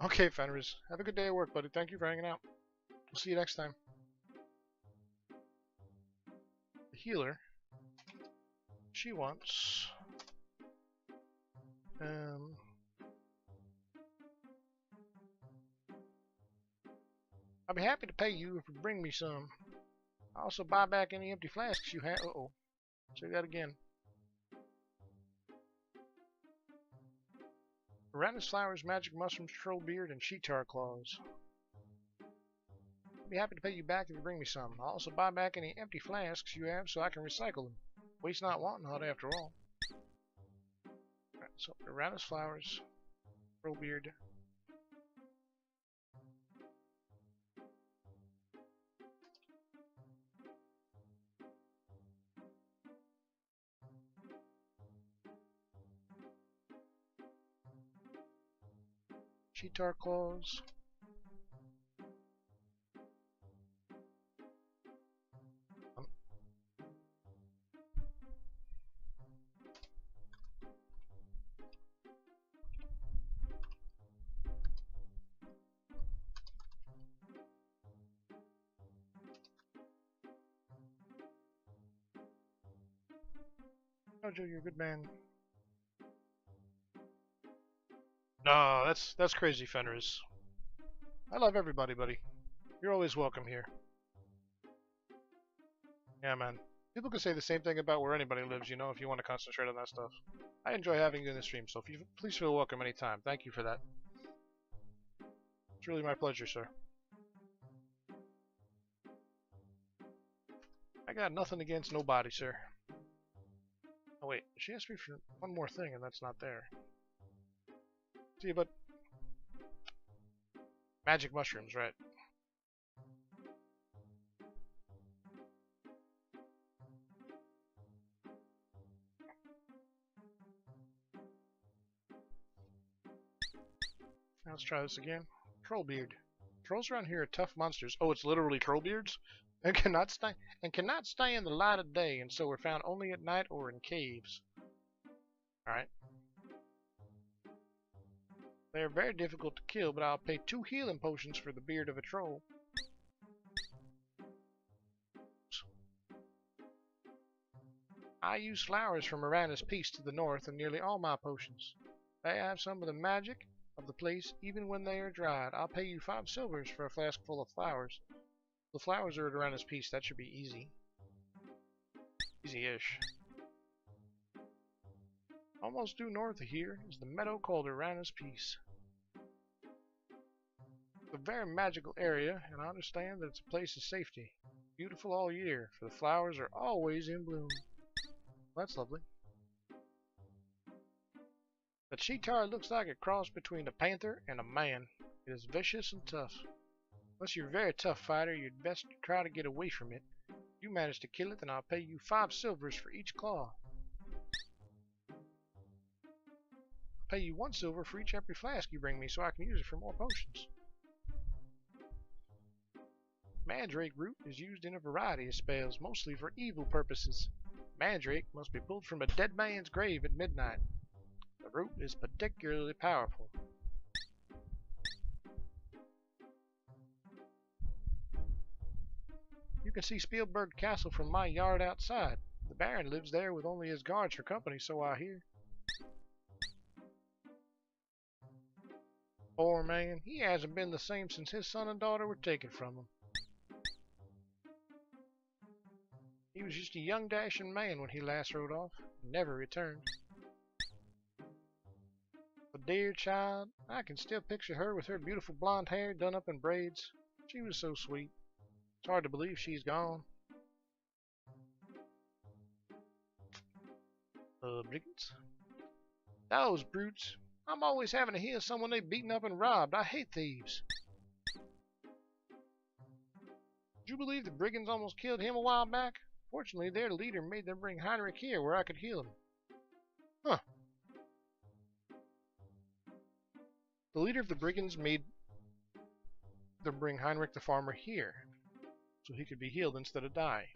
Okay, Fenris. Have a good day at work, buddy. Thank you for hanging out. We'll see you next time. The healer. She wants... I'll be happy to pay you if you bring me some. I'll also buy back any empty flasks you have. Uh-oh. Say that again. Uranus flowers, magic mushrooms, troll beard, and Sheetar claws. I'll be happy to pay you back if you bring me some. I'll also buy back any empty flasks you have so I can recycle them. Waste not, want not, after all. Alright, so Uranus flowers, troll beard. Sheetar claws. Jojo, you're a good man. No, that's crazy, Fenris. I love everybody, buddy. You're always welcome here. Yeah, man. People can say the same thing about where anybody lives, you know, if you want to concentrate on that stuff. I enjoy having you in the stream, so if you please feel welcome anytime. Thank you for that. It's really my pleasure, sir. I got nothing against nobody, sir. Oh wait, she asked me for one more thing, and that's not there. See, but magic mushrooms, right? Now let's try this again. Trollbeard. Trolls around here are tough monsters. Oh, it's literally trollbeards? And cannot stay in the light of day, and so are found only at night or in caves. Alright. They are very difficult to kill, but I'll pay 2 healing potions for the beard of a troll. I use flowers from Miranda's Peace to the north in nearly all my potions. They have some of the magic of the place even when they are dried. I'll pay you 5 silvers for a flask full of flowers. The flowers are at Miranda's Peace. That should be easy. Easy-ish. Almost due north of here is the meadow called Miranda's Peace. It's a very magical area, and I understand that it's a place of safety. Beautiful all year, for the flowers are always in bloom. That's lovely. The Sheetar looks like a cross between a panther and a man. It is vicious and tough. Unless you're a very tough fighter, you'd best try to get away from it. If you manage to kill it, then I'll pay you 5 silvers for each claw. I'll pay you 1 silver for each empty flask you bring me so I can use it for more potions. Mandrake root is used in a variety of spells, mostly for evil purposes. Mandrake must be pulled from a dead man's grave at midnight. The root is particularly powerful. You can see Spielberg Castle from my yard outside. The Baron lives there with only his guards for company, so I hear. Poor man, he hasn't been the same since his son and daughter were taken from him. He was just a young dashing man when he last rode off, and never returned. But dear child, I can still picture her with her beautiful blonde hair done up in braids. She was so sweet. It's hard to believe she's gone. Brigands? Those brutes. I'm always having to hear someone they've beaten up and robbed. I hate thieves. Did you believe the brigands almost killed him a while back? Fortunately, their leader made them bring Heinrich here where I could heal him. Huh. The leader of the brigands made them bring Heinrich the farmer here, so he could be healed instead of die.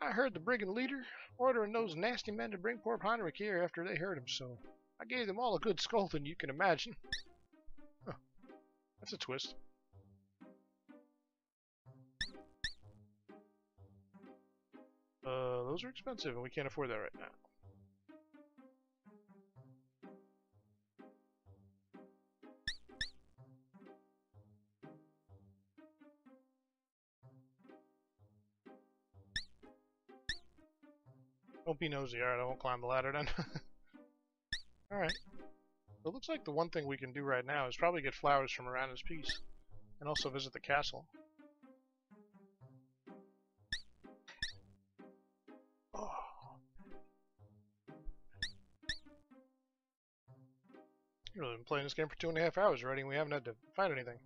I heard the brigand leader ordering those nasty men to bring poor Heinrich here after they hurt him so. I gave them all a good scolding, you can imagine. Huh. That's a twist. Those are expensive and we can't afford that right now. Don't be nosy, alright, I won't climb the ladder then. Alright. So it looks like the one thing we can do right now is probably get flowers from around his piece. And also visit the castle. Oh. You've really been playing this game for 2.5 hours already and we haven't had to find anything.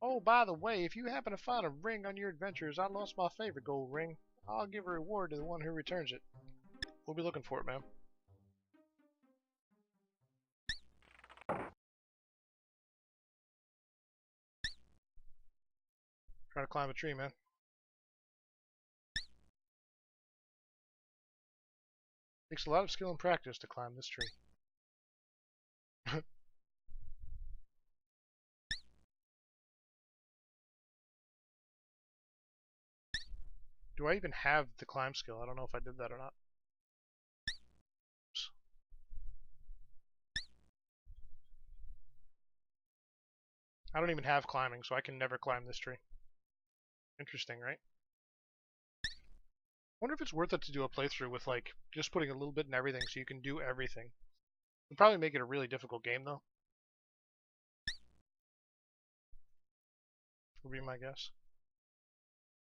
Oh, by the way, if you happen to find a ring on your adventures, I lost my favorite gold ring. I'll give a reward to the one who returns it. We'll be looking for it, ma'am. Try to climb a tree, man. Takes a lot of skill and practice to climb this tree. Do I even have the climb skill? I don't know if I did that or not. Oops. I don't even have climbing, so I can never climb this tree. Interesting, right? Wonder if it's worth it to do a playthrough with, like, just putting a little bit in everything so you can do everything. It'd probably make it a really difficult game, though. Would be my guess.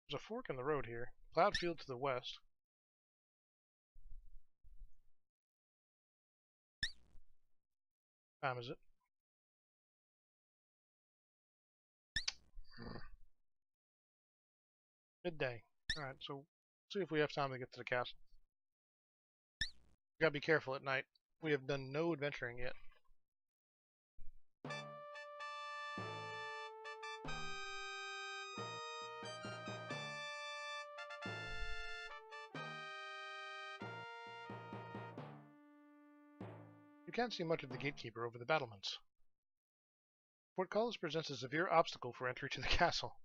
There's a fork in the road here. Plowed field to the west. What time is it? Midday. Alright, so see if we have time to get to the castle. We gotta be careful at night. We have done no adventuring yet. You can't see much of the gatekeeper over the battlements. Portcullis presents a severe obstacle for entry to the castle.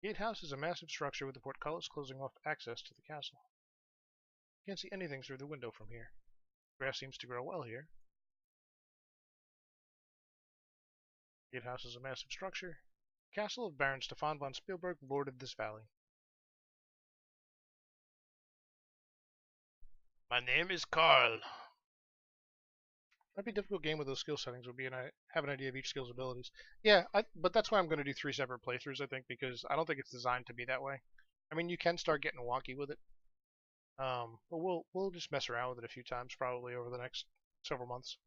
The gatehouse is a massive structure with the portcullis closing off access to the castle. You can't see anything through the window from here. Grass seems to grow well here. The gatehouse is a massive structure. The castle of Baron Stefan von Spielberg lorded this valley. My name is Carl. Might be a difficult game with those skill settings. Would be have an idea of each skill's abilities. Yeah, but that's why I'm going to do 3 separate playthroughs. I think because I don't think it's designed to be that way. I mean, you can start getting wonky with it, but we'll just mess around with it a few times probably over the next several months.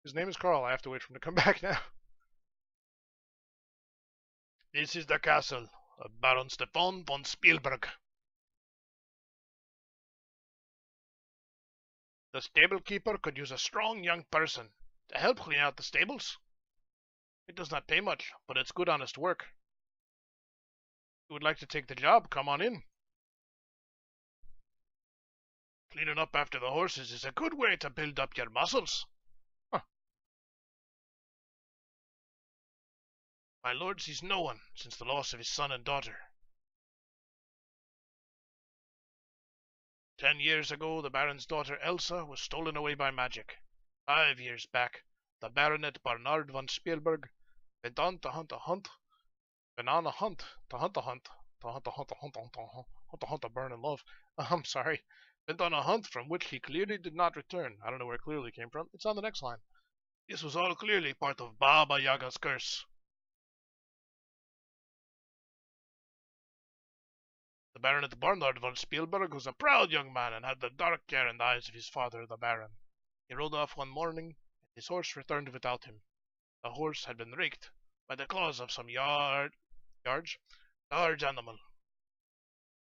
His name is Carl. I have to wait for him to come back now. This is the castle of Baron Stefan von Spielberg. The stable keeper could use a strong young person to help clean out the stables. It does not pay much, but it's good honest work. If you would like to take the job, come on in. Cleaning up after the horses is a good way to build up your muscles. Huh. My lord sees no one since the loss of his son and daughter. 10 years ago, the Baron's daughter Elsa was stolen away by magic. 5 years back, the Baronet Bernard von Spielberg went on to hunt a hunt, went on a hunt, to hunt a hunt, to hunt a hunt, to hunt a hunt, to hunt a hunt a burn in love. I'm sorry. Went on a hunt from which he clearly did not return. I don't know where clearly came from. It's on the next line. This was all clearly part of Baba Yaga's curse. The Baronet Bernard von Spielberg was a proud young man and had the dark hair and eyes of his father, the Baron. He rode off one morning, and his horse returned without him. The horse had been raked by the claws of some large animal.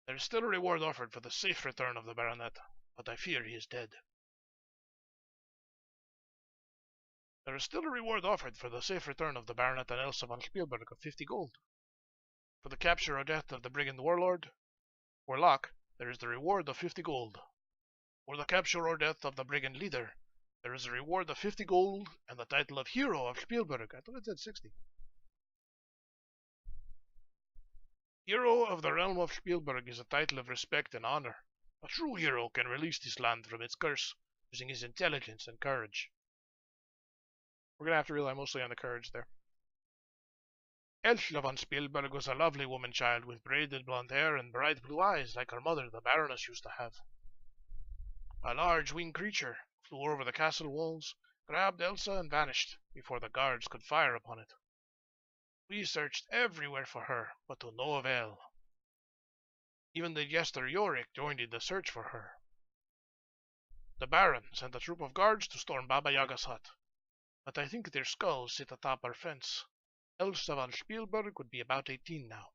There is still a reward offered for the safe return of the Baronet, but I fear he is dead. There is still a reward offered for the safe return of the Baronet and Elsa von Spielberg of 50 gold. For the capture or death of the brigand Warlock, there is the reward of 50 gold. For the capture or death of the brigand leader, there is a reward of 50 gold and the title of Hero of Spielberg. I thought it said 60. Hero of the realm of Spielberg is a title of respect and honor. A true hero can release this land from its curse using his intelligence and courage. We're gonna have to rely mostly on the courage there. Elsa von Spielberg was a lovely woman child with braided blonde hair and bright blue eyes like her mother, the Baroness, used to have. A large winged creature flew over the castle walls, grabbed Elsa, and vanished before the guards could fire upon it. We searched everywhere for her, but to no avail. Even the jester Yorick joined in the search for her. The Baron sent a troop of guards to storm Baba Yaga's hut, but I think their skulls sit atop our fence. Elsa von Spielberg would be about 18 now.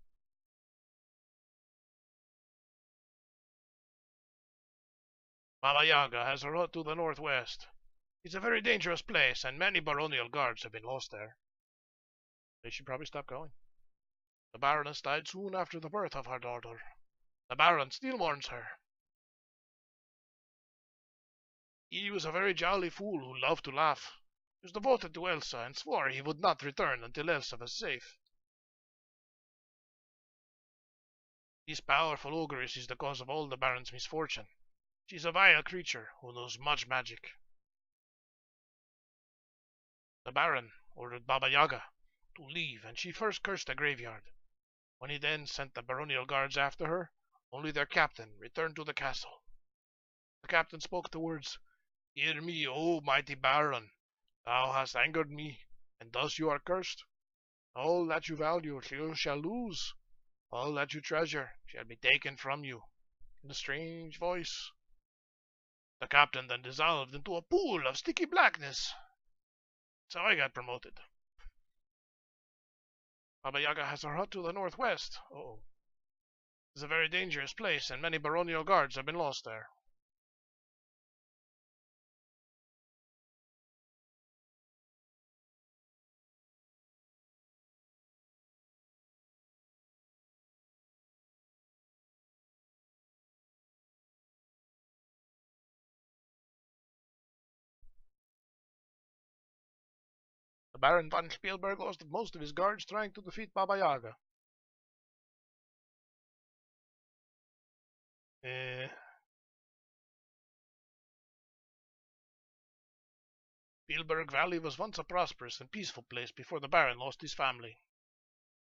Baba Yaga has her hut to the northwest. It's a very dangerous place, and many baronial guards have been lost there. They should probably stop going. The Baroness died soon after the birth of her daughter. The Baron still mourns her. He was a very jolly fool who loved to laugh. He was devoted to Elsa and swore he would not return until Elsa was safe. This powerful ogress is the cause of all the Baron's misfortune. She is a vile creature who knows much magic. The Baron ordered Baba Yaga to leave, and she first cursed the graveyard. When he then sent the baronial guards after her, only their captain returned to the castle. The captain spoke the words, "Hear me, O mighty Baron. Thou hast angered me, and thus you are cursed. All that you value you shall lose. All that you treasure shall be taken from you." In a strange voice. The captain then dissolved into a pool of sticky blackness. So I got promoted. Baba Yaga has her hut to the northwest. Uh-oh. It's a very dangerous place, and many baronial guards have been lost there. The Baron von Spielberg lost most of his guards trying to defeat Baba Yaga. Spielberg Valley was once a prosperous and peaceful place before the Baron lost his family.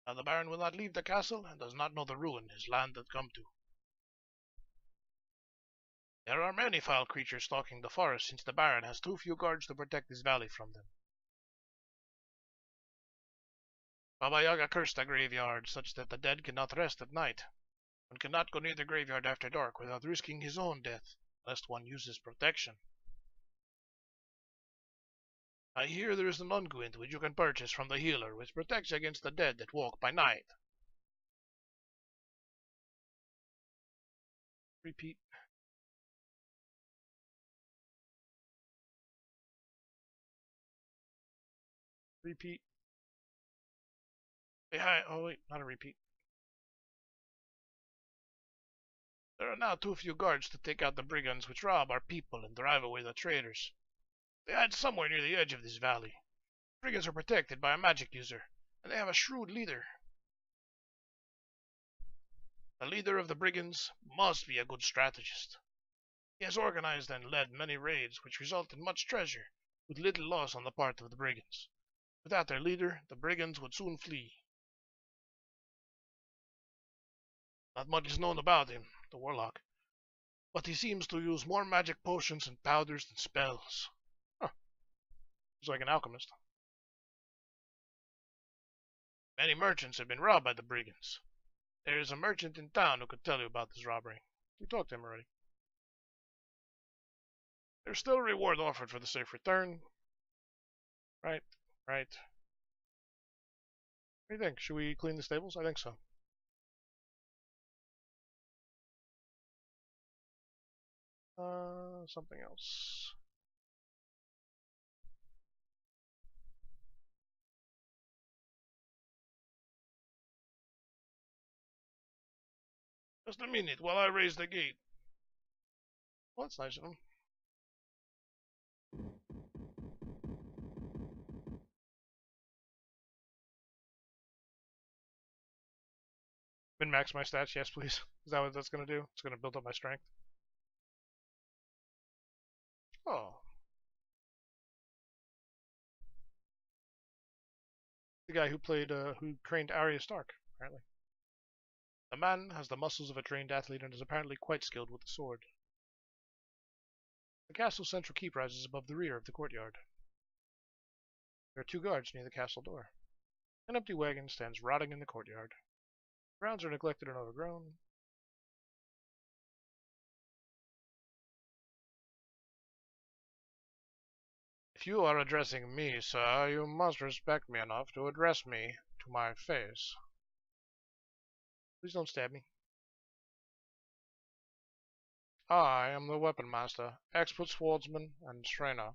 Now the Baron will not leave the castle and does not know the ruin his land had come to. There are many foul creatures stalking the forest since the Baron has too few guards to protect his valley from them. Baba Yaga cursed the graveyard such that the dead cannot rest at night. One cannot go near the graveyard after dark without risking his own death, lest one uses protection. I hear there is an unguent which you can purchase from the healer, which protects against the dead that walk by night. Repeat. Repeat. Hey, hi. Oh wait, not a repeat. There are now too few guards to take out the brigands which rob our people and drive away the traders. They hide somewhere near the edge of this valley. Brigands are protected by a magic user, and they have a shrewd leader. The leader of the brigands must be a good strategist. He has organized and led many raids which result in much treasure, with little loss on the part of the brigands. Without their leader, the brigands would soon flee. Not much is known about him, the warlock, but he seems to use more magic potions and powders than spells. Huh. He's like an alchemist. Many merchants have been robbed by the brigands. There is a merchant in town who could tell you about this robbery. We talked to him already. There's still a reward offered for the safe return. Right, right. What do you think? Should we clean the stables? I think so. Something else. Just a minute while I raise the gate. Well, that's nice of him. Min-max my stats, yes please. Is that what that's gonna do? It's gonna build up my strength. Oh. The guy who trained Arya Stark, apparently. The man has the muscles of a trained athlete and is apparently quite skilled with the sword. The castle's central keep rises above the rear of the courtyard. There are 2 guards near the castle door. An empty wagon stands rotting in the courtyard. The grounds are neglected and overgrown. If you are addressing me, sir, you must respect me enough to address me to my face. Please don't stab me. I am the weapon master, expert swordsman, and trainer.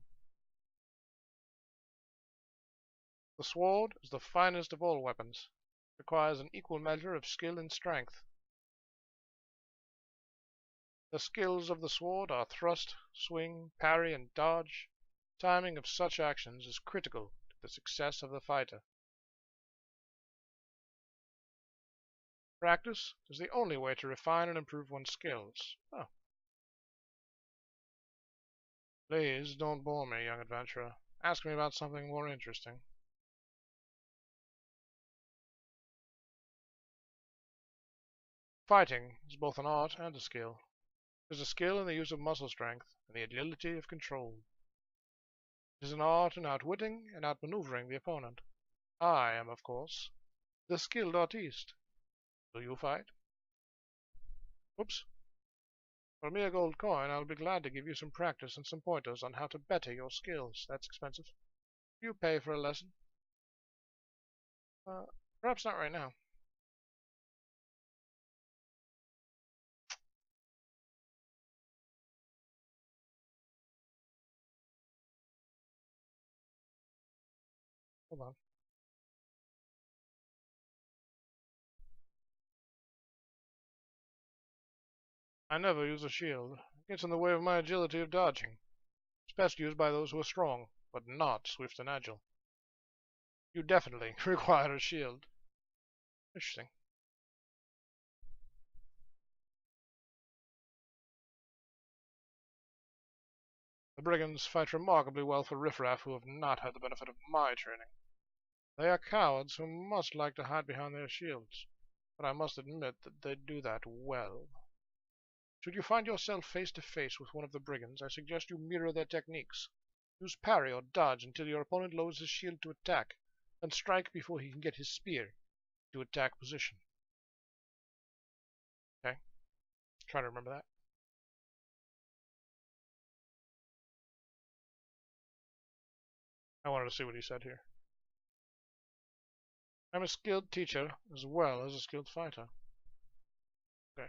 The sword is the finest of all weapons. It requires an equal measure of skill and strength. The skills of the sword are thrust, swing, parry, and dodge. Timing of such actions is critical to the success of the fighter. Practice is the only way to refine and improve one's skills. Oh. Please don't bore me, young adventurer. Ask me about something more interesting. Fighting is both an art and a skill. It is a skill in the use of muscle strength and the agility of control. It is an art in outwitting and outmaneuvering the opponent. I am, of course, the skilled artiste. Do you fight? Oops. For a mere gold coin, I'll be glad to give you some practice and some pointers on how to better your skills. That's expensive. Do you pay for a lesson? Perhaps not right now. Hold on. I never use a shield. It gets in the way of my agility of dodging. It's best used by those who are strong, but not swift and agile. You definitely require a shield. Interesting. The brigands fight remarkably well for riffraff who have not had the benefit of my training. They are cowards who must like to hide behind their shields, but I must admit that they do that well. Should you find yourself face to face with one of the brigands, I suggest you mirror their techniques. Use parry or dodge until your opponent lowers his shield to attack, and strike before he can get his spear to attack position. Okay? Try to remember that. I wanted to see what he said here. I'm a skilled teacher as well as a skilled fighter. Okay.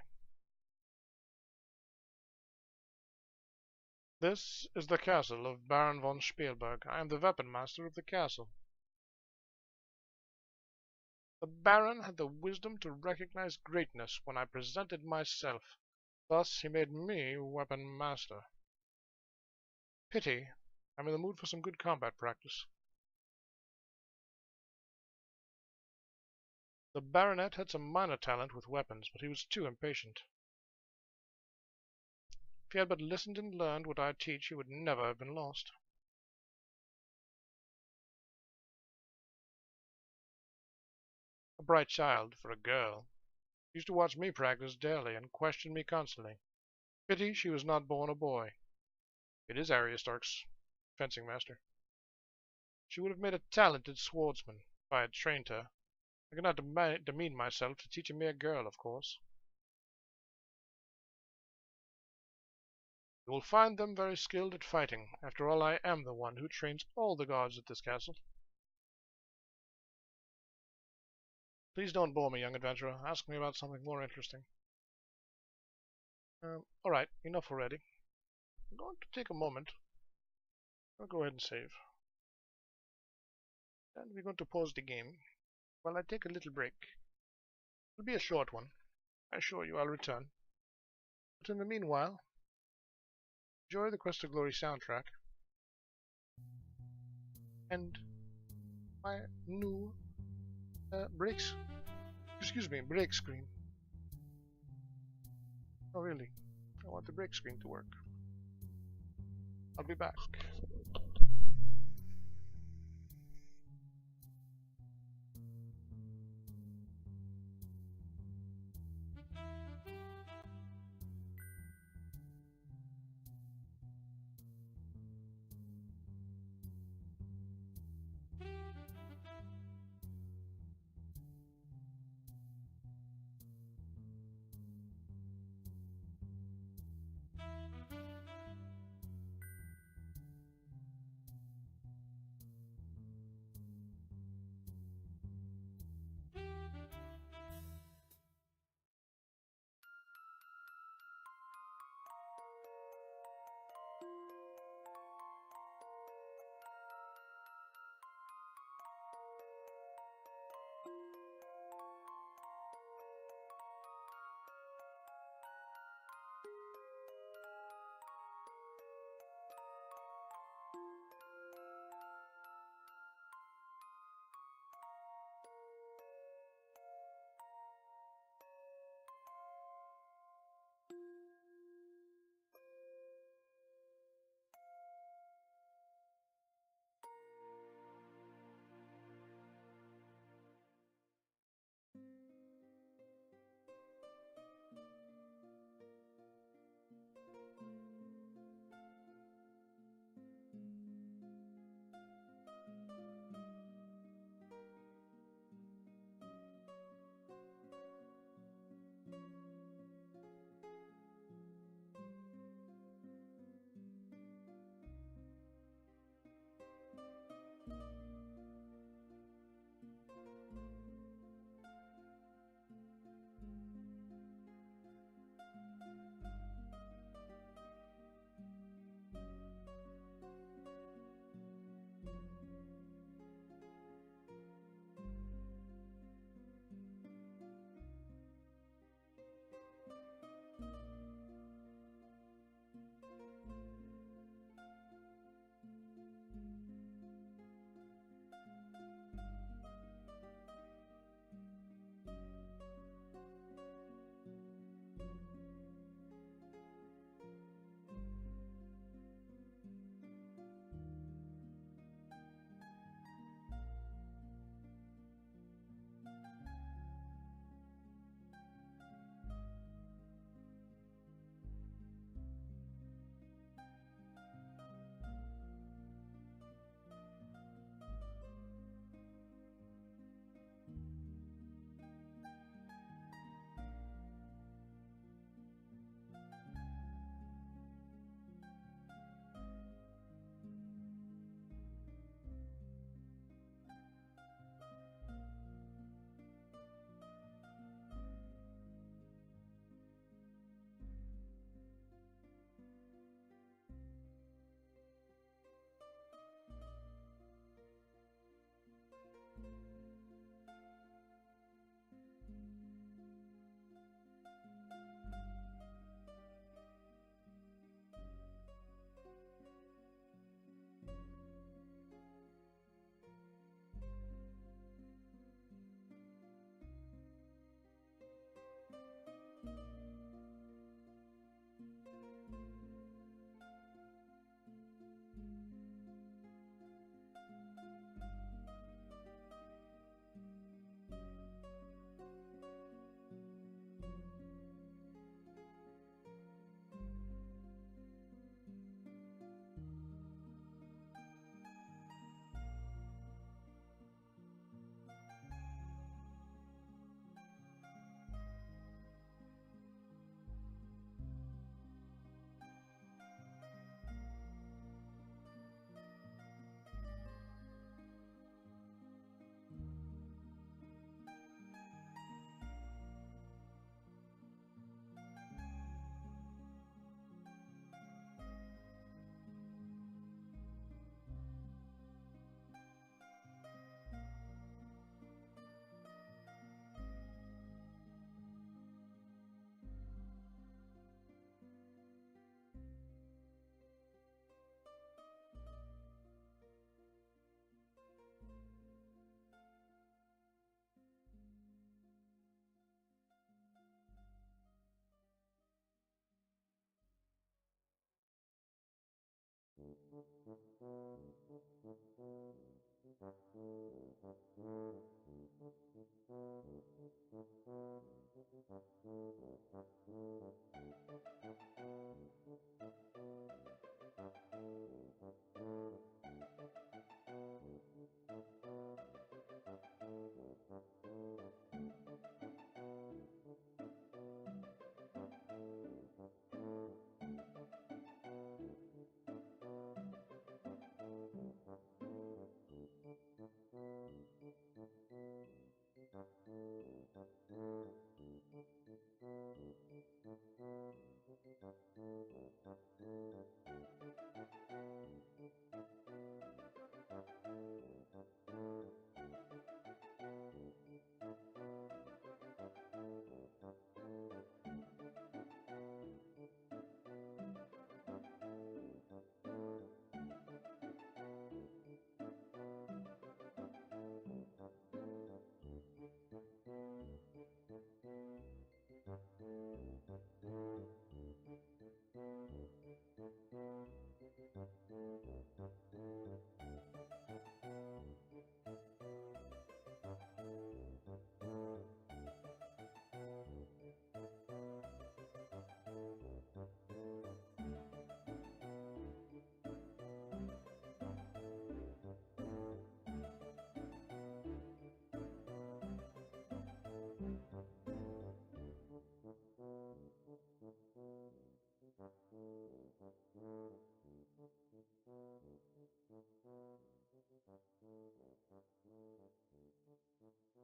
This is the castle of Baron von Spielberg. I am the weapon master of the castle. The Baron had the wisdom to recognize greatness when I presented myself. Thus he made me weapon master. Pity, I'm in the mood for some good combat practice. The baronet had some minor talent with weapons, but he was too impatient. If he had but listened and learned what I teach, he would never have been lost. A bright child for a girl. She used to watch me practice daily and question me constantly. Pity she was not born a boy. It is Arya Stark's fencing master. She would have made a talented swordsman if I had trained her. I cannot demean myself to teach a mere girl, of course. You will find them very skilled at fighting. After all, I am the one who trains all the guards at this castle. Please don't bore me, young adventurer. Ask me about something more interesting. All right, enough already. I'm going to take a moment. I'll go ahead and save. And we're going to pause the game while I take a little break. It'll be a short one. I assure you I'll return. But in the meanwhile, enjoy the Quest of Glory soundtrack and my new break screen. Oh really? I want the break screen to work. I'll be back.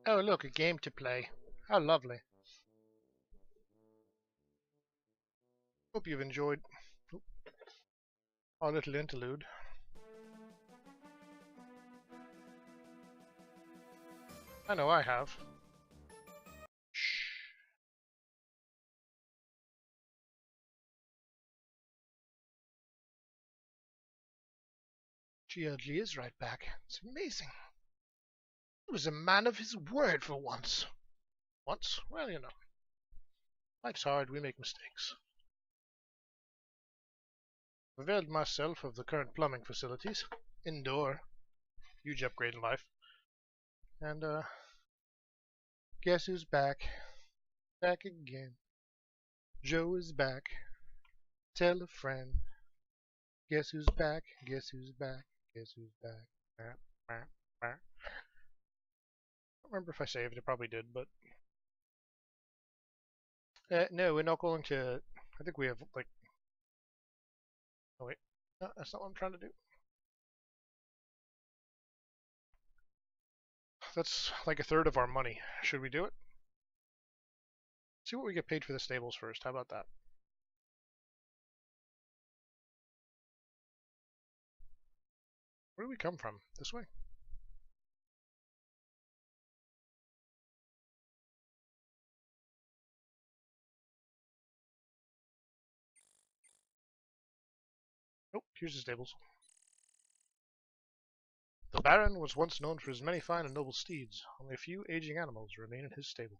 Oh, look, a game to play. How lovely. Hope you've enjoyed our little interlude. I know I have. Shh. GLG is right back. It's amazing. He was a man of his word for once. Once? Well, you know. Life's hard, we make mistakes. I've availed myself of the current plumbing facilities. Indoor. Huge upgrade in life. And, guess who's back? Back again. Joe is back. Tell a friend. Guess who's back? Guess who's back? Guess who's back? I don't remember if I saved. I probably did, but no, we're not going to. I think we have like. Oh wait, no, that's not what I'm trying to do. That's like a third of our money. Should we do it? See what we get paid for the stables first. How about that? Where do we come from? This way? Nope, here's the stables. The Baron was once known for his many fine and noble steeds. Only a few aging animals remain in his stable.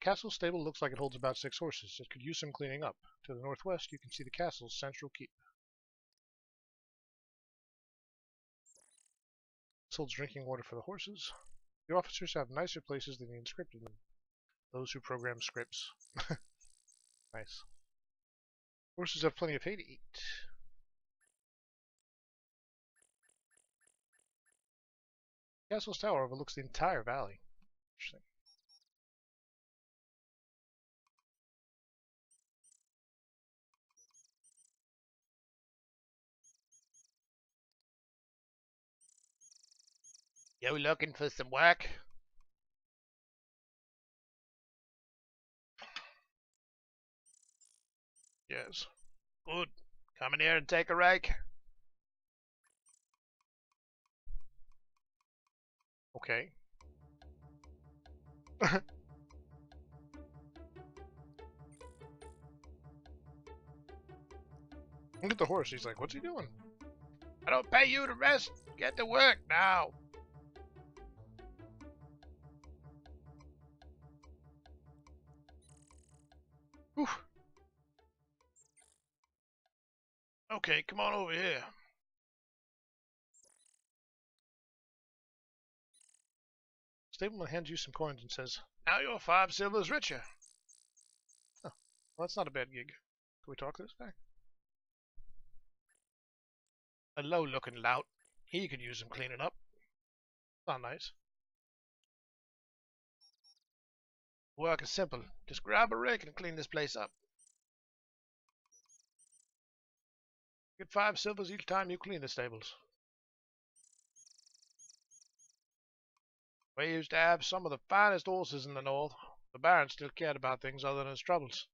Castle stable looks like it holds about 6 horses. It could use some cleaning up. To the northwest, you can see the castle's central keep. This holds drinking water for the horses. The officers have nicer places than the inscripted men. Those who program scripts. Nice. Horses have plenty of hay to eat. Castle's tower overlooks the entire valley. Interesting. You looking for some work? Yes. Good. Come in here and take a rake. Okay. Look at the horse. He's like, what's he doing? I don't pay you to rest. Get to work now. Whew. Okay, come on over here. Stableman hands you some coins and says, Now you're 5 silvers richer. "Oh, well, that's not a bad gig. Can we talk to this guy?" A low-looking lout. He could use some cleaning up. Not nice. Work is simple. Just grab a rake and clean this place up. Get 5 silvers each time you clean the stables. We used to have some of the finest horses in the north. The Baron still cared about things other than his troubles.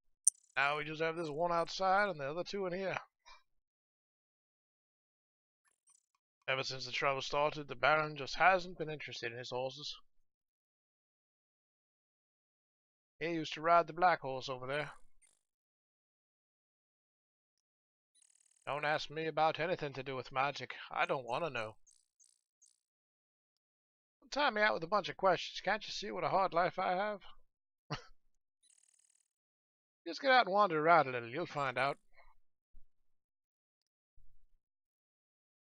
Now we just have this one outside and the other 2 in here. Ever since the trouble started, the Baron just hasn't been interested in his horses. He used to ride the black horse over there. Don't ask me about anything to do with magic. I don't want to know. Don't tie me out with a bunch of questions. Can't you see what a hard life I have? Just get out and wander around a little. You'll find out.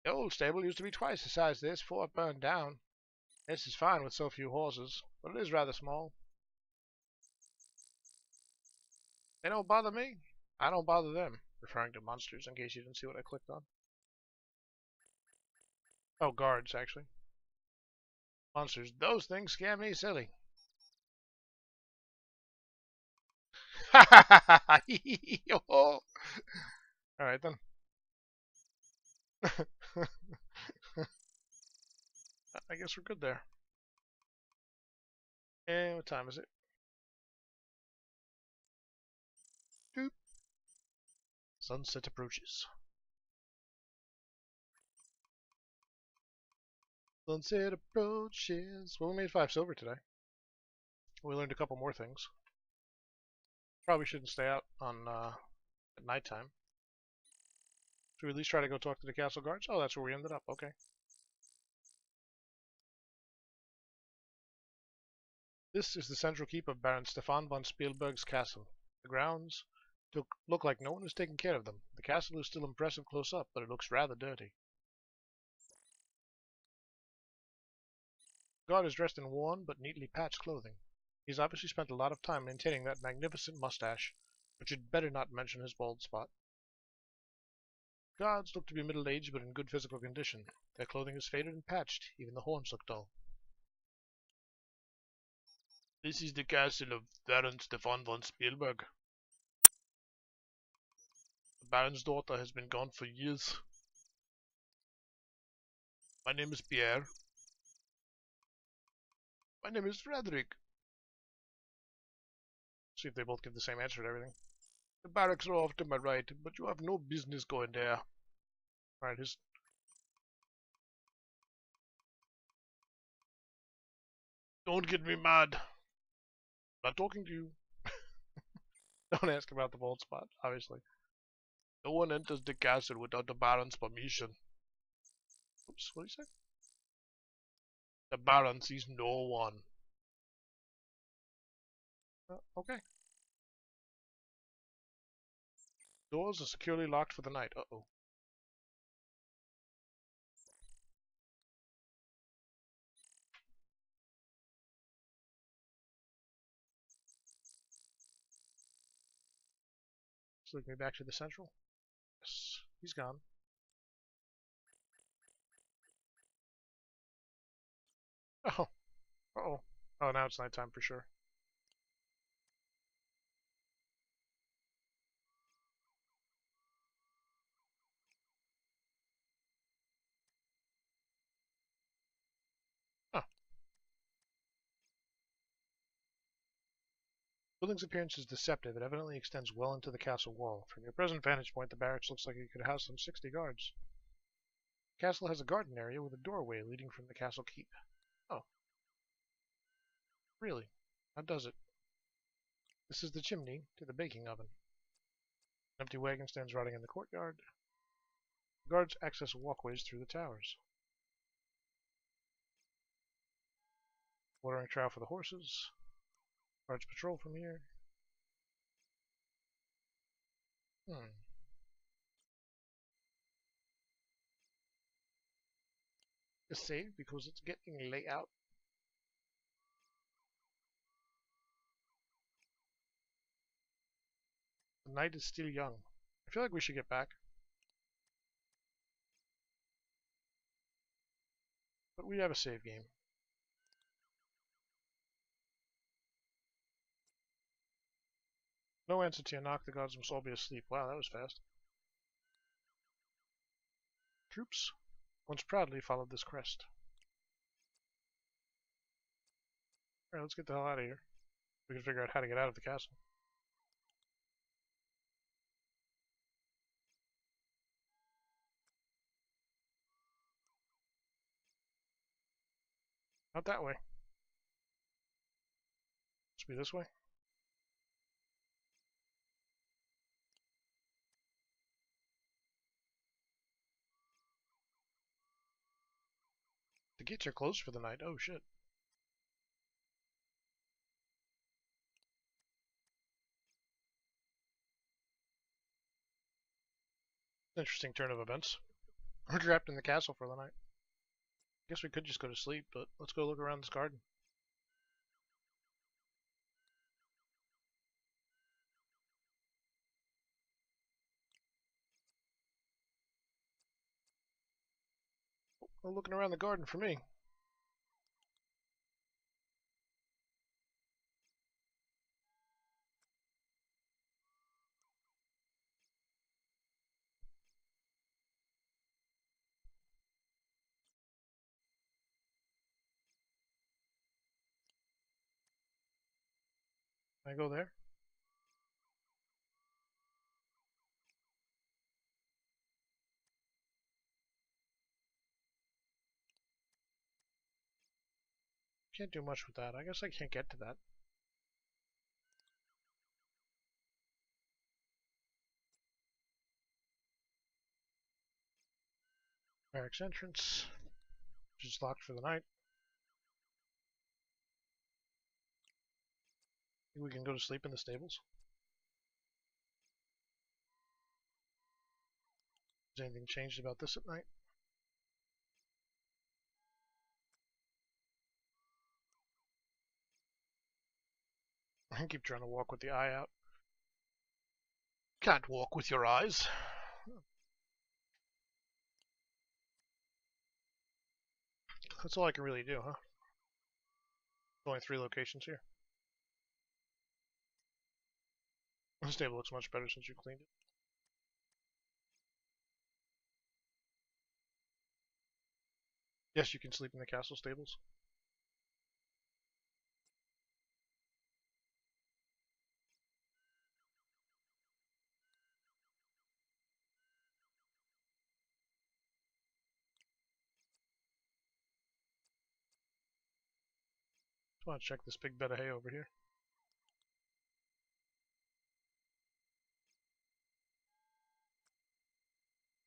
The old stable used to be twice the size of this before it burned down. This is fine with so few horses, but it is rather small. They don't bother me. I don't bother them. Referring to monsters, in case you didn't see what I clicked on. Oh, guards, actually. Monsters. Those things scare me silly. Alright then. I guess we're good there. And what time is it? Doop. Sunset approaches. Sunset approaches. Well, we made 5 silver today. We learned a couple more things. Probably shouldn't stay out on at nighttime. Should we at least try to go talk to the castle guards? Oh, that's where we ended up. Okay. This is the central keep of Baron Stefan von Spielberg's castle. The grounds look like no one has taken care of them. The castle is still impressive close up, but it looks rather dirty. The guard is dressed in worn but neatly patched clothing. He's obviously spent a lot of time maintaining that magnificent mustache, but you'd better not mention his bald spot. Guards look to be middle-aged but in good physical condition. Their clothing is faded and patched, even the horns look dull. This is the castle of Baron Stefan von Spielberg. The Baron's daughter has been gone for years. My name is Pierre. My name is Frederick. See if they both give the same answer to everything. The barracks are off to my right, but you have no business going there. Alright, his... Don't get me mad. I'm not talking to you. Don't ask about the bald spot, obviously. No one enters the castle without the Baron's permission. Oops, what did he say? The Baron sees no one. Okay. Doors are securely locked for the night. Uh-oh. So lead me back to the central. Yes, he's gone. Oh. Uh-oh. Oh, now it's nighttime for sure. Huh. The building's appearance is deceptive. It evidently extends well into the castle wall. From your present vantage point, the barracks looks like it could house some 60 guards. The castle has a garden area with a doorway leading from the castle keep. Oh. Really? How does it? This is the chimney to the baking oven. An empty wagon stands rotting in the courtyard. The guards access walkways through the towers. Watering trough for the horses. Guards patrol from here. to save because it's getting late out. The night is still young. I feel like we should get back. But we have a save game. No answer to your knock, the gods must all be asleep. Wow, that was fast. Troops once proudly followed this crest. Alright, let's get the hell out of here. We can figure out how to get out of the castle. Not that way. Must be this way. The gates are closed for the night. Oh shit. Interesting turn of events. We're trapped in the castle for the night. Guess we could just go to sleep, but let's go look around this garden. No looking around the garden for me. Can I go there? Can't do much with that. I guess I can't get to that. Barracks entrance, which is locked for the night. Think we can go to sleep in the stables. Has anything changed about this at night? I keep trying to walk with the eye out. Can't walk with your eyes. That's all I can really do, huh? Only 3 locations here. The stable looks much better since you cleaned it. Yes, you can sleep in the castle stables. Just want to check this big bed of hay over here.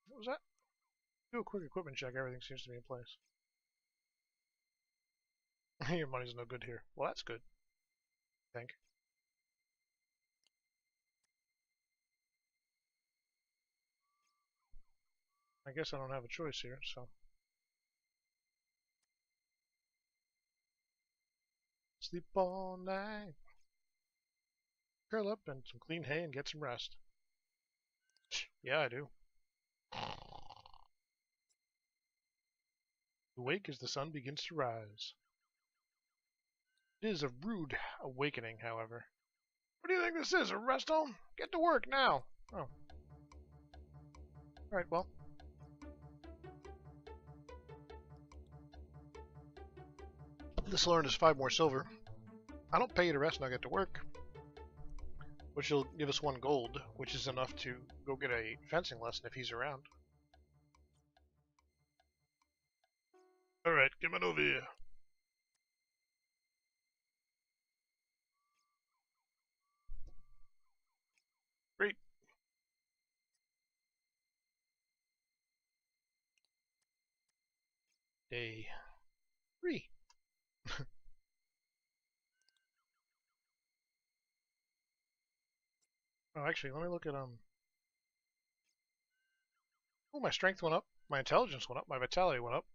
What was that? Do a quick equipment check. Everything seems to be in place. Your money's no good here. Well, that's good. I think. I guess I don't have a choice here, so. Sleep all night. Curl up in some clean hay and get some rest. Yeah, I do. Awake as the sun begins to rise. It is a rude awakening, however. What do you think this is, a rest home? Get to work now. Oh. Alright, well. This will earn us 5 more silver. I don't pay you to rest and I get to work. Which will give us 1 gold, which is enough to go get a fencing lesson if he's around. Alright, come on over here. Great. Day 3. Oh, actually, let me look at Oh, my strength went up, my intelligence went up, my vitality went up.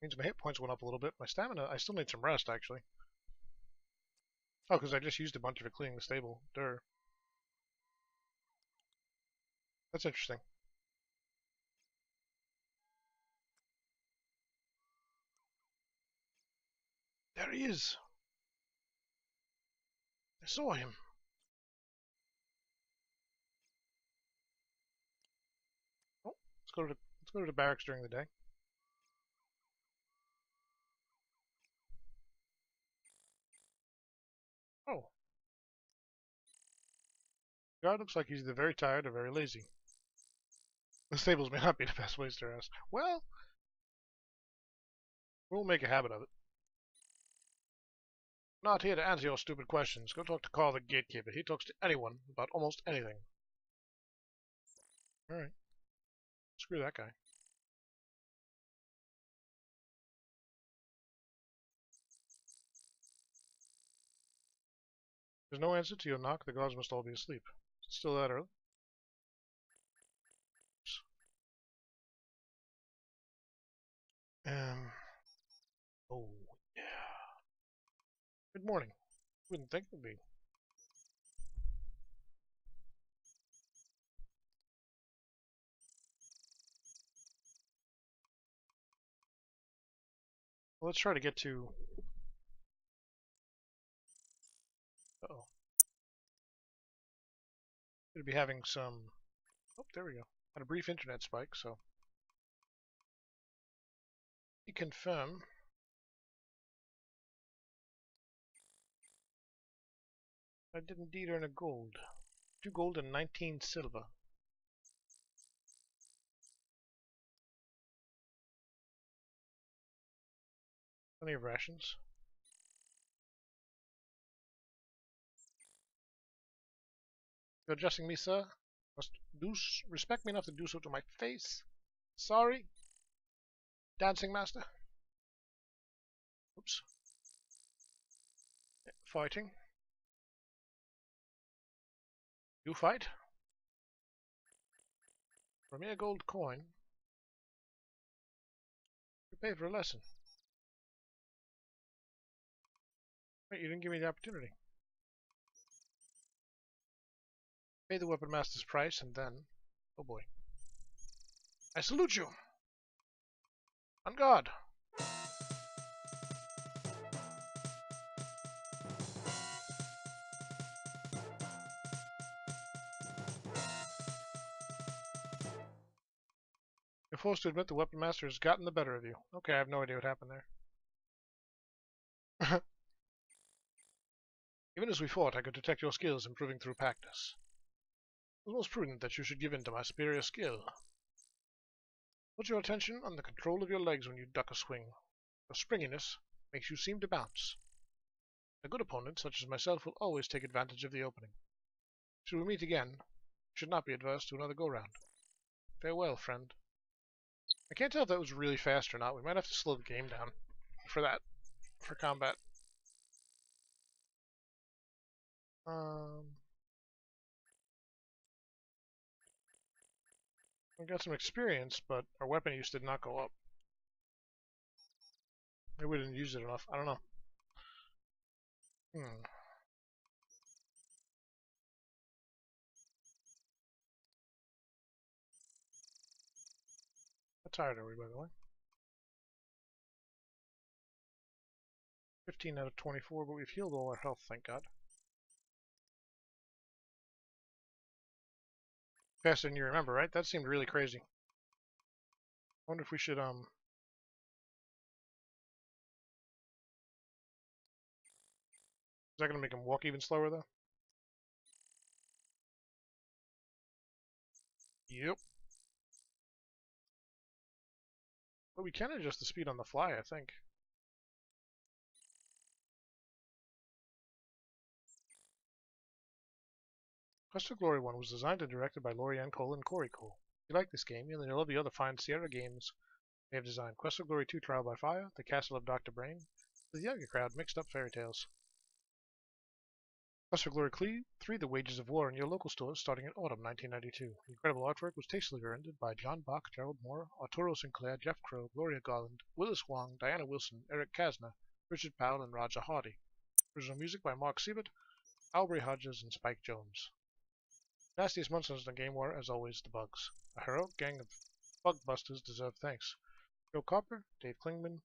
Means my hit points went up a little bit. My stamina, I still need some rest, actually. Oh, because I just used a bunch of it cleaning the stable. Durr. That's interesting. There he is. I saw him. Oh, let's go to the barracks during the day. Oh, guard looks like he's either very tired or very lazy. The stables may not be the best place to rest. Well, we'll make a habit of it. Not here to answer your stupid questions. Go talk to Carl the gatekeeper. He talks to anyone about almost anything. Alright. Screw that guy. There's no answer to your knock. The guards must all be asleep. It's still that early. Um. Oh, yeah. Good morning. Wouldn't think it would be. Well, let's try to get to... Uh-oh. Going to be having some... Oh, there we go. Had a brief internet spike, so... You confirm. I did indeed earn a gold. 2 gold and 19 silver. Plenty of rations. You're addressing me, sir? Must respect me enough to do so to my face. Sorry. Dancing master. Oops. Fighting. You fight? For me a gold coin. You pay for a lesson. Wait, you didn't give me the opportunity. Pay the weapon master's price and then... Oh boy. I salute you! On guard! You're forced to admit the weapon master has gotten the better of you. Okay, I have no idea what happened there. Even as we fought, I could detect your skills improving through practice. It was most prudent that you should give in to my superior skill. Put your attention on the control of your legs when you duck a swing. Your springiness makes you seem to bounce. A good opponent, such as myself, will always take advantage of the opening. Should we meet again, you should not be adverse to another go-round. Farewell, friend. I can't tell if that was really fast or not. We might have to slow the game down for that, for combat. We got some experience, but our weapon use did not go up. Maybe we didn't use it enough. I don't know. How tired are we, by the way? 15 out of 24, but we've healed all our health, thank God. Faster than you remember, right? That seemed really crazy. I wonder if we should, Is that gonna make him walk even slower, though? Yep. But we can adjust the speed on the fly, I think. Quest for Glory 1 was designed and directed by Lorianne Cole and Corey Cole. If you like this game, you'll love the other fine Sierra games they have designed. Quest for Glory 2 Trial by Fire, The Castle of Dr. Brain, the younger crowd mixed up fairy tales. Quest for Glory 3, The Wages of War in your local stores starting in autumn 1992. The incredible artwork was tastefully rendered by John Bach, Gerald Moore, Arturo Sinclair, Jeff Crow, Gloria Garland, Willis Wong, Diana Wilson, Eric Kasna, Richard Powell, and Roger Hardy. Original music by Mark Siebert, Aubrey Hodges, and Spike Jones. Nastiest monsters in the game were, as always, the bugs. A heroic gang of bug busters deserve thanks. Joe Copper, Dave Klingman,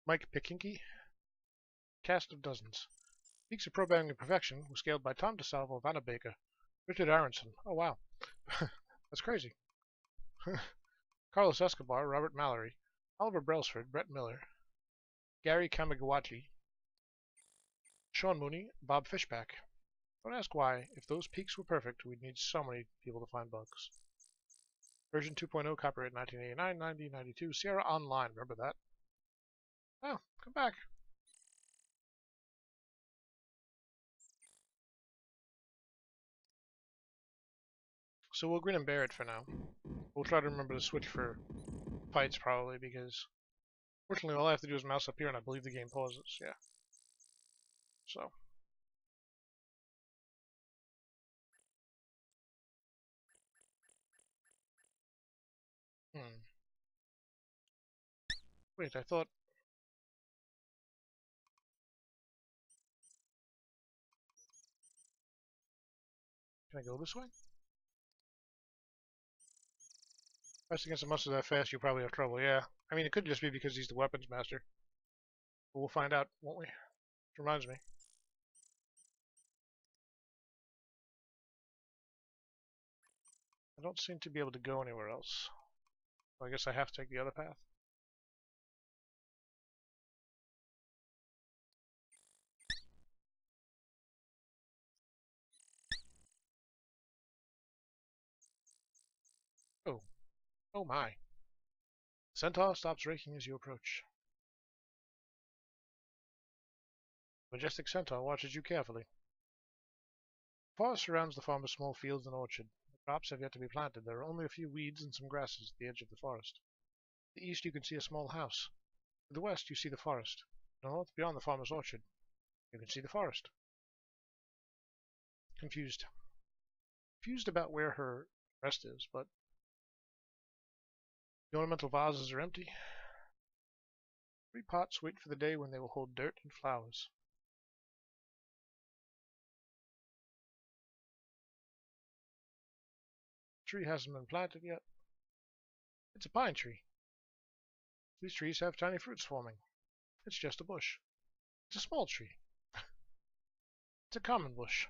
Mike Pickinky, cast of dozens. Peaks of Programming Perfection was scaled by Tom DeSalvo, Vanna Baker, Richard Aronson. Oh wow, that's crazy. Carlos Escobar, Robert Mallory, Oliver Brailsford, Brett Miller, Gary Kamigawachi, Sean Mooney, Bob Fishback. Don't ask why. If those peaks were perfect, we'd need so many people to find bugs. Version 2.0, copyright 1989, 90, 92, Sierra Online. Remember that? Oh, come back. So we'll grin and bear it for now. We'll try to remember to switch for fights probably because fortunately all I have to do is mouse up here and I believe the game pauses. Yeah. So. Wait, I thought. Can I go this way? Fighting against a monster that fast, you probably have trouble. Yeah. I mean, it could just be because he's the weapons master. But we'll find out, won't we? Which reminds me. I don't seem to be able to go anywhere else. So I guess I have to take the other path. Oh. Oh my. Centaur stops raking as you approach. Majestic Centaur watches you carefully. The forest surrounds the farm with small fields and orchard. The crops have yet to be planted. There are only a few weeds and some grasses at the edge of the forest. To the east you can see a small house. To the west you see the forest. To the north, beyond the farmer's orchard, you can see the forest. Confused. Confused about where her rest is, but the ornamental vases are empty. 3 pots wait for the day when they will hold dirt and flowers. The tree hasn't been planted yet. It's a pine tree. These trees have tiny fruits forming. It's just a bush. It's a small tree. It's a common bush.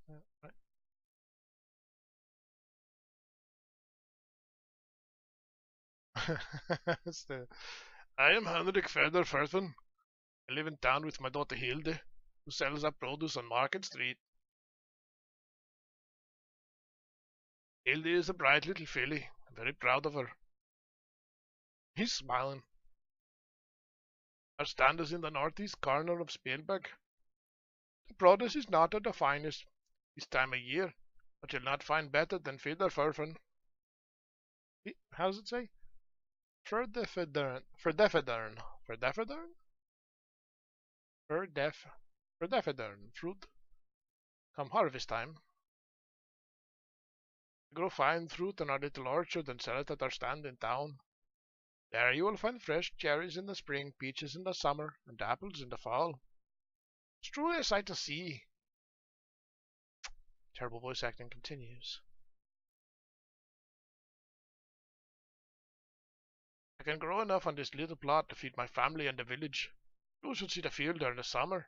Right. It's the I am Henrik Feder Firthen. I live in town with my daughter Hilde, who sells our produce on Market Street. Hilde is a bright little filly. I'm very proud of her. He's smiling. Our stand is in the northeast corner of Spielberg. The produce is not of the finest this time of year, but you'll not find better than Feder Firfen. How does it say? Ferdefedern. Ferdefedern. Ferdefedern? Ferdefedern. Fruit. Come harvest time. We grow fine fruit in our little orchard and sell it at our stand in town. There you will find fresh cherries in the spring, peaches in the summer, and apples in the fall. It's truly a sight to see. Terrible voice acting continues. I can grow enough on this little plot to feed my family and the village. You should see the field during the summer.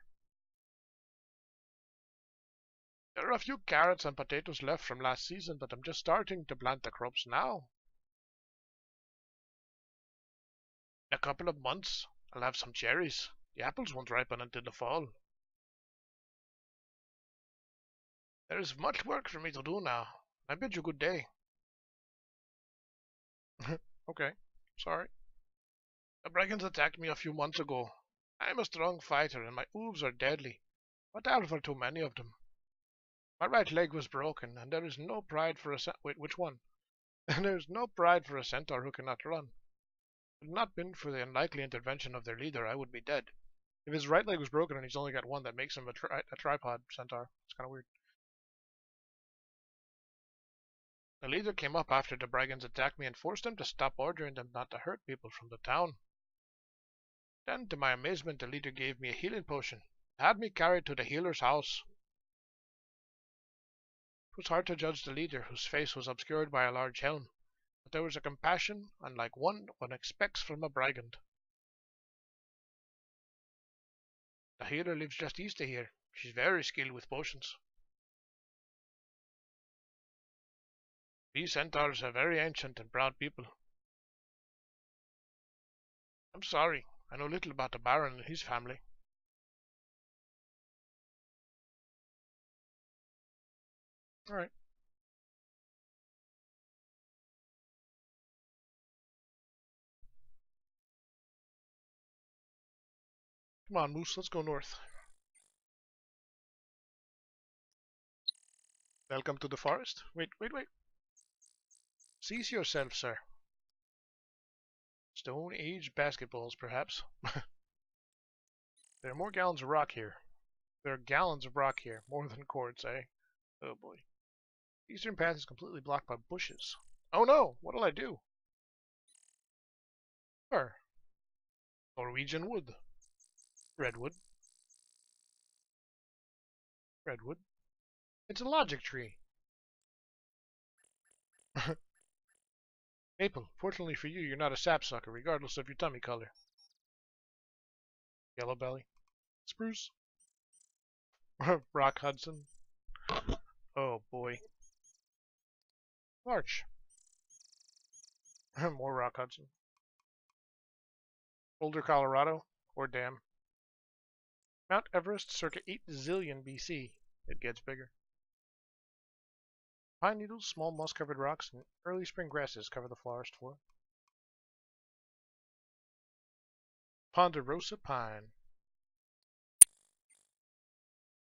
There are a few carrots and potatoes left from last season, but I'm just starting to plant the crops now. In a couple of months, I'll have some cherries. The apples won't ripen until the fall. There is much work for me to do now. I bid you good day. Okay, sorry. The brigands attacked me a few months ago. I am a strong fighter and my wolves are deadly, but there are too many of them. My right leg was broken, and there is no pride for a wait, which one? And there is no pride for a centaur who cannot run. Had it not been for the unlikely intervention of their leader, I would be dead. If his right leg was broken and he's only got one, that makes him a tripod centaur. It's kind of weird. The leader came up after the brigands attacked me and forced them to stop ordering them not to hurt people from the town. Then, to my amazement, the leader gave me a healing potion, had me carried to the healer's house. It was hard to judge the leader, whose face was obscured by a large helm, but there was a compassion unlike one expects from a brigand. The healer lives just east of here. She's very skilled with potions. These centaurs are very ancient and proud people. I'm sorry, I know little about the Baron and his family. Alright. Come on, Moose, let's go north. Welcome to the forest. Wait. Cease yourself, sir. Stone Age basketballs, perhaps. There are more gallons of rock here. There are gallons of rock here, more than quarts, eh? Oh boy. The eastern path is completely blocked by bushes. Oh no! What'll I do? Fir. Norwegian wood. Redwood. Redwood. It's a logic tree. Maple. Fortunately for you, you're not a sapsucker, regardless of your tummy color. Yellow belly. Spruce. Rock Hudson. Oh boy. Larch. More Rock Hudson. Boulder, Colorado. Or Dam. Mount Everest circa 8 zillion BC. It gets bigger. Pine needles, small moss-covered rocks, and early spring grasses cover the forest floor. Ponderosa pine.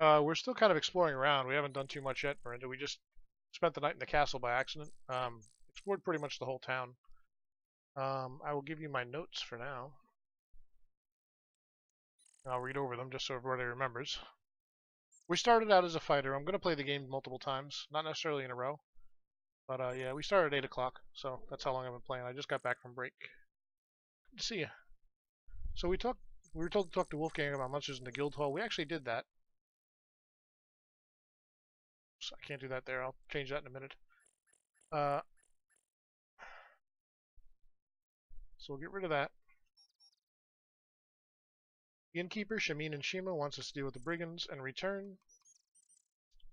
We're still kind of exploring around. We haven't done too much yet, Miranda. We just spent the night in the castle by accident. Explored pretty much the whole town. I will give you my notes for now. I'll read over them just so everybody remembers. We started out as a fighter. I'm going to play the game multiple times, not necessarily in a row. But yeah, we started at 8 o'clock, so that's how long I've been playing. I just got back from break. Good to see you. So we were told to talk to Wolfgang about monsters in the guild hall. We actually did that. So I can't do that there. I'll change that in a minute. So we'll get rid of that. The innkeeper, Shamin and Shima, wants us to deal with the brigands and return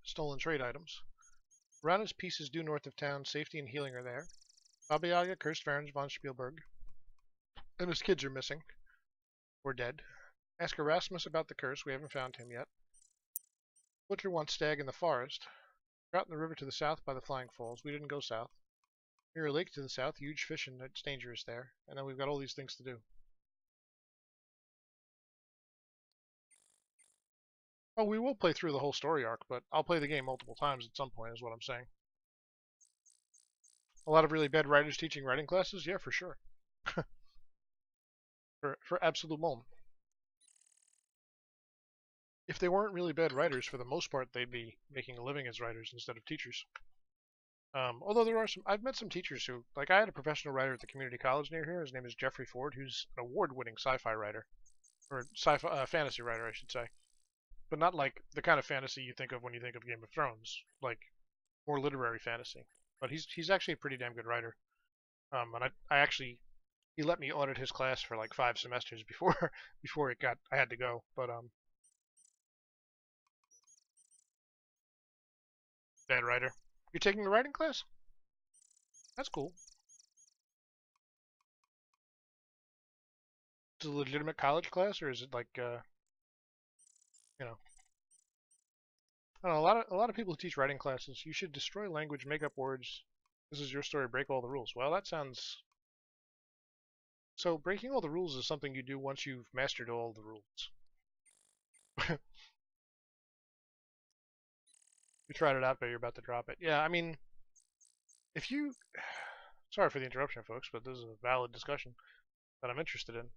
stolen trade items. Rana's peace is due north of town. Safety and healing are there. Baba Yaga, cursed Varens von Spielberg, and his kids are missing. Or dead. Ask Erasmus about the curse. We haven't found him yet. Butcher wants stag in the forest. Out in the river to the south by the Flying Falls. We didn't go south. Near a lake to the south, huge fish and it's dangerous there. And then we've got all these things to do. Oh, we will play through the whole story arc, but I'll play the game multiple times at some point, is what I'm saying. A lot of really bad writers teaching writing classes? Yeah, for sure. for absolute moment. If they weren't really bad writers, for the most part, they'd be making a living as writers instead of teachers. Although there are some, I've met some teachers who, like I had a professional writer at the community college near here. His name is Jeffrey Ford, who's an award-winning sci-fi writer, or sci-fi fantasy writer, I should say. But not like the kind of fantasy you think of when you think of Game of Thrones, like more literary fantasy. But he's actually a pretty damn good writer. And I actually he let me audit his class for like 5 semesters before I had to go. But bad writer. You're taking the writing class? That's cool. Is it a legitimate college class, or is it like you know? I don't know, a lot of people who teach writing classes. You should destroy language, make up words. This is your story. Break all the rules. Well, that sounds. So breaking all the rules is something you do once you've mastered all the rules. You tried it out, but you're about to drop it. Yeah, I mean, if you. Sorry for the interruption, folks, but this is a valid discussion that I'm interested in.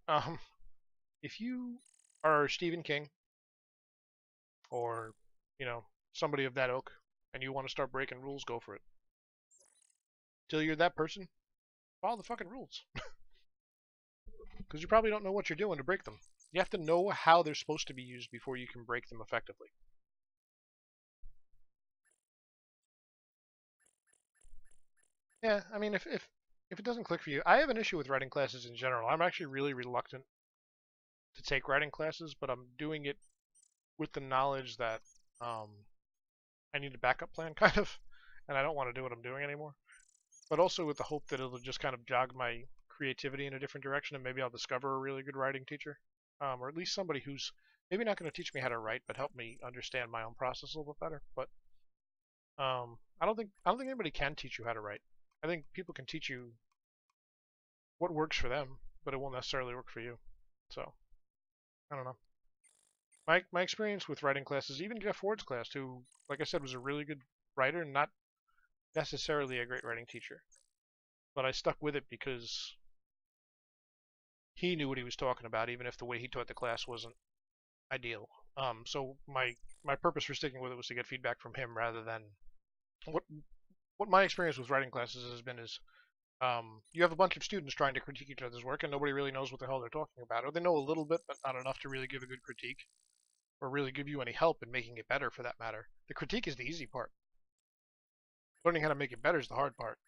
If you are Stephen King or, you know, somebody of that ilk, and you want to start breaking rules, go for it. Till you're that person, follow the fucking rules. Because you probably don't know what you're doing to break them. You have to know how they're supposed to be used before you can break them effectively. Yeah, I mean, if it doesn't click for you, I have an issue with writing classes in general. I'm actually really reluctant to take writing classes, but I'm doing it with the knowledge that um, I need a backup plan, kind of, and I don't want to do what I'm doing anymore. But also with the hope that it'll just kind of jog my creativity in a different direction, and maybe I'll discover a really good writing teacher, or at least somebody who's maybe not going to teach me how to write, but help me understand my own process a little bit better. But I don't think anybody can teach you how to write. I think people can teach you what works for them, but it won't necessarily work for you. So I don't know. My experience with writing classes, even Jeff Ward's class, who, like I said, was a really good writer and not necessarily a great writing teacher, but I stuck with it because he knew what he was talking about, even if the way he taught the class wasn't ideal. So my purpose for sticking with it was to get feedback from him rather than what what my experience with writing classes has been is you have a bunch of students trying to critique each other's work, and nobody really knows what the hell they're talking about, or they know a little bit, but not enough to really give a good critique, or really give you any help in making it better, for that matter. The critique is the easy part. Learning how to make it better is the hard part.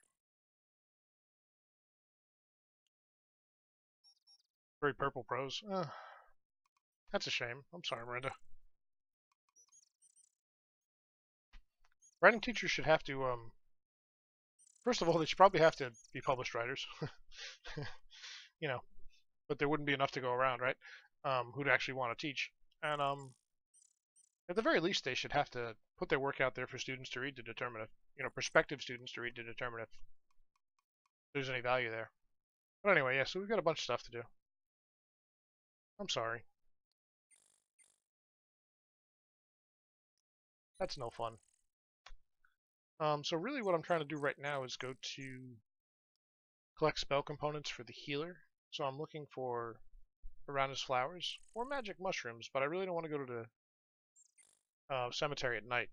Very purple prose. That's a shame. I'm sorry, Miranda. Writing teachers should have to, first of all, they should probably have to be published writers. you know, but there wouldn't be enough to go around, right? Who'd actually want to teach. And at the very least, they should have to put their work out there for students to read to determine if, prospective students to read to determine if there's any value there. But anyway, yeah, so we've got a bunch of stuff to do. I'm sorry. That's no fun. So really what I'm trying to do right now is go to collect spell components for the healer. So I'm looking for Piranha's flowers or magic mushrooms, but I really don't want to go to the cemetery at night.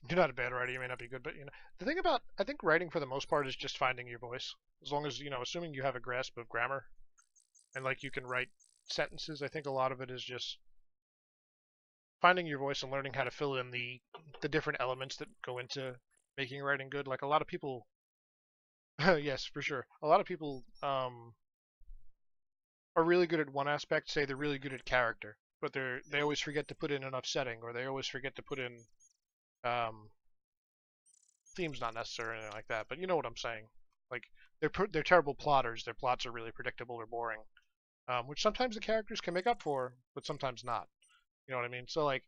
You're not a bad writer, you may not be good, but the thing about I think writing for the most part is just finding your voice. As long as assuming you have a grasp of grammar and like you can write sentences, I think a lot of it is just finding your voice and learning how to fill in the different elements that go into making writing good. Like a lot of people, yes, for sure. A lot of people are really good at one aspect. Say they're really good at character, but they always forget to put in enough setting, or they always forget to put in um, themes, not necessarily anything like that. But you know what I'm saying. Like they're terrible plotters. Their plots are really predictable or boring, which sometimes the characters can make up for, but sometimes not. You know what I mean? So like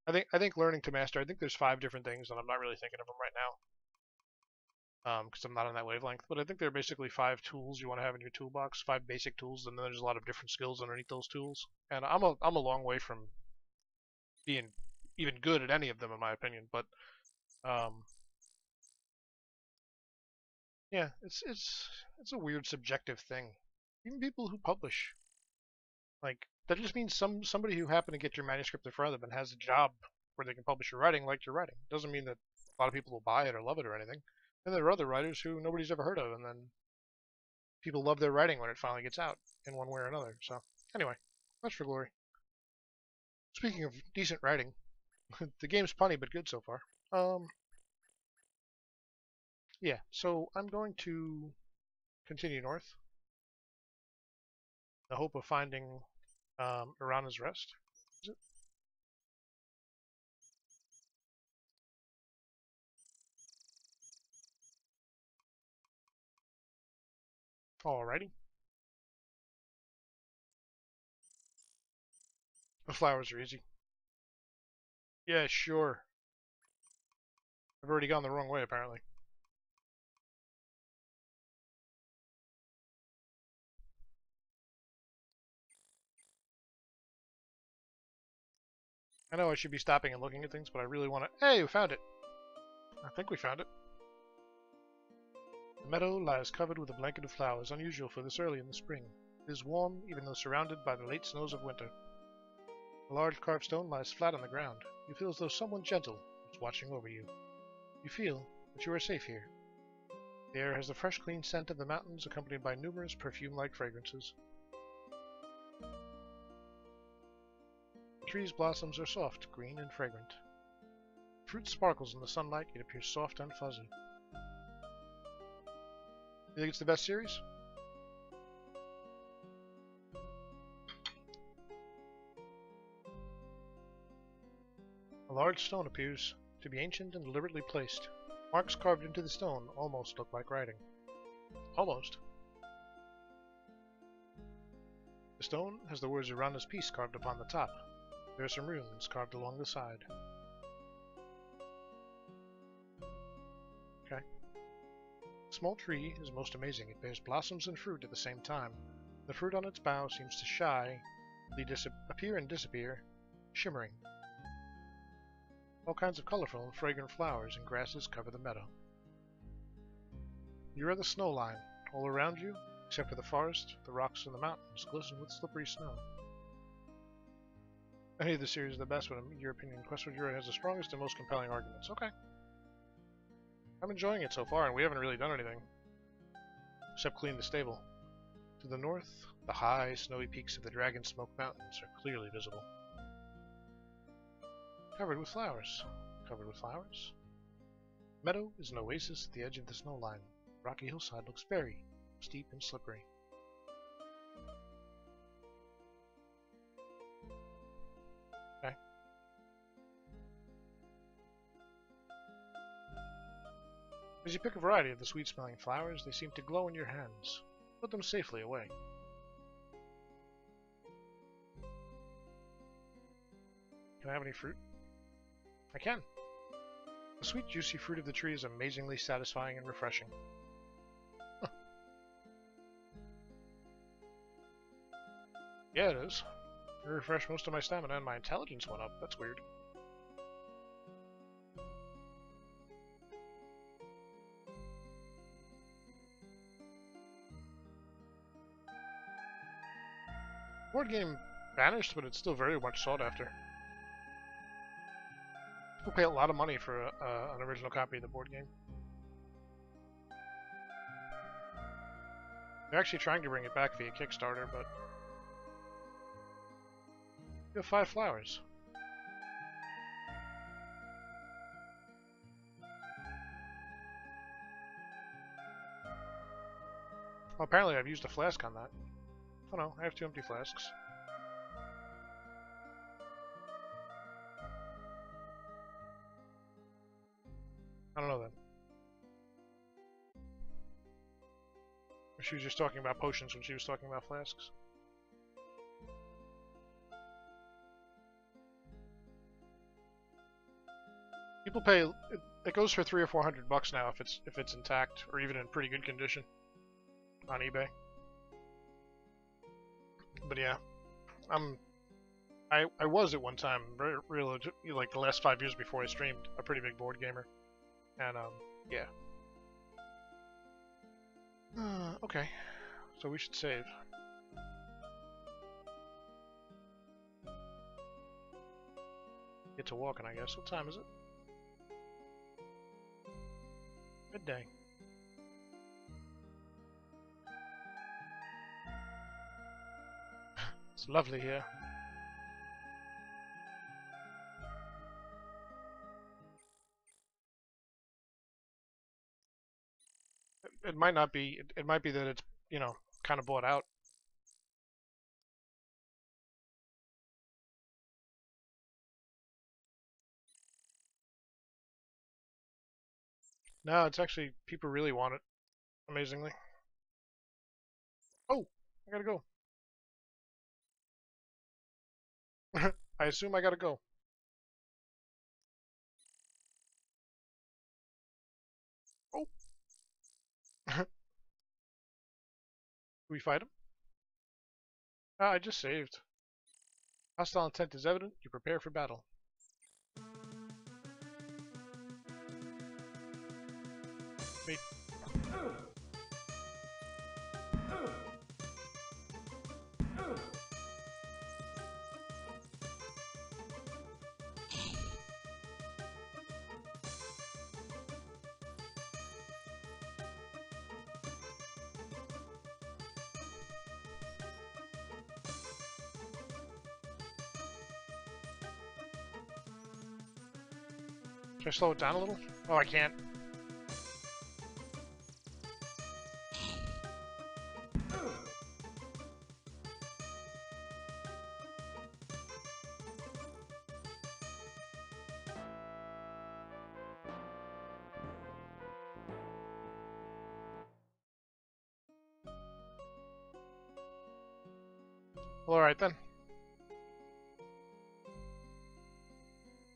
I think learning to master. I think there's 5 different things, and I'm not really thinking of them right now because I'm not on that wavelength. But I think there are basically 5 tools you want to have in your toolbox, 5 basic tools, and then there's a lot of different skills underneath those tools. And I'm a long way from being even good at any of them, in my opinion. But um, yeah, it's a weird subjective thing. Even people who publish, like that just means somebody who happened to get your manuscript in front of them and has a job where they can publish your writing like your writing. Doesn't mean that a lot of people will buy it or love it or anything. And there are other writers who nobody's ever heard of, and then people love their writing when it finally gets out in one way or another. So anyway, much for glory. Speaking of decent writing, the game's punny but good so far. Yeah. So I'm going to continue north, in the hope of finding Irana's Rest. Is it? Alrighty. The flowers are easy. Yeah, sure. I've already gone the wrong way, apparently. I know I should be stopping and looking at things, but I really want to... Hey, we found it! I think we found it. The meadow lies covered with a blanket of flowers, unusual for this early in the spring. It is warm, even though surrounded by the late snows of winter. A large carved stone lies flat on the ground. You feel as though someone gentle is watching over you. You feel that you are safe here. The air has the fresh, clean scent of the mountains, accompanied by numerous perfume-like fragrances. The tree's blossoms are soft, green, and fragrant. Fruit sparkles in the sunlight, it appears soft and fuzzy. You think it's the best series? A large stone appears to be ancient and deliberately placed. Marks carved into the stone almost look like writing. Almost. The stone has the words Uranus Peace carved upon the top. There are some runes carved along the side. Okay. The small tree is most amazing. It bears blossoms and fruit at the same time. The fruit on its bough seems to appear and disappear, shimmering. All kinds of colorful and fragrant flowers and grasses cover the meadow. You are the snow line. All around you, except for the forest, the rocks, and the mountains, glisten with slippery snow. Any of the series is the best, but in your opinion, Quest for Joy has the strongest and most compelling arguments. Okay. I'm enjoying it so far, and we haven't really done anything. Except clean the stable. To the north, the high, snowy peaks of the Dragon Smoke Mountains are clearly visible. Covered with flowers. Covered with flowers. Meadow is an oasis at the edge of the snow line. The rocky hillside looks very steep and slippery. Okay. As you pick a variety of the sweet-smelling flowers, they seem to glow in your hands. Put them safely away. Can I have any fruit? I can. The sweet, juicy fruit of the tree is amazingly satisfying and refreshing. Huh. Yeah, it is. It refreshed most of my stamina and my intelligence went up. That's weird. Board game vanished, but it's still very much sought after. People pay a lot of money for an original copy of the board game. They're actually trying to bring it back via Kickstarter, but... You have 5 flowers. Well, apparently I've used a flask on that. Oh no, I have 2 empty flasks. I don't know then. She was just talking about potions when she was talking about flasks. People pay. It goes for $300 or $400 now if it's intact or even in pretty good condition on eBay. But yeah, I was at one time like the last 5 years before I streamed a pretty big board gamer, and yeah. Okay, so we should save. Get to walking, I guess. What time is it? Midday. It's lovely here. It might not be. It might be that it's, you know, kind of bought out. No, it's actually people really want it. Amazingly. Oh, I gotta go. I assume I gotta go. Oh. Do we fight him? Ah, I just saved. Hostile intent is evident. You prepare for battle. Wait. Should I slow it down a little? Oh, I can't. Well, alright then.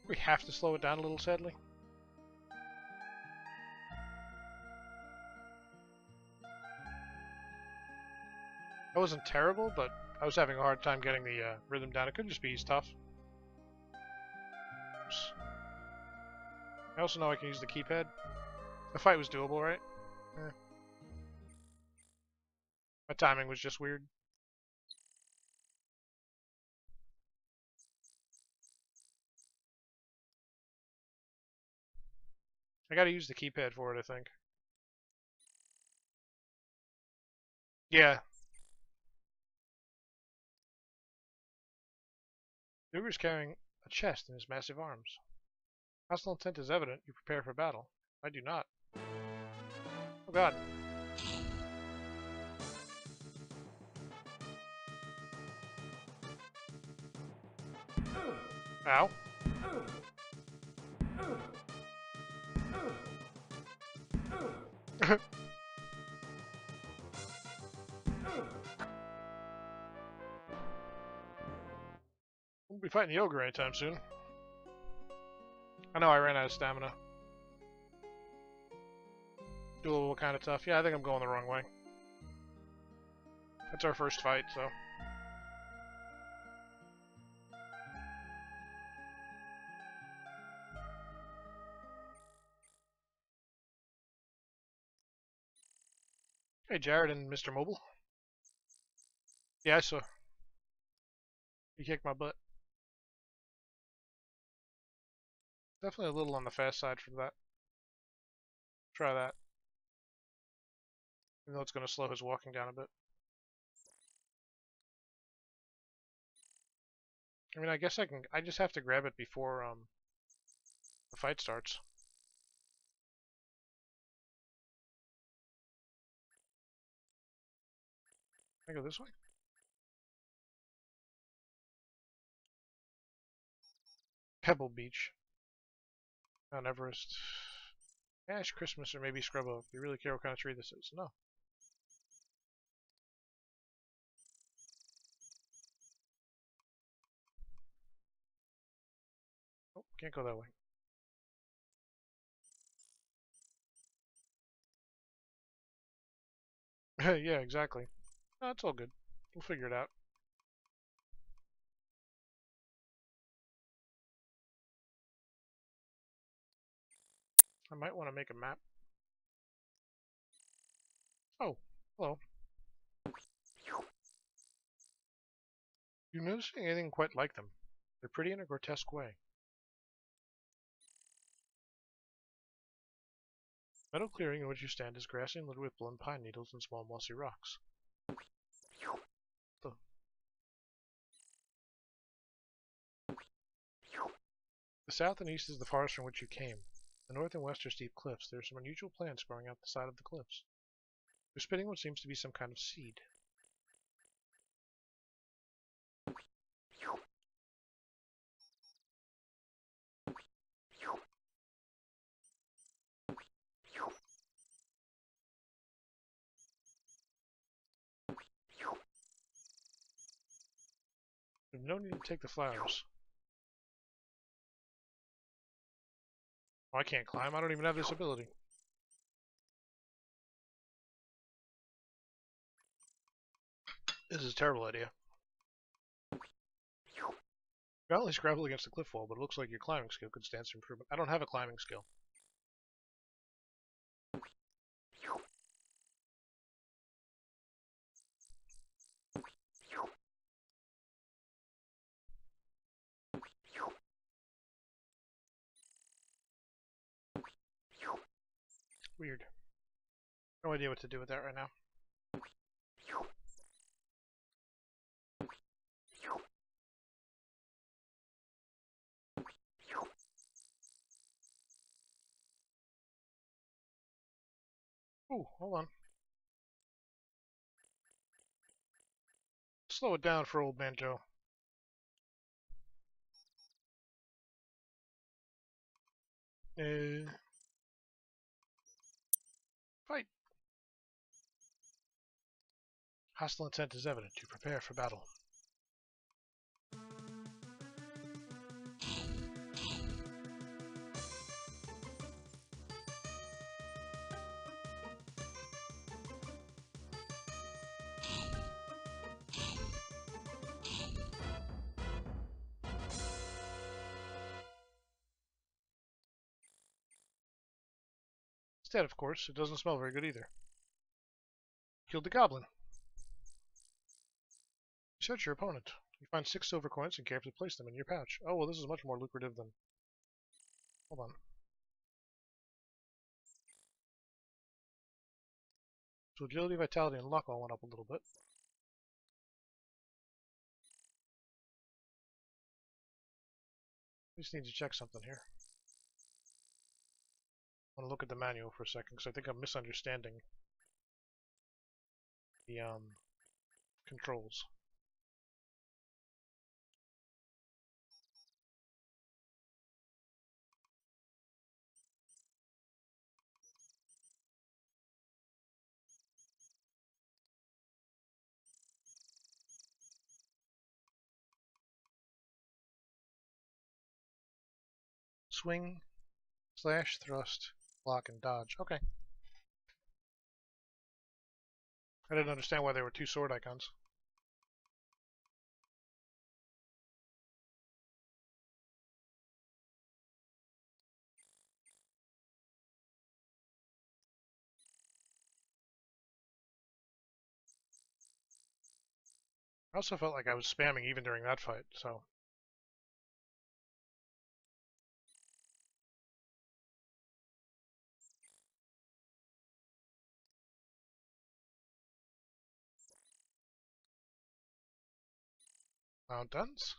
We have to slow it down a little, sadly. That wasn't terrible, but I was having a hard time getting the rhythm down. It could just be he's tough. Oops. I also know I can use the keypad. The fight was doable, right? Eh. My timing was just weird. I gotta use the keypad for it, I think. Yeah. Luger's carrying a chest in his massive arms. Hostile intent is evident. You prepare for battle. I do not. Oh god. Ow. Won't be fighting the ogre anytime soon. I know I ran out of stamina. Duel kind of tough. Yeah, I think I'm going the wrong way. That's our first fight, so. Hey, Jared and Mr. Mobile. Yeah, I saw. You kicked my butt. Definitely a little on the fast side for that. Try that. Even though it's going to slow his walking down a bit. I mean, I guess I can. I just have to grab it before the fight starts. Can I go this way? Pebble Beach. Mount Everest. Ash, Christmas, or maybe Scrub Oak. Do you really care what kind of tree this is? No. Oh, can't go that way. Yeah, exactly. No, it's all good. We'll figure it out. I might want to make a map. Oh, hello. You noticing anything quite like them? They're pretty in a grotesque way. Meadow clearing in which you stand is grassy and littered with blown pine needles and small mossy rocks. The south and east is the forest from which you came. The north and west are steep cliffs. There are some unusual plants growing out the side of the cliffs. You're spitting what seems to be some kind of seed. There's no need to take the flowers. Oh, I can't climb. I don't even have this ability. This is a terrible idea. You only scrabble against the cliff wall, but it looks like your climbing skill could stand some improvement. I don't have a climbing skill. Weird. No idea what to do with that right now. Ooh, hold on. Slow it down for old man Joe. Fight. Hostile intent is evident. To prepare for battle. Instead, of course, it doesn't smell very good either. Killed the goblin. You search your opponent. You find 6 silver coins and carefully place them in your pouch. Oh, well, this is much more lucrative than... Hold on. So agility, vitality, and luck all went up a little bit. I just need to check something here. I want to look at the manual for a second, because I think I'm misunderstanding the controls. Swing, slash, thrust, block, and dodge. Okay. I didn't understand why there were 2 sword icons. I also felt like I was spamming even during that fight, so... Mountains?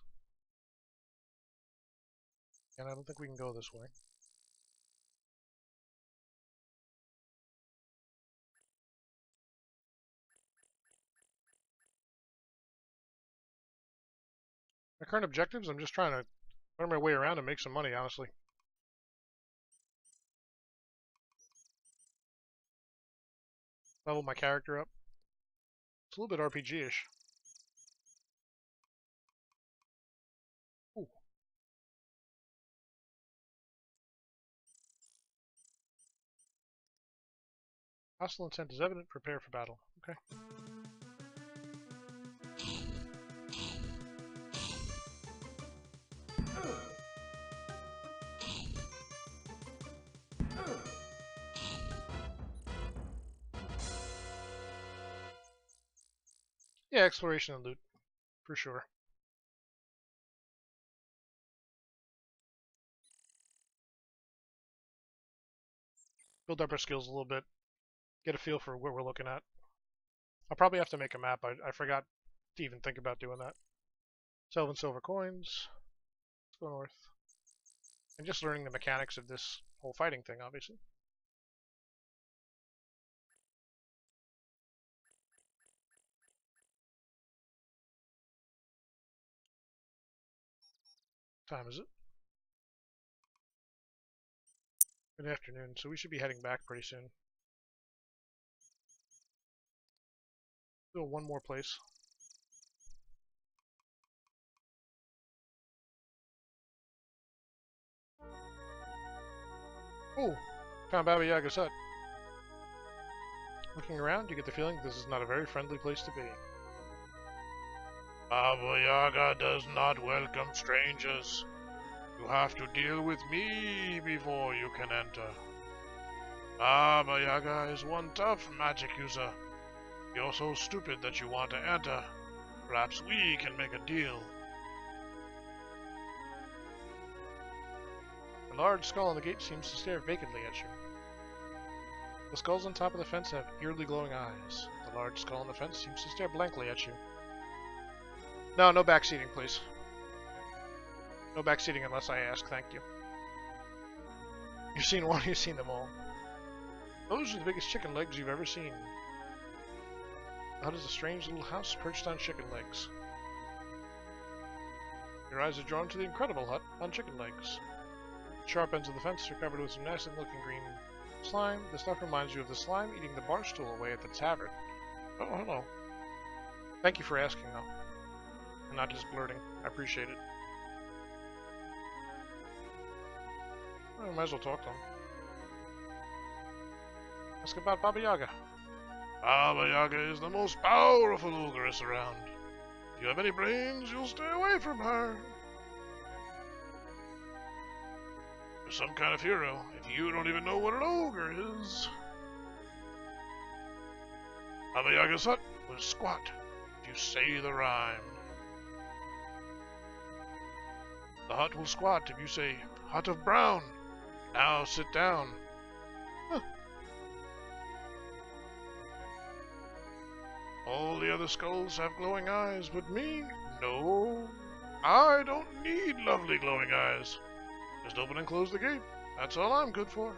And I don't think we can go this way. My current objectives, I'm just trying to learn my way around and make some money, honestly. Level my character up. It's a little bit RPG-ish. Ooh. Hostile intent is evident. Prepare for battle. Okay. Yeah, exploration and loot, for sure. Build up our skills a little bit. Get a feel for what we're looking at. I'll probably have to make a map. I forgot to even think about doing that. 7 silver coins. Let's go north. And just learning the mechanics of this whole fighting thing, obviously. What time is it? Good afternoon, so we should be heading back pretty soon. Go one more place. Oh, found Baba Yaga's hut. Looking around, you get the feeling this is not a very friendly place to be. Baba Yaga does not welcome strangers. You have to deal with me before you can enter. Baba Yaga is one tough magic user. You're so stupid that you want to enter. Perhaps we can make a deal. The large skull on the gate seems to stare vacantly at you. The skulls on top of the fence have eerily glowing eyes. The large skull on the fence seems to stare blankly at you. No backseating, please. No backseating unless I ask, thank you. You've seen one, you've seen them all. Those are the biggest chicken legs you've ever seen. The hut is a strange little house perched on chicken legs. Your eyes are drawn to the incredible hut on chicken legs. The sharp ends of the fence are covered with some nasty-looking green slime. The stuff reminds you of the slime eating the bar stool away at the tavern. Oh, hello. Thank you for asking, though. And not just blurting. I appreciate it. Well, I might as well talk to him. Ask about Baba Yaga. Baba Yaga is the most powerful ogress around. If you have any brains, you'll stay away from her. You're some kind of hero if you don't even know what an ogre is. Baba Yaga's hut will squat if you say the rhyme. The hut will squat if you say, "Hut of brown, now sit down." Huh. All the other skulls have glowing eyes, but me? No. I don't need lovely glowing eyes. Just open and close the gate. That's all I'm good for.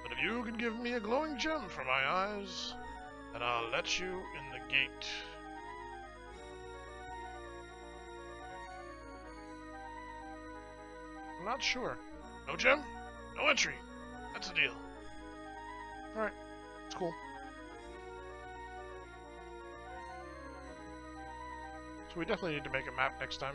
But if you can give me a glowing gem for my eyes, then I'll let you in the gate. I'm not sure. No gem? No entry. That's the deal. Alright. It's cool. So we definitely need to make a map next time.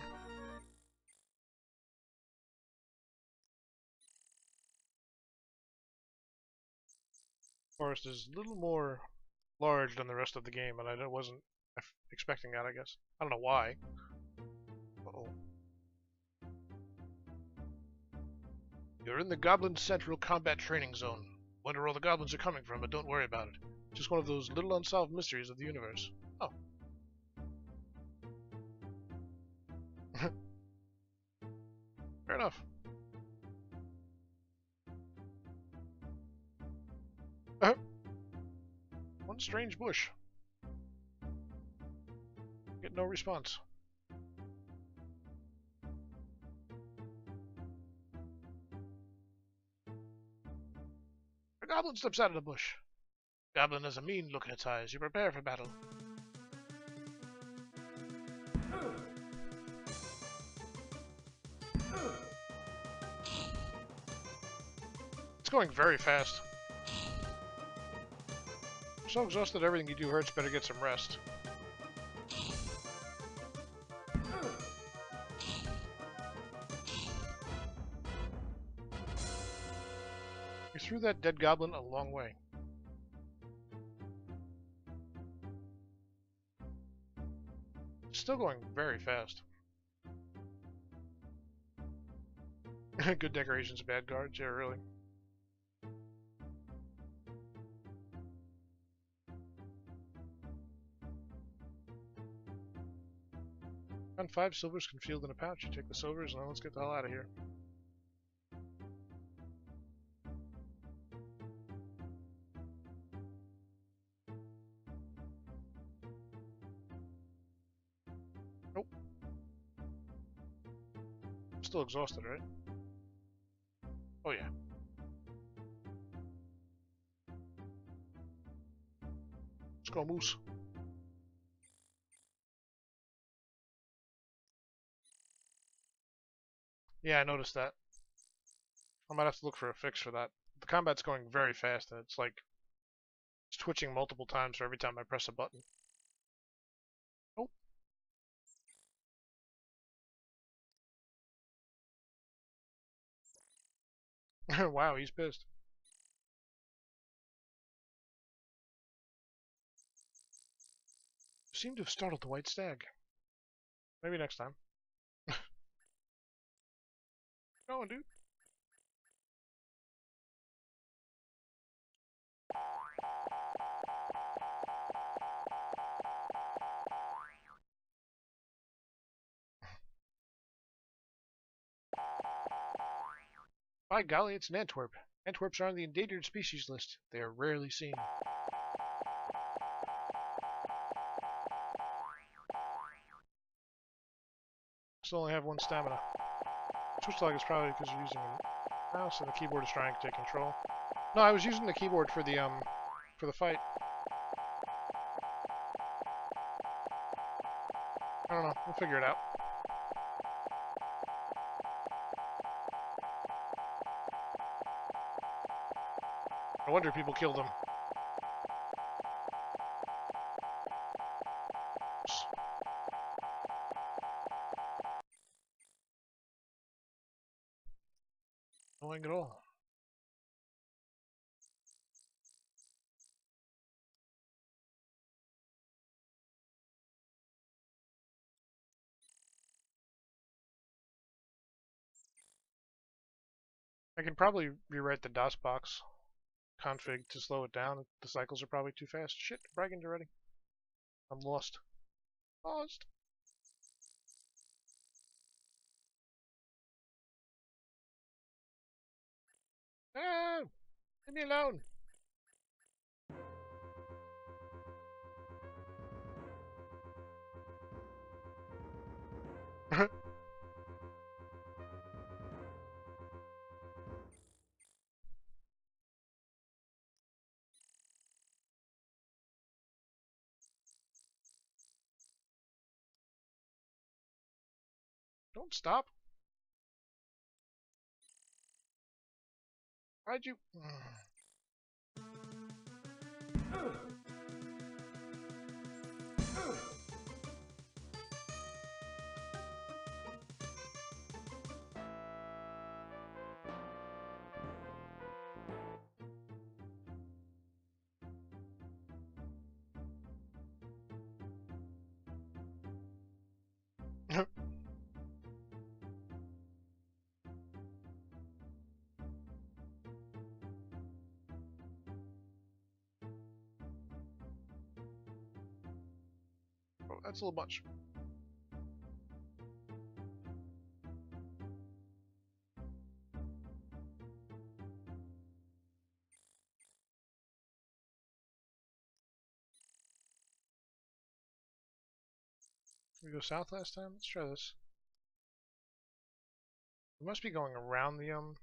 Forest is a little more large than the rest of the game, and I wasn't expecting that, I guess. I don't know why. Uh-oh. You're in the Goblin Central Combat Training Zone. Wonder where all the goblins are coming from, but don't worry about it. Just one of those little unsolved mysteries of the universe. Oh. Fair enough. One strange bush. Get no response. A goblin steps out of the bush. Goblin has a mean look in its eyes. You prepare for battle. It's going very fast. I'm so exhausted everything you do hurts, better get some rest. You threw that dead goblin a long way. It's still going very fast. Good decorations, bad guards, yeah, really. Found 5 silvers concealed in a pouch. You take the silvers and then let's get the hell out of here. Nope. I'm still exhausted, right? Oh yeah. Let's go, Moose. Yeah, I noticed that. I might have to look for a fix for that. The combat's going very fast, and it's like it's twitching multiple times for every time I press a button. Oh. Wow, he's pissed. You seem to have startled the white stag. Maybe next time. Go on, dude. By golly, it's an Antwerp. Antwerps are on the endangered species list. They are rarely seen. Still only have 1 stamina. Twitch lag is probably because you're using mouse and the keyboard is trying to take control. No, I was using the keyboard for the fight. I don't know. We'll figure it out. No wonder people killed him. Annoying at all. I can probably rewrite the DOSBox config to slow it down. The cycles are probably too fast. Shit, bragging already. I'm lost. Lost. No! Leave me alone! Don't stop. Why'd you... Oh, that's a little much. Did we go south last time? Let's try this. We must be going around the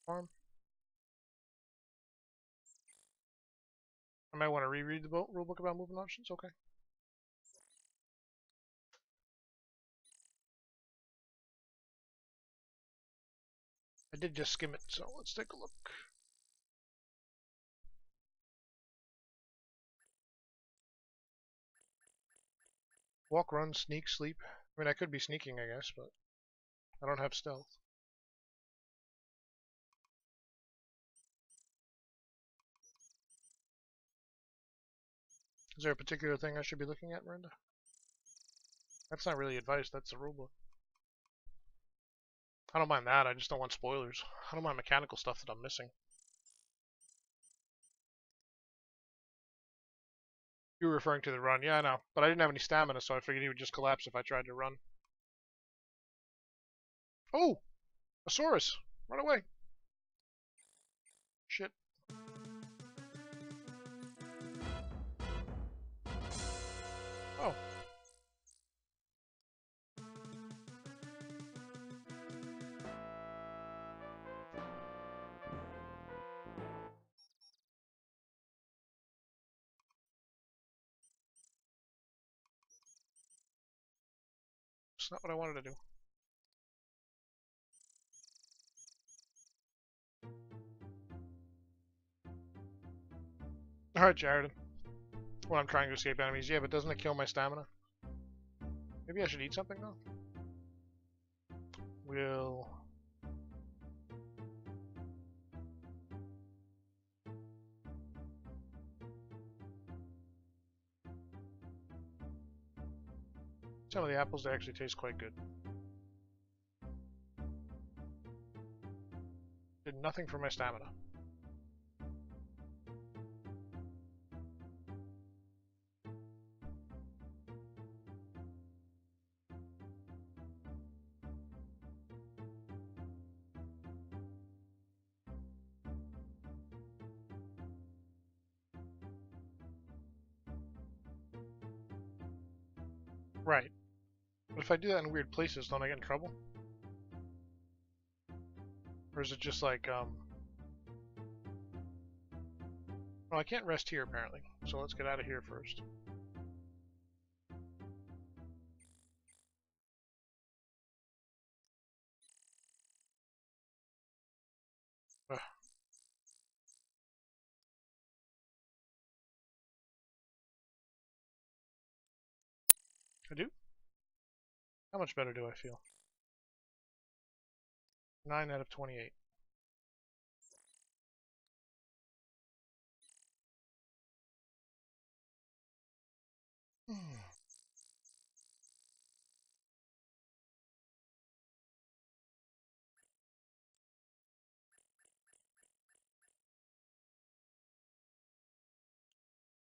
farm. I might want to reread the rulebook about movement options. Okay. I did just skim it, so let's take a look. Walk, run, sneak, sleep. I mean, I could be sneaking, I guess, but I don't have stealth. Is there a particular thing I should be looking at, Miranda? That's not really advice, that's the rulebook. I don't mind that, I just don't want spoilers. I don't mind mechanical stuff that I'm missing. You were referring to the run, yeah, I know. But I didn't have any stamina, so I figured he would just collapse if I tried to run. Oh! A Saurus! Run away! Shit. Oh. It's not what I wanted to do. Alright, Jared. When I'm trying to escape enemies, yeah, but doesn't it kill my stamina? Maybe I should eat something, though? We'll... Some of the apples, they actually taste quite good. Did nothing for my stamina. Right. But if I do that in weird places, don't I get in trouble? Or is it just like, well, I can't rest here apparently, so let's get out of here first. Ugh. I do? How much better do I feel? 9 out of 28.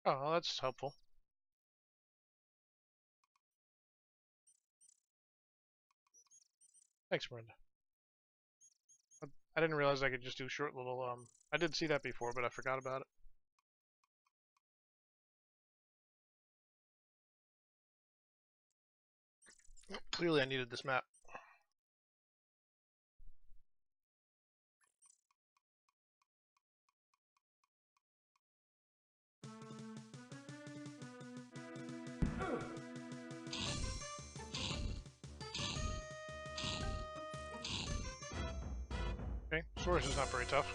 Oh, well, that's helpful. Thanks, Miranda. I didn't realize I could just do short little, I did see that before, but I forgot about it. Clearly I needed this map. Okay, Source is not very tough.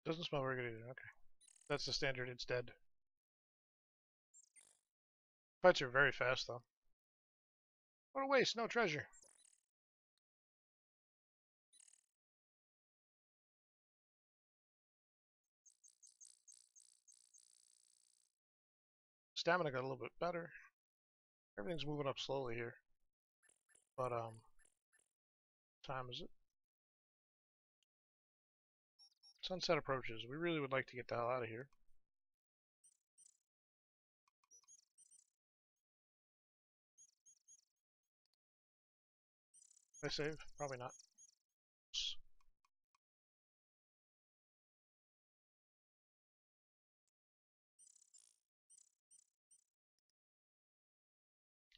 Doesn't smell very good either, okay. That's the standard, it's dead. Fights are very fast, though. What a waste, no treasure. Stamina got a little bit better. Everything's moving up slowly here. But, time is it? Sunset approaches. We really would like to get the hell out of here. Did I save? Probably not.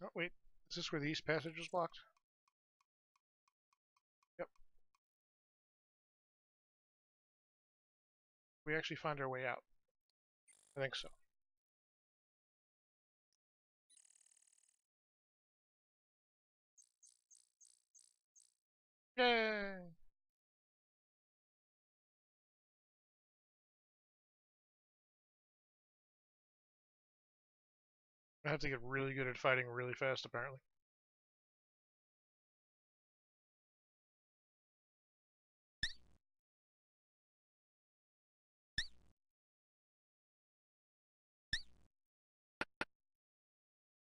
Oh, wait. Is this where the east passage was blocked? Yep. We actually find our way out. I think so. Yay! I have to get really good at fighting really fast, apparently.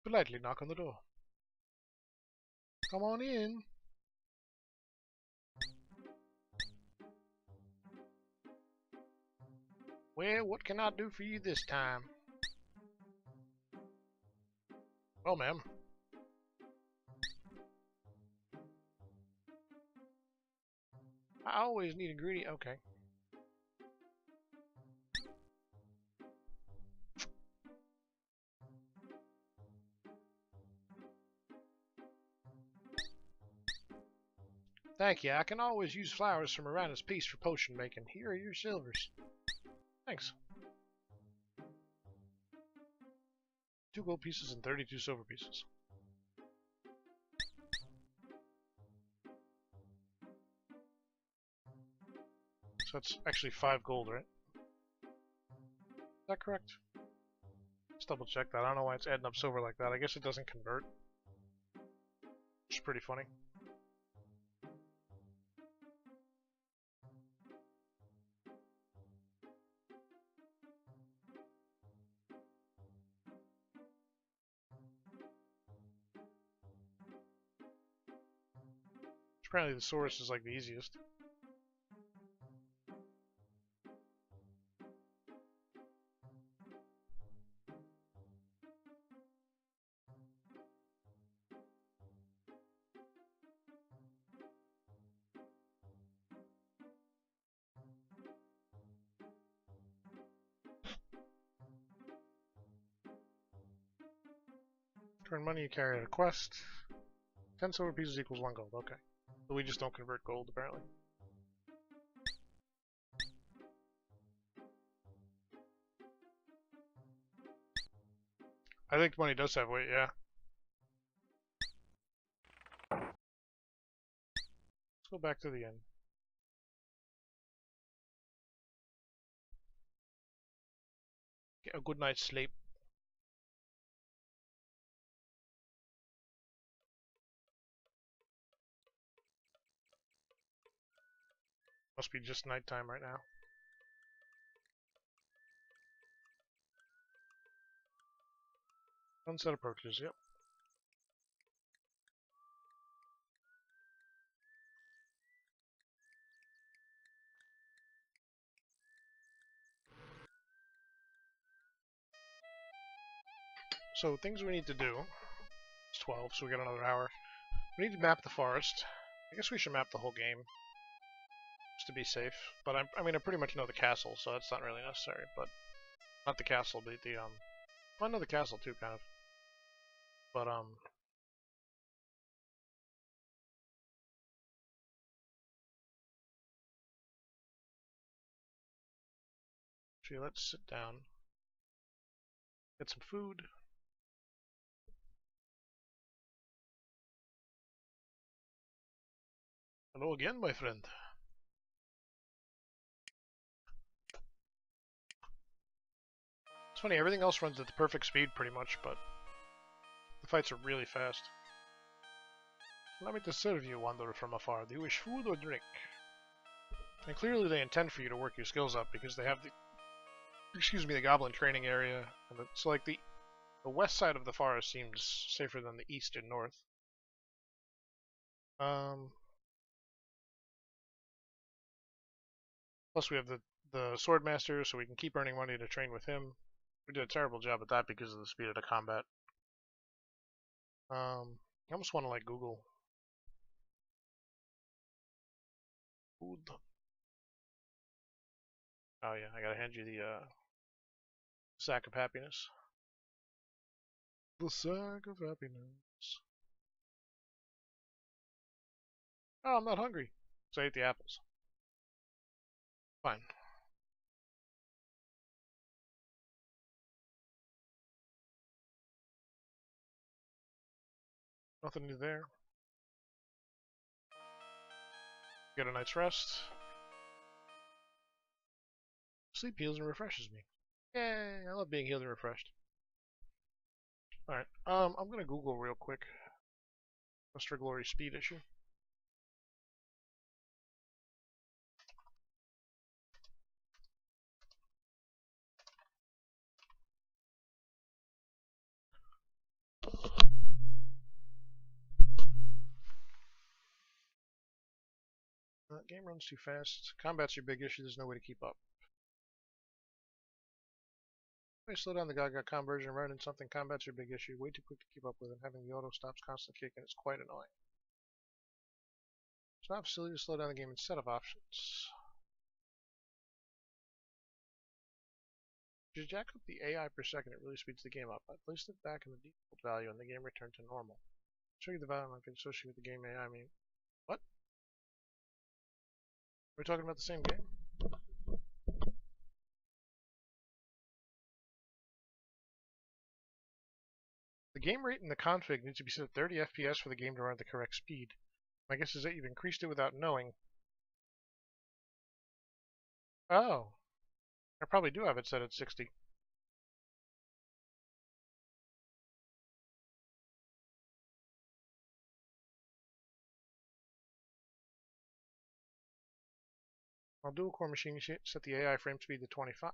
Politely knock on the door. Come on in. Well, what can I do for you this time? Well, ma'am. I always need ingredient. Okay. Thank you. I can always use flowers from around this piece for potion making. Here are your silvers. Thanks. 2 gold pieces and 32 silver pieces. So that's actually 5 gold, right? Is that correct? Let's double check that. I don't know why it's adding up silver like that. I guess it doesn't convert. Which is pretty funny. Apparently the source is like the easiest. Turn money, you carry out a quest. 10 silver pieces equals 1 gold. Okay. So we just don't convert gold, apparently. I think money does have weight, yeah. Let's go back to the inn. Get a good night's sleep. Must be just nighttime right now. Sunset approaches, yep. So things we need to do. It's 12, so we got another hour. We need to map the forest. I guess we should map the whole game, just to be safe. But I mean, I pretty much know the castle, so that's not really necessary. But not the castle, but the well, I know the castle too, kind of. But actually, let's sit down, get some food. Hello again, my friend. It's funny, everything else runs at the perfect speed, pretty much, but the fights are really fast. Allow me to serve you, wanderer from afar. Do you wish food or drink? And clearly they intend for you to work your skills up because they have the goblin training area. And it's like the west side of the forest seems safer than the east and north. Plus we have the sword master, so we can keep earning money to train with him. We did a terrible job at that because of the speed of the combat. I almost want to like Google food. Oh yeah, I gotta hand you the sack of happiness. The sack of happiness. Oh, I'm not hungry. So I ate the apples. Fine. Nothing new there. Get a night's rest. Sleep heals and refreshes me. Yay, I love being healed and refreshed. Alright, I'm gonna Google real quick. Luster Glory speed issue. Game runs too fast. Combat's your big issue, there's no way to keep up. If I slow down the Gaga conversion running something, combat's your big issue. Way too quick to keep up with, and having the auto stops constantly kicking is quite annoying. It's not a facility to slow down the game instead of options. If you jack up the AI per second, it really speeds the game up. I placed it back in the default value and the game returned to normal. Show you the value I can associate with the game AI. I mean, what? Are we talking about the same game? The game rate in the config needs to be set at 30 FPS for the game to run at the correct speed. My guess is that you've increased it without knowing. Oh, I probably do have it set at 60. I'll dual core machine set the AI frame speed to 25.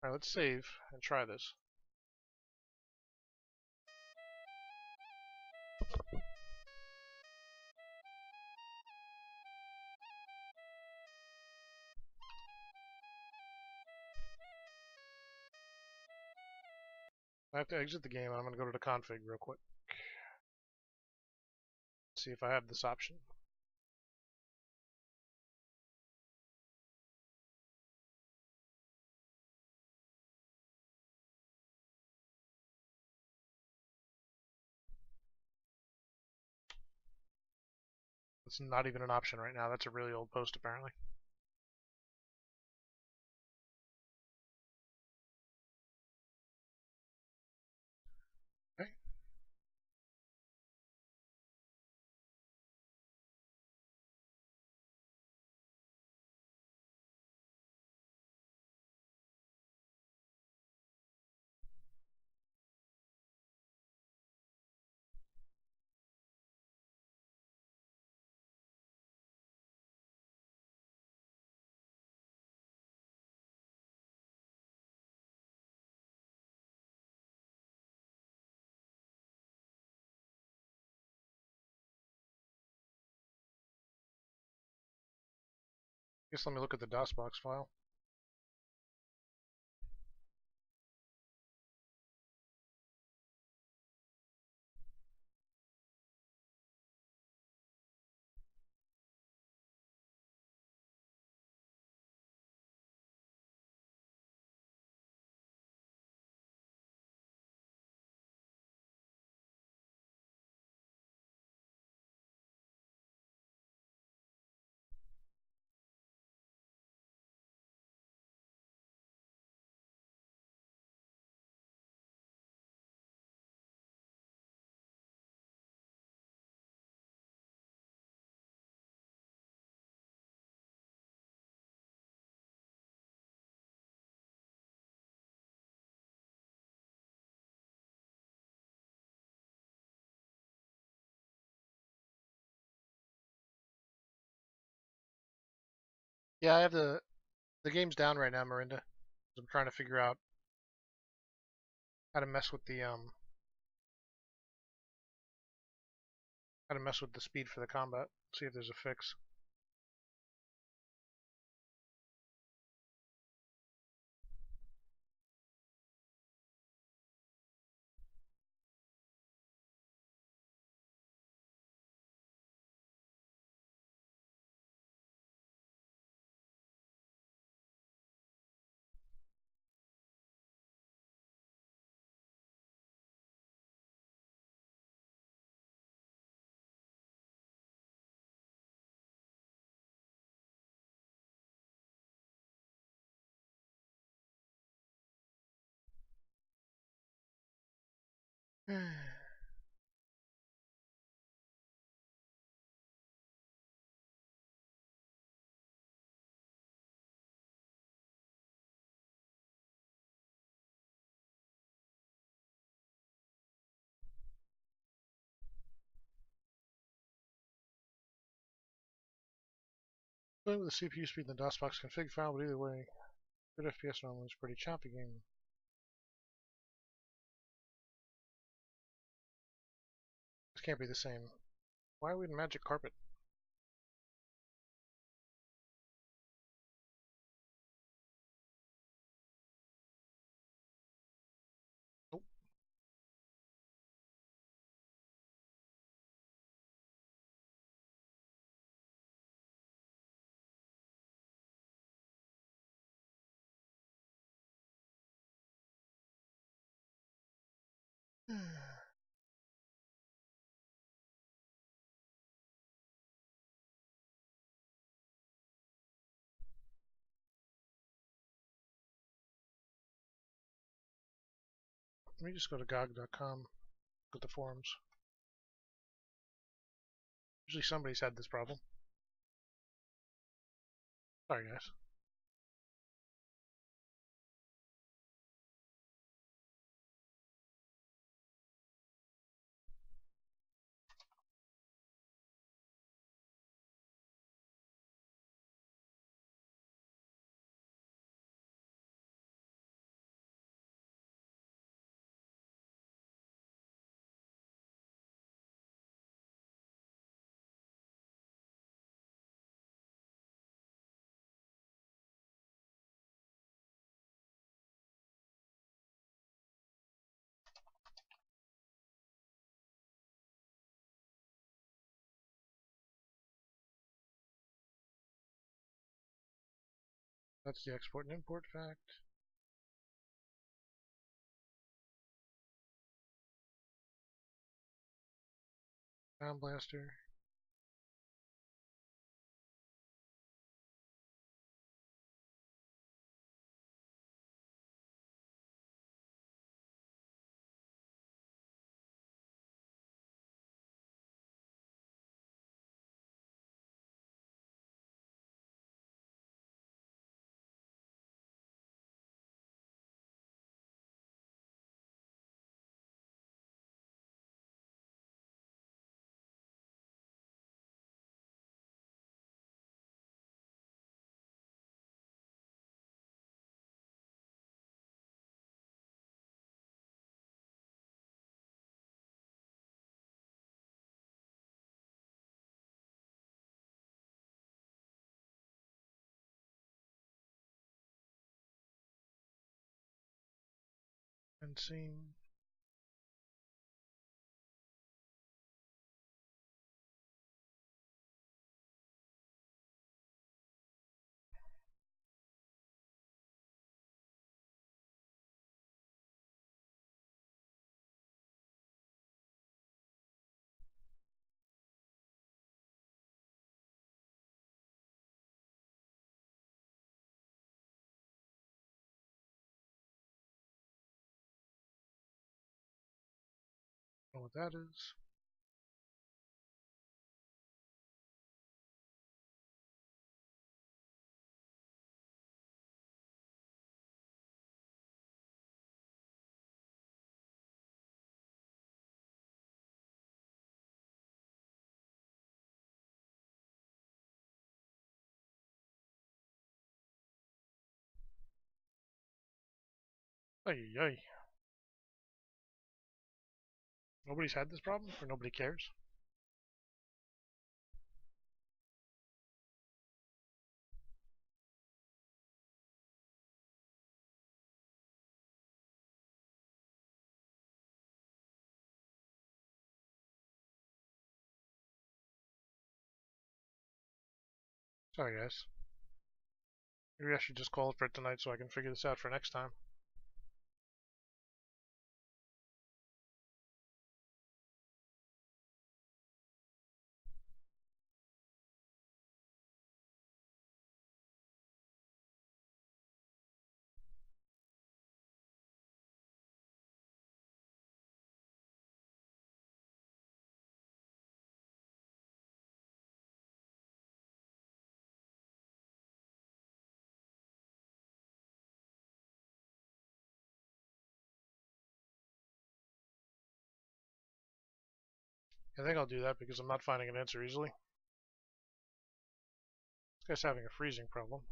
Alright, let's save and try this. I have to exit the game and I'm going to go to the config real quick. See if I have this option. It's not even an option right now. That's a really old post, apparently. Okay. Guess let me look at the DOSBox file. Yeah, I have the game's down right now, Marinda. I'm trying to figure out how to mess with the speed for the combat. See if there's a fix. Playing with the CPU speed in the DOSBox config file, but either way, good FPS normally is a pretty choppy game. This can't be the same. Why are we in Magic Carpet? Nope. Let me just go to GOG.com, look at the forums. Usually somebody's had this problem. Sorry, guys. That's the export and import fact. Sound Blaster. Fencing. Know what that is. Ay, ay. Nobody's had this problem, or nobody cares? Sorry, guys. Maybe I should just call it for tonight so I can figure this out for next time. I think I'll do that because I'm not finding an answer easily. This guy's having a freezing problem.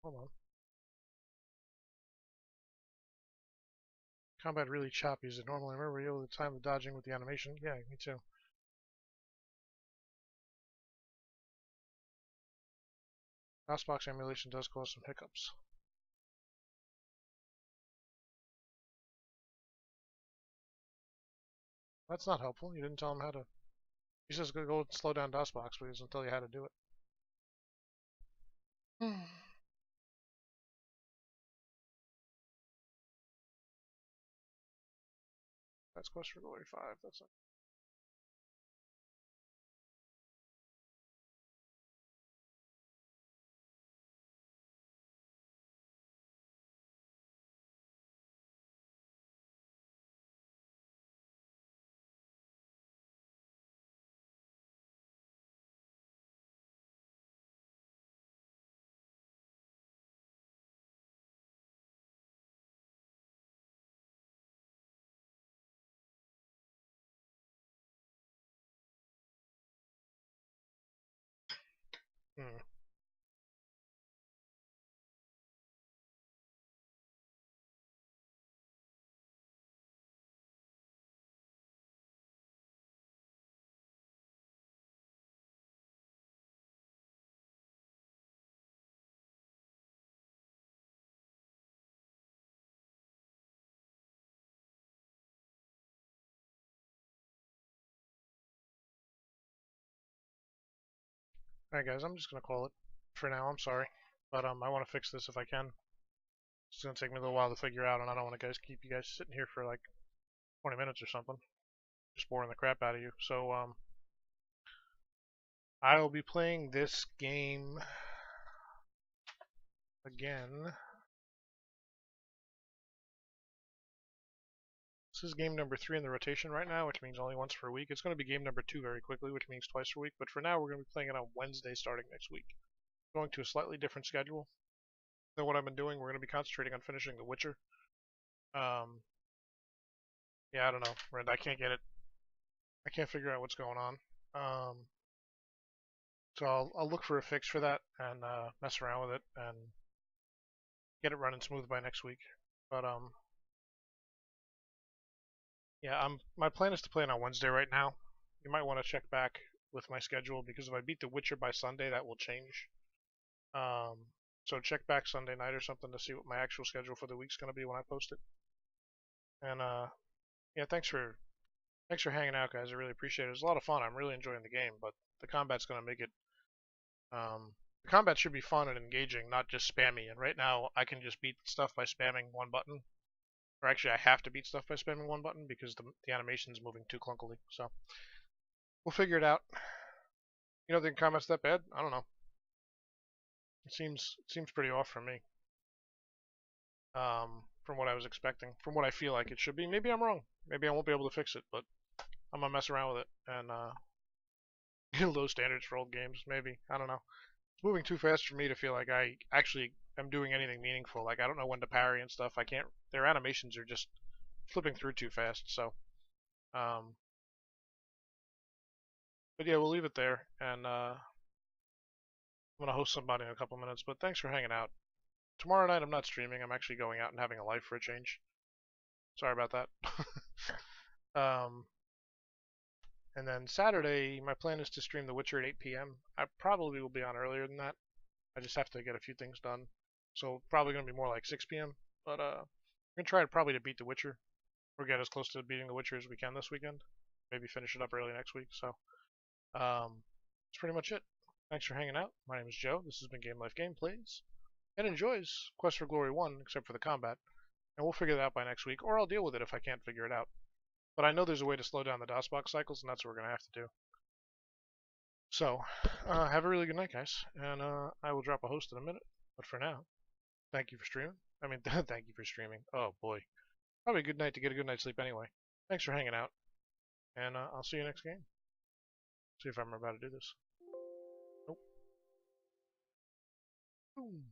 Hold on. Combat really choppy. Is it normally? Remember, were you able to time the dodging with the animation? Yeah, me too. DOSBox emulation does cause some hiccups. That's not helpful. You didn't tell him how to. He says go slow down DOSBox, but he doesn't tell you how to do it. That's Quest for Glory 5. That's not. Hmm. Alright, guys, I'm just gonna call it for now. I'm sorry, but I want to fix this if I can. It's gonna take me a little while to figure out, and I don't want to keep you guys sitting here for like 20 minutes or something, just boring the crap out of you. So I will be playing this game again. This is game number 3 in the rotation right now, which means only once per week. It's going to be game number 2 very quickly, which means twice per week. But for now, we're going to be playing it on Wednesday starting next week. going to a slightly different schedule than what I've been doing. We're going to be concentrating on finishing The Witcher. Um, yeah, I don't know, Miranda. I can't get it. I can't figure out what's going on. So I'll look for a fix for that and mess around with it and get it running smooth by next week. But yeah, my plan is to play it on Wednesday right now. You might want to check back with my schedule because if I beat The Witcher by Sunday, that will change. Um, so check back Sunday night or something to see what my actual schedule for the week's going to be when I post it. And yeah, thanks for hanging out, guys. I really appreciate it. It was a lot of fun. I'm really enjoying the game, but the combat's going to make it. The combat should be fun and engaging, not just spammy. And right now, I can just beat stuff by spamming one button. Or actually, I have to beat stuff by spamming one button because the animation's moving too clunkily. So we'll figure it out. You don't think combat's that bad? I don't know. It seems pretty off for me. From what I was expecting, from what I feel like it should be. Maybe I'm wrong. Maybe I won't be able to fix it, but I'm gonna mess around with it and low standards for old games. Maybe I don't know. It's moving too fast for me to feel like I actually am doing anything meaningful. Like I don't know when to parry and stuff. I can't. Their animations are just flipping through too fast. So, um, but yeah, we'll leave it there, and I'm gonna host somebody in a couple minutes. But thanks for hanging out. Tomorrow night I'm not streaming. I'm actually going out and having a life for a change. Sorry about that. um, and then Saturday, my plan is to stream The Witcher at 8 p.m. I probably will be on earlier than that. I just have to get a few things done. So probably going to be more like 6 p.m. But I'm going to try probably to beat The Witcher or get as close to beating The Witcher as we can this weekend. Maybe finish it up early next week. So that's pretty much it. Thanks for hanging out. My name is Joe. This has been Game Life Gameplays. And enjoys Quest for Glory 1, except for the combat. And we'll figure that out by next week, or I'll deal with it if I can't figure it out. But I know there's a way to slow down the DOSBox cycles, and that's what we're going to have to do. So, have a really good night, guys, and I will drop a host in a minute. But for now, thank you for streaming. I mean, thank you for streaming. Oh boy, probably a good night to get a good night's sleep anyway. Thanks for hanging out, and I'll see you next game. See if I'm about to do this. Nope. Boom.